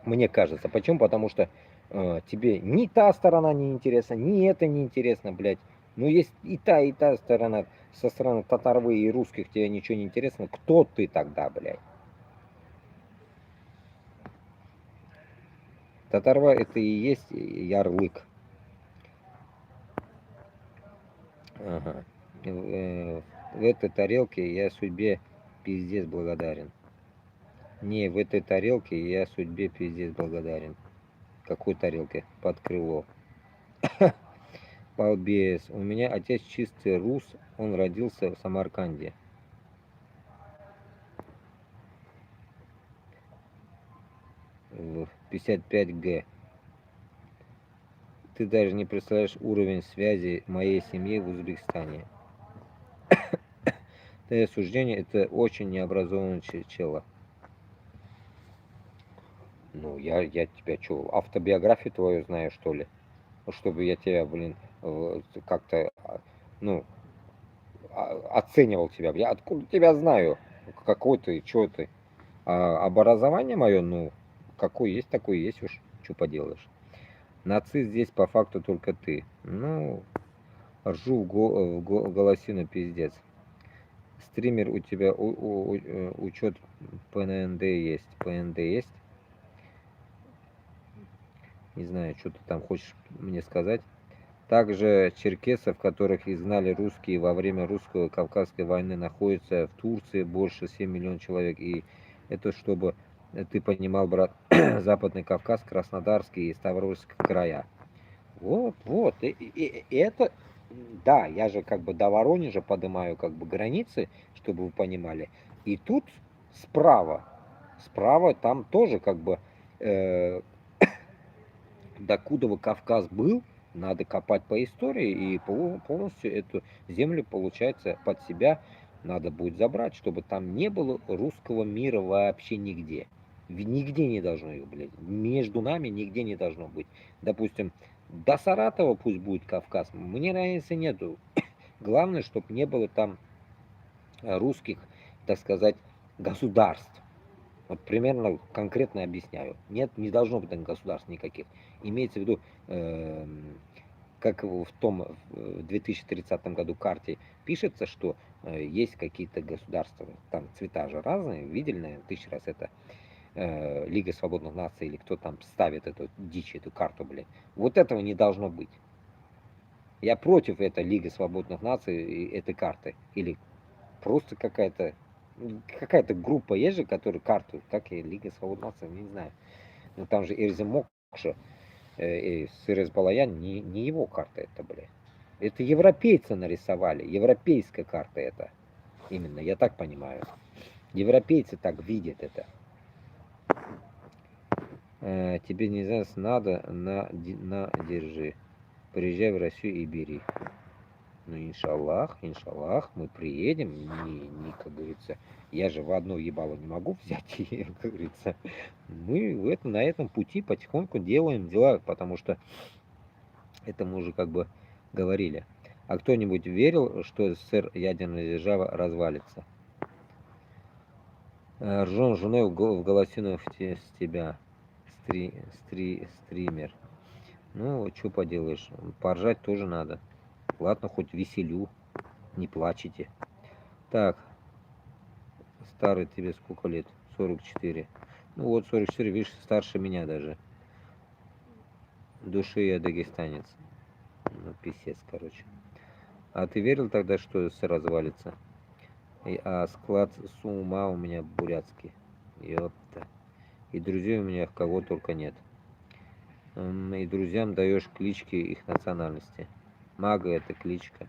мне кажется. Почему? Потому что тебе ни та сторона не интересна, ни это не интересно, блядь. Ну, есть и та сторона, со стороны татарвы и русских тебе ничего не интересно. Кто ты тогда, блядь? Татарва это и есть ярлык. Ага. В этой тарелке я судьбе пиздец благодарен. Не, в этой тарелке я судьбе пиздец благодарен. Какой тарелке? Под крыло. Балбес. У меня отец чистый рус, он родился в Самарканде. В 55Г. Ты даже не представляешь уровень связи моей семьи в Узбекистане. Твое суждение это очень необразованный чела. Ну, я тебя что, автобиографию твою знаю, что ли? Чтобы я тебя, блин, как-то, ну, оценивал тебя. Я откуда тебя знаю? Какой ты, что ты? А образование мое, ну, какое есть, такое есть уж. Что поделаешь? Нацист здесь по факту только ты. Ну, ржу в голосину пиздец. Стример у тебя учет ПНД есть. ПНД есть? Не знаю, что ты там хочешь мне сказать. Также черкесов, которых изгнали русские во время русско-кавказской войны, находится в Турции больше 7 миллионов человек. И это чтобы ты понимал, брат, Западный Кавказ, Краснодарский и Ставропольский края. Вот, вот. И это, да, я же как бы до Воронежа поднимаю как бы границы, чтобы вы понимали. И тут справа там тоже как бы э, докуда Кавказ был, надо копать по истории и полностью эту землю, получается, под себя надо будет забрать, чтобы там не было русского мира вообще нигде. Нигде не должно их, блядь. Между нами нигде не должно быть. Допустим, до Саратова пусть будет Кавказ. Мне разницы нету. Главное, чтобы не было там русских, так сказать, государств. Вот примерно конкретно объясняю. Нет, не должно быть государств никаких. Имеется в виду, как в том в 2030 году карте пишется, что есть какие-то государства, там цвета же разные, видели, наверное, 1000 раз это Лига свободных наций или кто там ставит эту дичь, эту карту, блядь. Вот этого не должно быть. Я против этой Лиги свободных наций и этой карты. Или просто какая-то группа есть же, которая карту, как и Лига свободных наций, не знаю. Ну там же Эрзем Мокша, Сырез Балаян, не его карта это, бля. Это европейцы нарисовали, европейская карта это. Именно, я так понимаю. Европейцы так видят это. Тебе не знаю, надо, на, держи. Приезжай в Россию и бери. Ну, иншаллах, мы приедем, как говорится, я же в одно ебало не могу взять, и, как говорится, мы на этом пути потихоньку делаем дела, потому что это мы уже как бы говорили. А кто-нибудь верил, что СССР ядерная держава развалится? Ржон женой в голосину с тебя, стример. Ну, что поделаешь, поржать тоже надо. Ладно, хоть веселю, не плачете. Так, старый тебе сколько лет? 44. Ну вот 44, видишь, старше меня даже. В душе я дагестанец. Ну, писец, короче. А ты верил тогда, что СССР развалится? А склад с ума у меня бурятский. Ёпта. И друзей у меня в кого только нет. И друзьям даешь клички их национальности. Мага это кличка.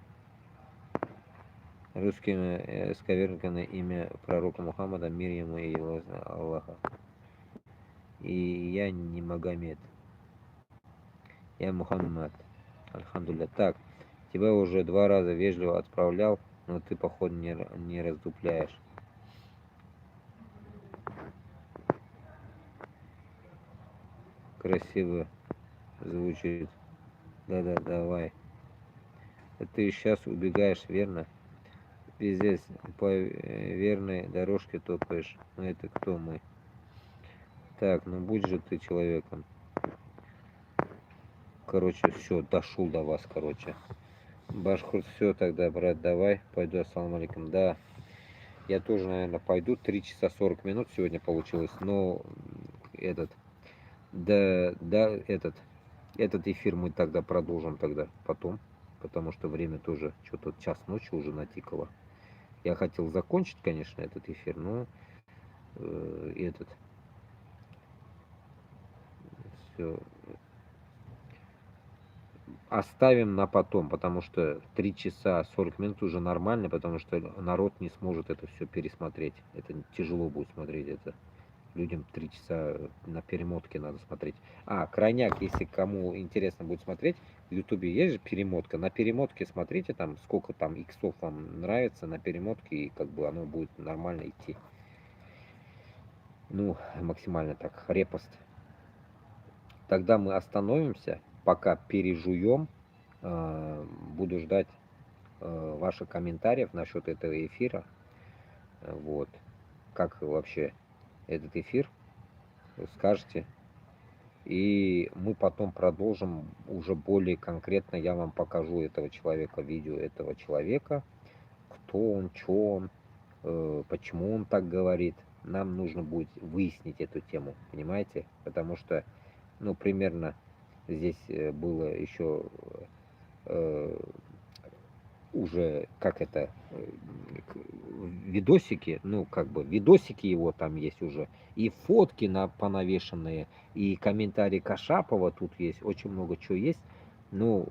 Русским сковеркано имя пророка Мухаммада, мир ему и его Аллаха. И я не Магомед. Я Мухаммад. Альхамдулилля. Так, тебя уже 2 раза вежливо отправлял, но ты, походу, не раздупляешь. Красиво звучит. Да-да, давай. Ты сейчас убегаешь, верно? Пиздец, по верной дорожке топаешь. Ну это кто мы? Так, ну будь же ты человеком. Короче, все, дошел до вас, короче. Башхурт, все тогда, брат, давай. Пойду, ассаламу алейкум. Да, я тоже, наверное, пойду. 3 часа 40 минут сегодня получилось. Но этот эфир мы тогда продолжим тогда потом. Потому что время тоже, что-то час ночи уже натикало. Я хотел закончить, конечно, этот эфир, но все оставим на потом, потому что 3 часа 40 минут уже нормально, потому что народ не сможет это все пересмотреть. Это тяжело будет смотреть это. Людям 3 часа на перемотке надо смотреть. Крайняк, если кому интересно будет смотреть, в Ютубе есть же перемотка. На перемотке смотрите, там сколько там иксов вам нравится на перемотке, и как бы оно будет нормально идти. Ну, максимально так, репост. Тогда мы остановимся, пока пережуем. Буду ждать ваших комментариев насчет этого эфира. Вот. Как вообще этот эфир, скажете. И мы потом продолжим уже более конкретно. Я вам покажу этого человека, видео этого человека. Кто он, что он, почему он так говорит. Нам нужно будет выяснить эту тему, понимаете? Потому что, ну, примерно здесь было еще уже, видосики, ну, как бы, видосики его там есть уже, и фотки понавешенные, и комментарии Кашапова тут есть, очень много чего есть, ну,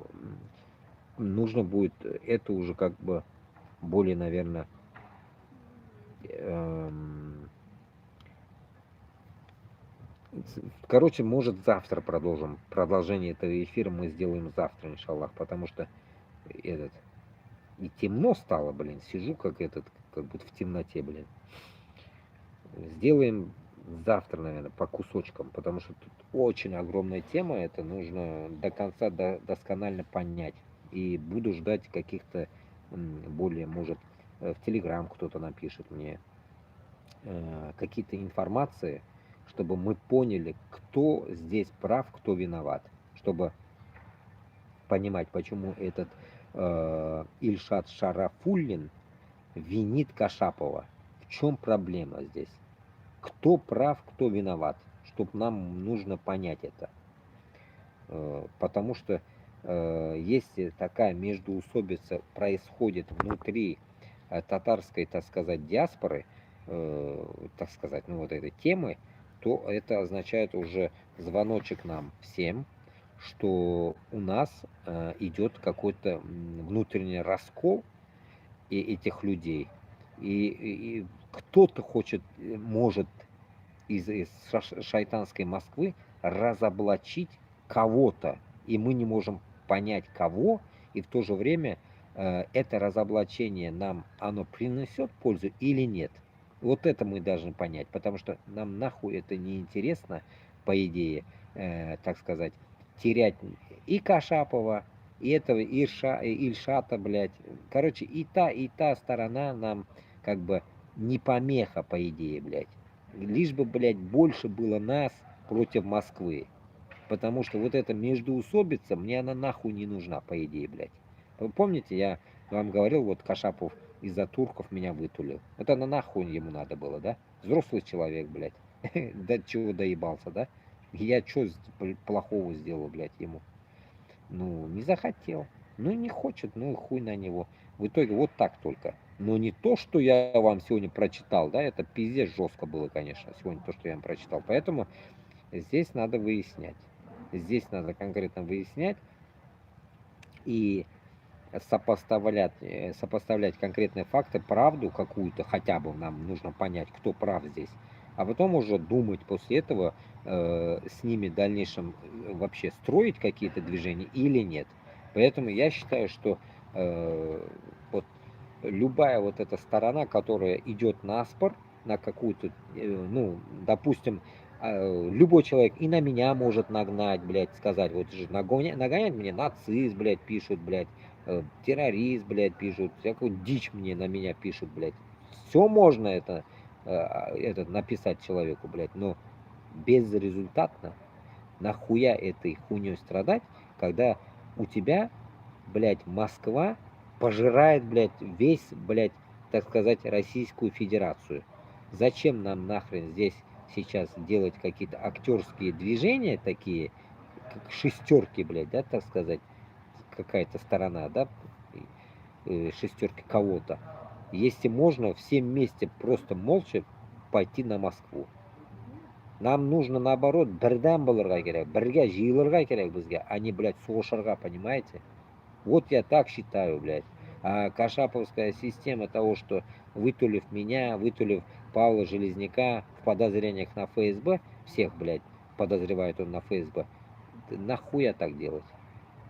нужно будет это уже как бы более, наверное, короче, может завтра продолжим, продолжение этого эфира мы сделаем завтра, иншаллах, потому что и темно стало, блин, сижу как будто в темноте, блин. Сделаем завтра, наверное, по кусочкам, потому что тут очень огромная тема, это нужно до конца досконально понять. И буду ждать каких-то более, может, в Телеграм кто-то напишет мне какие-то информации, чтобы мы поняли, кто здесь прав, кто виноват, чтобы понимать, почему этот Ильшат Шарафуллин винит Кашапова. В чем проблема здесь? Кто прав, кто виноват? Чтоб нам нужно понять это. Потому что если такая междоусобица происходит внутри татарской, так сказать, диаспоры, так сказать, ну вот этой темы, то это означает уже звоночек нам всем, что у нас идет какой-то внутренний раскол этих людей. И кто-то хочет, может из шайтанской Москвы разоблачить кого-то, и мы не можем понять кого, и в то же время это разоблачение нам, оно принесет пользу или нет. Вот это мы должны понять, потому что нам нахуй это не интересно, по идее, так сказать, терять и Кашапова, и этого Ильшата, блядь. Короче, и та сторона нам как бы не помеха, по идее, блядь. Лишь бы, блядь, больше было нас против Москвы. Потому что вот эта междоусобица, мне она нахуй не нужна, по идее, блядь. Вы помните, я вам говорил, вот Кашапов из-за турков меня вытулил. Вот она нахуй ему надо было, да? Взрослый человек, блядь. До чего доебался, да? Я что плохого сделал, блядь, ему? Ну, не захотел. Ну, не хочет, ну и хуй на него. В итоге вот так только. Но не то, что я вам сегодня прочитал, да, это пиздец жестко было, конечно, сегодня то, что я вам прочитал. Поэтому здесь надо выяснять. Здесь надо конкретно выяснять и сопоставлять конкретные факты, правду какую-то, хотя бы нам нужно понять, кто прав здесь. А потом уже думать после этого, с ними в дальнейшем вообще строить какие-то движения или нет. Поэтому я считаю, что вот любая вот эта сторона, которая идет на спор, на какую-то, ну, допустим, любой человек и на меня может нагнать, блядь, сказать, вот же нагонять мне нацист, блядь, пишут, блядь, террорист, блядь, пишут, всякую дичь мне на меня пишут, блядь. Все можно это написать человеку, блядь, но безрезультатно. Нахуя этой хуйней страдать, когда у тебя, блядь, Москва пожирает, блядь, весь, блядь, так сказать, Российскую Федерацию. Зачем нам нахрен здесь сейчас делать какие-то актерские движения такие, как шестерки, блядь, да, так сказать, какая-то сторона, да, шестерки кого-то. Если можно всем вместе просто молча пойти на Москву. Нам нужно наоборот бірден болырға керек, бірге жиылырға керек бізге, а не, блядь, соғышырға, понимаете? Вот я так считаю, блядь. А Кашаповская система того, что вытулив меня, вытулив Павла Железняка в подозрениях на ФСБ, всех, блядь, подозревает он на ФСБ, нахуя так делать?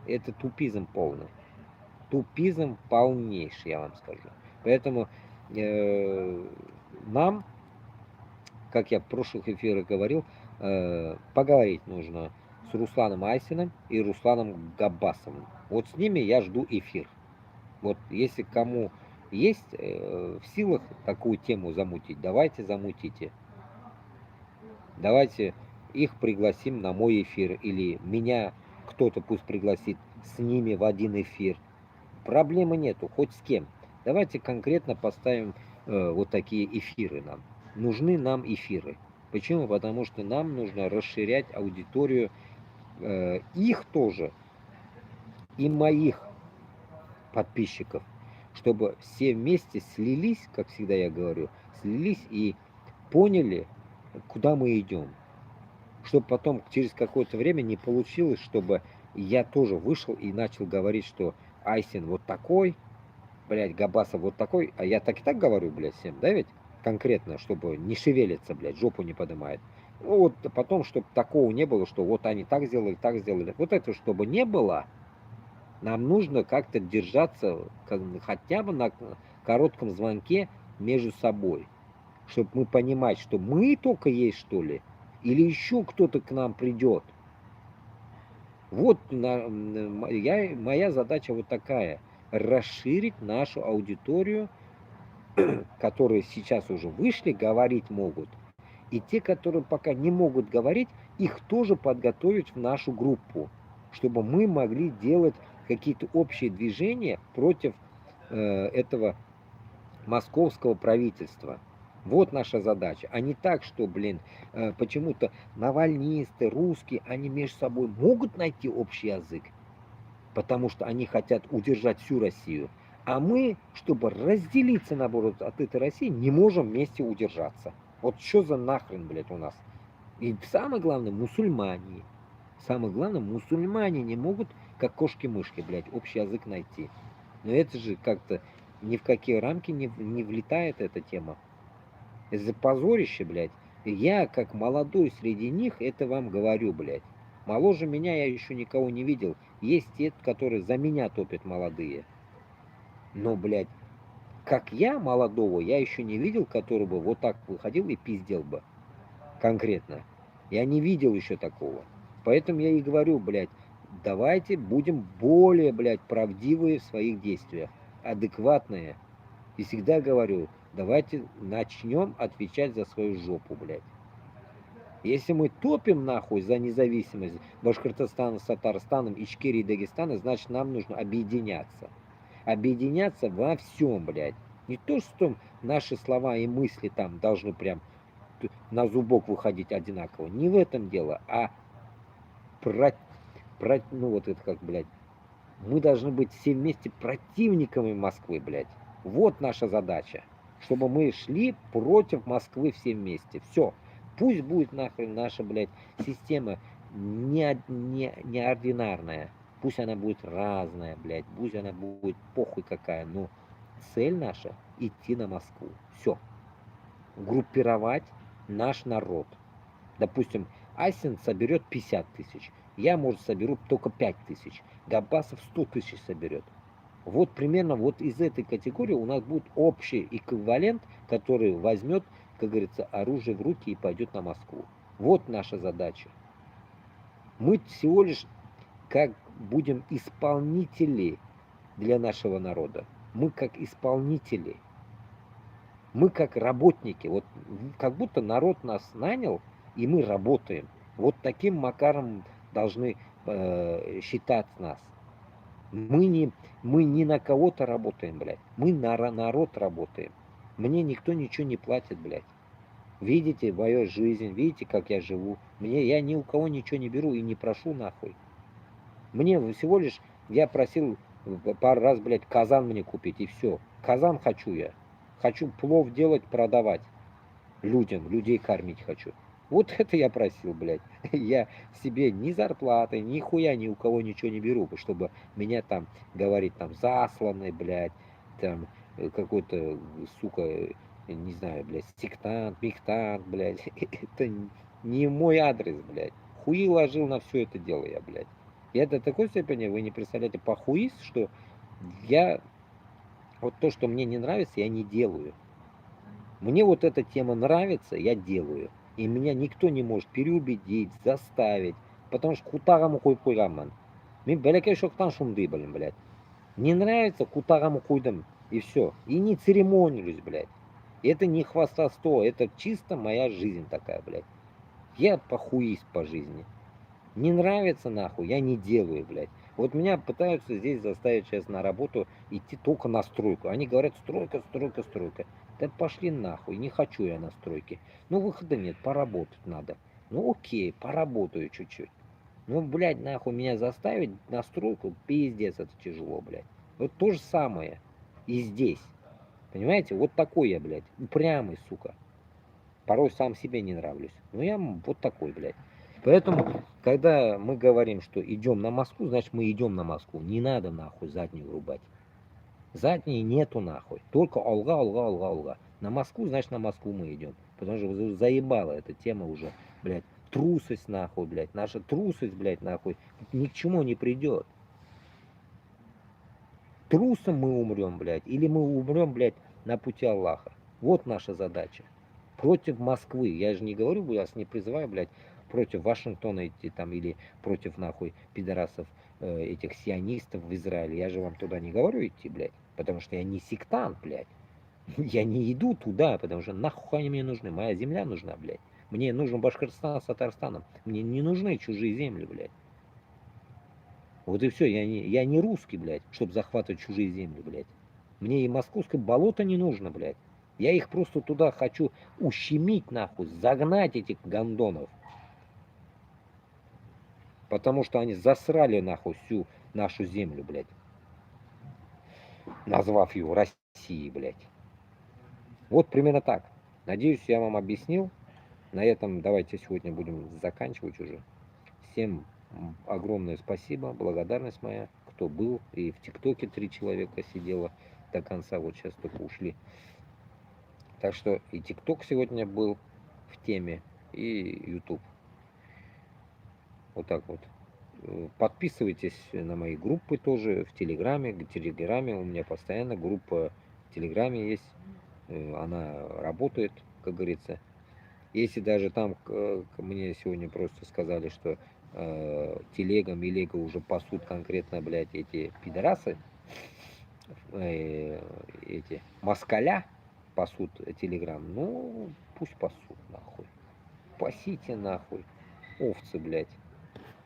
Это тупизм полный. Тупизм полнейший, я вам скажу. Поэтому нам, как я в прошлых эфирах говорил, поговорить нужно с Русланом Айсиным и Русланом Габбасовым. Вот с ними я жду эфир. Вот если кому есть в силах такую тему замутить, давайте замутите. Давайте их пригласим на мой эфир, или меня кто-то пусть пригласит с ними в один эфир. Проблемы нету, хоть с кем. Давайте конкретно поставим вот такие эфиры нам. Нужны нам эфиры. Почему? Потому что нам нужно расширять аудиторию их тоже и моих подписчиков, чтобы все вместе слились, как всегда я говорю, слились и поняли, куда мы идем. Чтобы потом через какое-то время не получилось, чтобы я тоже вышел и начал говорить, что Айсин вот такой, блядь, Габасов вот такой, а я так и так говорю, блядь, всем, да ведь? Конкретно, чтобы не шевелиться, блядь, жопу не поднимает. Ну вот потом, чтобы такого не было, что вот они так сделали, так сделали. Вот это, чтобы не было, нам нужно как-то держаться хотя бы на коротком звонке между собой. Чтобы мы понимать, что мы только есть, что ли, или еще кто-то к нам придет. Вот моя задача вот такая. Расширить нашу аудиторию, которые сейчас уже вышли, говорить могут. И те, которые пока не могут говорить, их тоже подготовить в нашу группу, чтобы мы могли делать какие-то общие движения против этого московского правительства. Вот наша задача. А не так, что, блин, почему-то навальнисты, русские, они между собой могут найти общий язык, потому что они хотят удержать всю Россию. А мы, чтобы разделиться, наоборот, от этой России, не можем вместе удержаться. Вот что за нахрен, блядь, у нас? И самое главное, мусульмане. Самое главное, мусульмане не могут, как кошки-мышки, блядь, общий язык найти. Но это же как-то ни в какие рамки не влетает эта тема. Это позорище, блядь. И я, как молодой среди них, это вам говорю, блядь. Моложе меня я еще никого не видел. Есть те, которые за меня топят молодые. Но, блядь, как я молодого, я еще не видел, который бы вот так выходил и пиздел бы. Конкретно. Я не видел еще такого. Поэтому я и говорю, блядь, давайте будем более, блядь, правдивые в своих действиях. Адекватные. И всегда говорю, давайте начнем отвечать за свою жопу, блядь. Если мы топим нахуй за независимость Башкортостана с Татарстаном, Ичкерии и Дагестана, значит нам нужно объединяться. Объединяться во всем, блядь. Не то, что наши слова и мысли там должны прям на зубок выходить одинаково. Не в этом дело, а ну вот это как, блядь, мы должны быть все вместе противниками Москвы, блядь. Вот наша задача. Чтобы мы шли против Москвы все вместе. Все. Пусть будет нахрен наша, блядь, система неординарная. Пусть она будет разная, блядь. Пусть она будет похуй какая. Но цель наша идти на Москву. Все. Группировать наш народ. Допустим, Асин соберет 50 тысяч. Я, может, соберу только 5 тысяч. Габасов 100 тысяч соберет. Вот примерно вот из этой категории у нас будет общий эквивалент, который возьмет, как говорится, оружие в руки и пойдет на Москву. Вот наша задача. Мы всего лишь как будем исполнители для нашего народа. Мы как исполнители. Мы как работники. Вот как будто народ нас нанял, и мы работаем. Вот таким макаром должны считать нас. Мы не на кого-то работаем, блядь. Мы на народ работаем. Мне никто ничего не платит, блядь. Видите мою жизнь, видите, как я живу. Я ни у кого ничего не беру и не прошу нахуй. Мне всего лишь, я просил пару раз, блядь, казан мне купить, и все. Казан хочу я. Хочу плов делать, продавать людям, людей кормить хочу. Вот это я просил, блядь. Я себе ни зарплаты, ни хуя ни у кого ничего не беру, чтобы меня там говорить там засланный, блядь, там какой-то, сука, не знаю, блядь, сектант, михтант, блядь. Это не мой адрес, блядь. Хуи ложил на все это дело я, блядь. Я до такой степени, вы не представляете, похуист, что я вот то, что мне не нравится, я не делаю. Мне вот эта тема нравится, я делаю. И меня никто не может переубедить, заставить. Потому что кутараму хуй куйраман. Мен бәләкәй шоктан шундый, блядь. Не нравится, кутараму куйдым. И все. И не церемонились, блядь. Это не хвастовство, это чисто моя жизнь такая, блядь. Я похуист по жизни. Не нравится нахуй, я не делаю, блядь. Вот меня пытаются здесь заставить сейчас на работу идти только на стройку. Они говорят, стройка, стройка, стройка. Да пошли нахуй, не хочу я на стройке. Ну выхода нет, поработать надо. Ну окей, поработаю чуть-чуть. Ну, блядь, нахуй меня заставить на стройку, пиздец, это тяжело, блядь. Вот то же самое и здесь. Понимаете, вот такой я, блядь, упрямый, сука. Порой сам себе не нравлюсь. Но я вот такой, блядь. Поэтому, когда мы говорим, что идем на Москву, значит мы идем на Москву. Не надо нахуй заднюю рубать. Задней нету нахуй. Только алга, алга, алга, алга. На Москву, значит на Москву мы идем. Потому что заебала эта тема уже, блядь. Трусость нахуй, блядь. Наша трусость, блядь, нахуй. Ни к чему не придет. Трусом мы умрем, блядь. Или мы умрем, блядь, на пути Аллаха. Вот наша задача. Против Москвы. Я же не говорю, я вас не призываю, блядь, против Вашингтона идти там или против нахуй пидорасов этих сионистов в Израиле. Я же вам туда не говорю идти, блядь. Потому что я не сектант, блядь. Я не иду туда, потому что нахуй они мне нужны. Моя земля нужна, блядь. Мне нужен Башкортостан с Татарстаном. Мне не нужны чужие земли, блядь. Вот и все, я не русский, блядь, чтобы захватывать чужие земли, блядь. Мне и московское болото не нужно, блядь. Я их просто туда хочу ущемить, нахуй, загнать этих гондонов. Потому что они засрали, нахуй, всю нашу землю, блядь. Назвав ее Россией, блядь. Вот примерно так. Надеюсь, я вам объяснил. На этом давайте сегодня будем заканчивать уже. Всем огромное спасибо, благодарность моя, кто был. И в ТикТоке 3 человека сидело до конца, вот сейчас только ушли. Так что и ТикТок сегодня был в теме, и YouTube. Вот так вот. Подписывайтесь на мои группы тоже в Телеграме. В Телеграме у меня постоянно группа в Телеграме есть. Она работает, как говорится. Если даже там мне сегодня просто сказали, что телега, милега уже пасут конкретно, блядь, эти пидорасы, эти москаля пасут телеграм, ну, пусть пасут, нахуй. Пасите, нахуй. Овцы, блядь.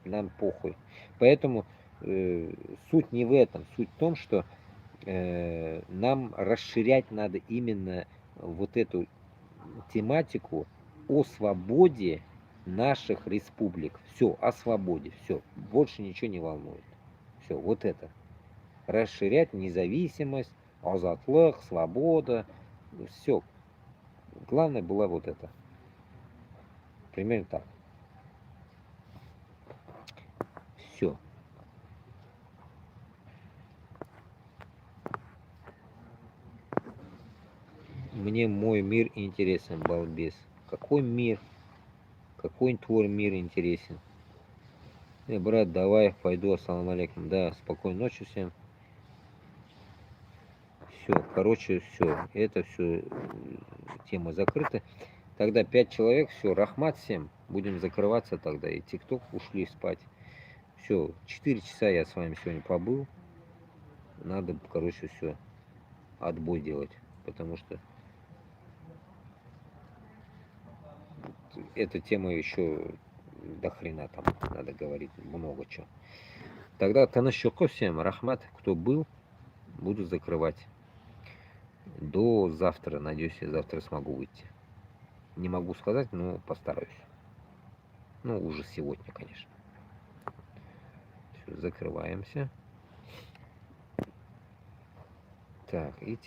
Нам похуй. Поэтому суть не в этом. Суть в том, что нам расширять надо именно вот эту тематику о свободе наших республик. Все, о свободе. Все. Больше ничего не волнует. Все, вот это. Расширять независимость, азатлык, свобода. Все. Главное было вот это. Примерно так. Все. Мне мой мир интересен, балбес. Какой мир? Какой твой мир интересен? Брат, давай, пойду, ассаламу алейкум. Да, спокойной ночи всем. Все, короче, все. Это все, тема закрыта. Тогда 5 человек, все, рахмат всем. Будем закрываться тогда. И ТикТок ушли спать. Все, 4 часа я с вами сегодня побыл. Надо, короче, все, отбой делать. Потому что эта тема еще до хрена там надо говорить. Много чего. Тогда танашуко всем, рахмат, кто был, буду закрывать. До завтра, надеюсь, я завтра смогу выйти. Не могу сказать, но постараюсь. Ну, уже сегодня, конечно. Все, закрываемся. Так, и